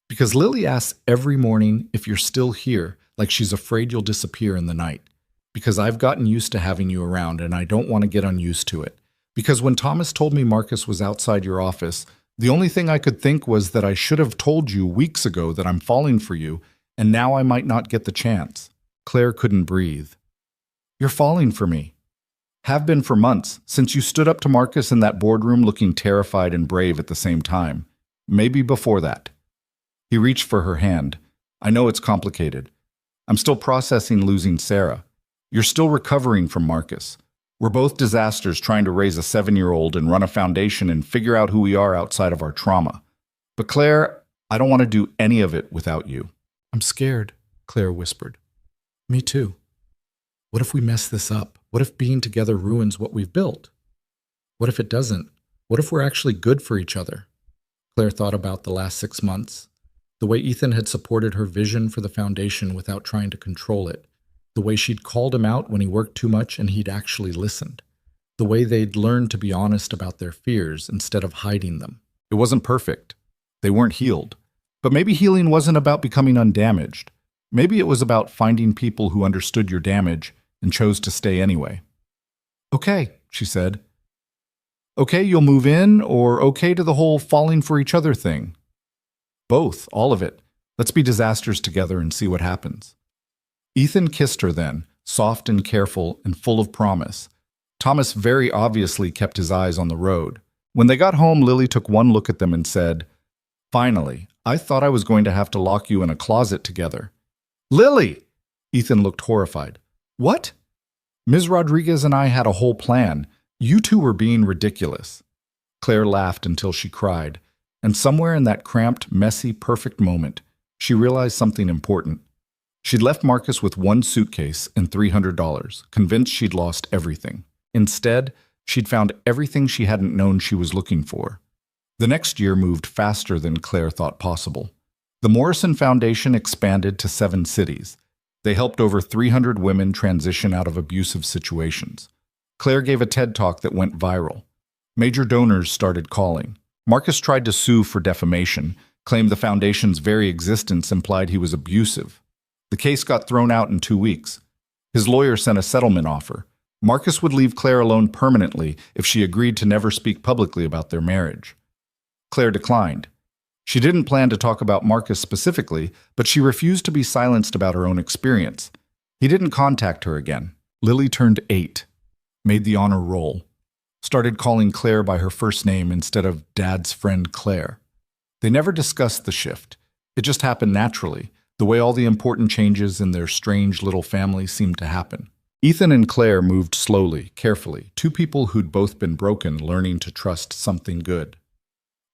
"Because Lily asks every morning if you're still here, like she's afraid you'll disappear in the night. Because I've gotten used to having you around and I don't want to get unused to it. Because when Thomas told me Marcus was outside your office, the only thing I could think was that I should have told you weeks ago that I'm falling for you, and now I might not get the chance." Claire couldn't breathe. "You're falling for me. Have been for months, since you stood up to Marcus in that boardroom looking terrified and brave at the same time. Maybe before that." He reached for her hand. I know it's complicated. I'm still processing losing Sarah. You're still recovering from Marcus. We're both disasters trying to raise a 7-year-old and run a foundation and figure out who we are outside of our trauma. But Claire, I don't want to do any of it without you." "I'm scared," Claire whispered. "Me too. What if we mess this up? What if being together ruins what we've built? What if it doesn't? What if we're actually good for each other?" Claire thought about the last 6 months, the way Ethan had supported her vision for the foundation without trying to control it, the way she'd called him out when he worked too much and he'd actually listened, the way they'd learned to be honest about their fears instead of hiding them. It wasn't perfect. They weren't healed. But maybe healing wasn't about becoming undamaged. Maybe it was about finding people who understood your damage and chose to stay anyway. "Okay," she said. "Okay, you'll move in, or okay to the whole falling for each other thing?" "Both, all of it. Let's be disasters together and see what happens." Ethan kissed her then, soft and careful and full of promise. Thomas very obviously kept his eyes on the road. When they got home, Lily took one look at them and said, "Finally, I thought I was going to have to lock you in a closet together." "Lily!" Ethan looked horrified. "What?" "Ms. Rodriguez and I had a whole plan. You two were being ridiculous." Claire laughed until she cried, and somewhere in that cramped, messy, perfect moment, she realized something important. She'd left Marcus with one suitcase and $300, convinced she'd lost everything. Instead, she'd found everything she hadn't known she was looking for. The next year moved faster than Claire thought possible. The Morrison Foundation expanded to 7 cities. They helped over 300 women transition out of abusive situations. Claire gave a TED Talk that went viral. Major donors started calling. Marcus tried to sue for defamation, claimed the foundation's very existence implied he was abusive. The case got thrown out in 2 weeks. His lawyer sent a settlement offer. Marcus would leave Claire alone permanently if she agreed to never speak publicly about their marriage. Claire declined. She didn't plan to talk about Marcus specifically, but she refused to be silenced about her own experience. He didn't contact her again. Lily turned 8, made the honor roll, started calling Claire by her first name instead of Dad's friend Claire. They never discussed the shift. It just happened naturally, the way all the important changes in their strange little family seemed to happen. Ethan and Claire moved slowly, carefully, 2 people who'd both been broken learning to trust something good.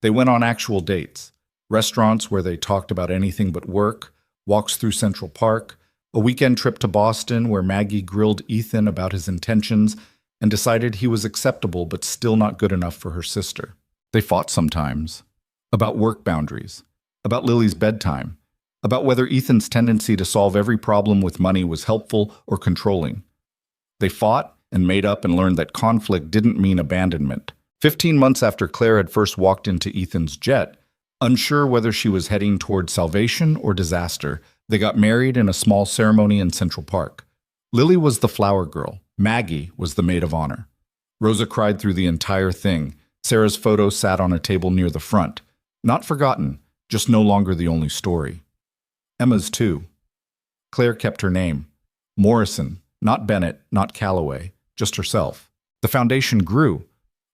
They went on actual dates, restaurants where they talked about anything but work, walks through Central Park, a weekend trip to Boston where Maggie grilled Ethan about his intentions and decided he was acceptable but still not good enough for her sister. They fought sometimes, about work boundaries, about Lily's bedtime, about whether Ethan's tendency to solve every problem with money was helpful or controlling. They fought and made up and learned that conflict didn't mean abandonment. 15 months after Claire had first walked into Ethan's jet, unsure whether she was heading toward salvation or disaster, they got married in a small ceremony in Central Park. Lily was the flower girl. Maggie was the maid of honor. Rosa cried through the entire thing. Sarah's photo sat on a table near the front. Not forgotten, just no longer the only story. Emma's too. Claire kept her name. Morrison, not Bennett, not Calloway, just herself. The foundation grew.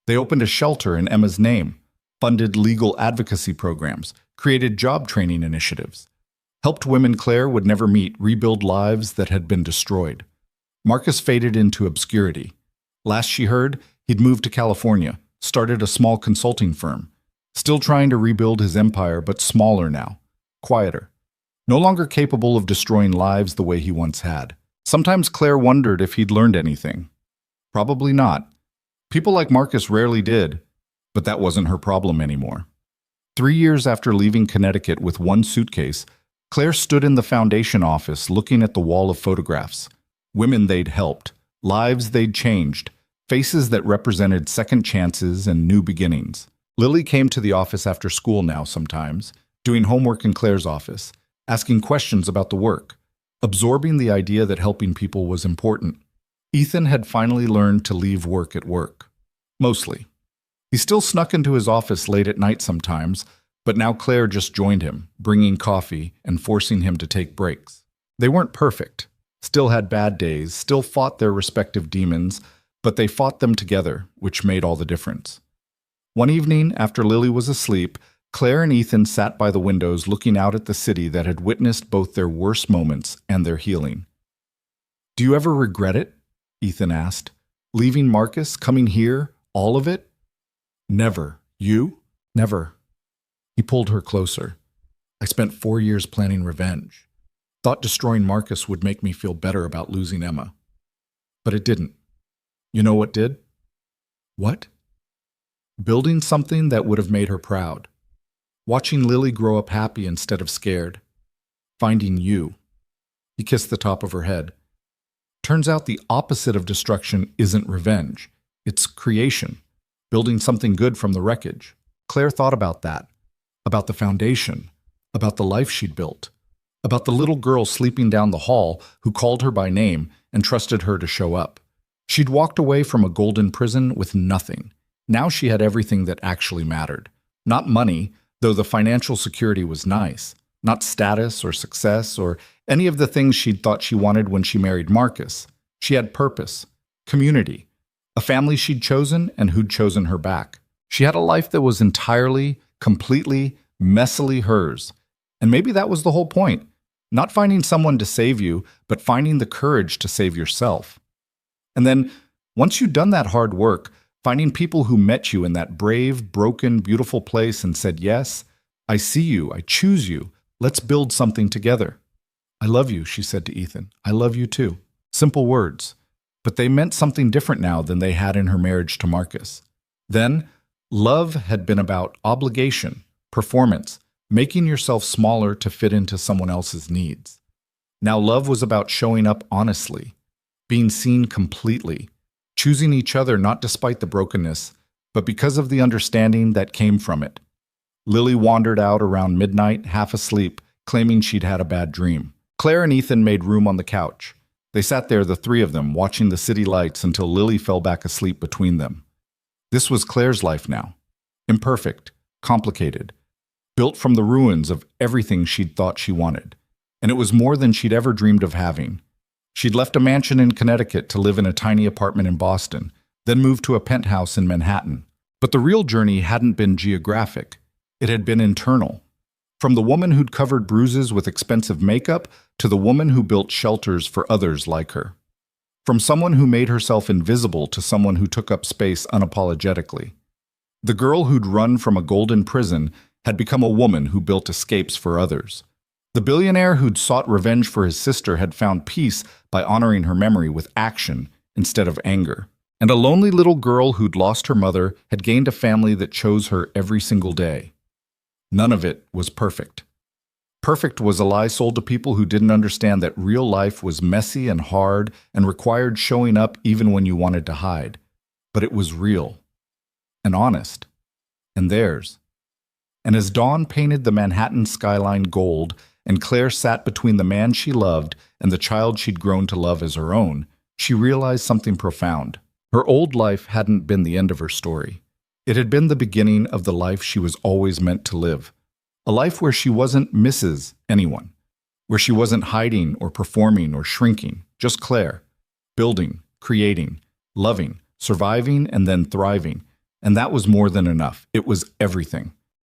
They opened a shelter in Emma's name, funded legal advocacy programs, created job training initiatives, helped women Claire would never meet rebuild lives that had been destroyed. Marcus faded into obscurity. Last she heard, he'd moved to California, started a small consulting firm, still trying to rebuild his empire, but smaller now, quieter, no longer capable of destroying lives the way he once had. Sometimes Claire wondered if he'd learned anything. Probably not. People like Marcus rarely did, but that wasn't her problem anymore. 3 years after leaving Connecticut with one suitcase, Claire stood in the foundation office looking at the wall of photographs. Women they'd helped, lives they'd changed, faces that represented second chances and new beginnings. Lily came to the office after school now sometimes, doing homework in Claire's office, asking questions about the work, absorbing the idea that helping people was important. Ethan had finally learned to leave work at work. Mostly. He still snuck into his office late at night sometimes, but now Claire just joined him, bringing coffee and forcing him to take breaks. They weren't perfect, still had bad days, still fought their respective demons, but they fought them together, which made all the difference. One evening, after Lily was asleep, Claire and Ethan sat by the windows looking out at the city that had witnessed both their worst moments and their healing. "Do you ever regret it?" Ethan asked. "Leaving Marcus, coming here, all of it?" "Never. You?" "Never." He pulled her closer. "I spent 4 years planning revenge. Thought destroying Marcus would make me feel better about losing Emma. But it didn't. You know what did?" "What?" "Building something that would have made her proud. Watching Lily grow up happy instead of scared. Finding you." He kissed the top of her head. "Turns out the opposite of destruction isn't revenge. It's creation. Building something good from the wreckage." Claire thought about that. About the foundation. About the life she'd built. About the little girl sleeping down the hall who called her by name and trusted her to show up. She'd walked away from a golden prison with nothing. Now she had everything that actually mattered. Not money, though the financial security was nice. Not status or success or any of the things she'd thought she wanted when she married Marcus. She had purpose, community, a family she'd chosen and who'd chosen her back. She had a life that was entirely, completely, messily hers. And maybe that was the whole point. Not finding someone to save you, but finding the courage to save yourself. And then, once you'd done that hard work, finding people who met you in that brave, broken, beautiful place and said, "Yes, I see you, I choose you, let's build something together." "I love you," she said to Ethan. "I love you too." Simple words, but they meant something different now than they had in her marriage to Marcus. Then, love had been about obligation, performance, making yourself smaller to fit into someone else's needs. Now love was about showing up honestly, being seen completely, choosing each other not despite the brokenness, but because of the understanding that came from it. Lily wandered out around midnight, half asleep, claiming she'd had a bad dream. Claire and Ethan made room on the couch. They sat there, the three of them, watching the city lights until Lily fell back asleep between them. This was Claire's life now. Imperfect, complicated, built from the ruins of everything she'd thought she wanted. And it was more than she'd ever dreamed of having. She'd left a mansion in Connecticut to live in a tiny apartment in Boston, then moved to a penthouse in Manhattan. But the real journey hadn't been geographic. It had been internal. From the woman who'd covered bruises with expensive makeup to the woman who built shelters for others like her. From someone who made herself invisible to someone who took up space unapologetically. The girl who'd run from a golden prison had become a woman who built escapes for others. The billionaire who'd sought revenge for his sister had found peace by honoring her memory with action instead of anger. And a lonely little girl who'd lost her mother had gained a family that chose her every single day. None of it was perfect. Perfect was a lie sold to people who didn't understand that real life was messy and hard and required showing up even when you wanted to hide. But it was real and honest and theirs. And as dawn painted the Manhattan skyline gold and Claire sat between the man she loved and the child she'd grown to love as her own, she realized something profound. Her old life hadn't been the end of her story. It had been the beginning of the life she was always meant to live. A life where she wasn't Mrs. Anyone, where she wasn't hiding or performing or shrinking, just Claire, building, creating, loving, surviving, and then thriving. And that was more than enough. It was everything.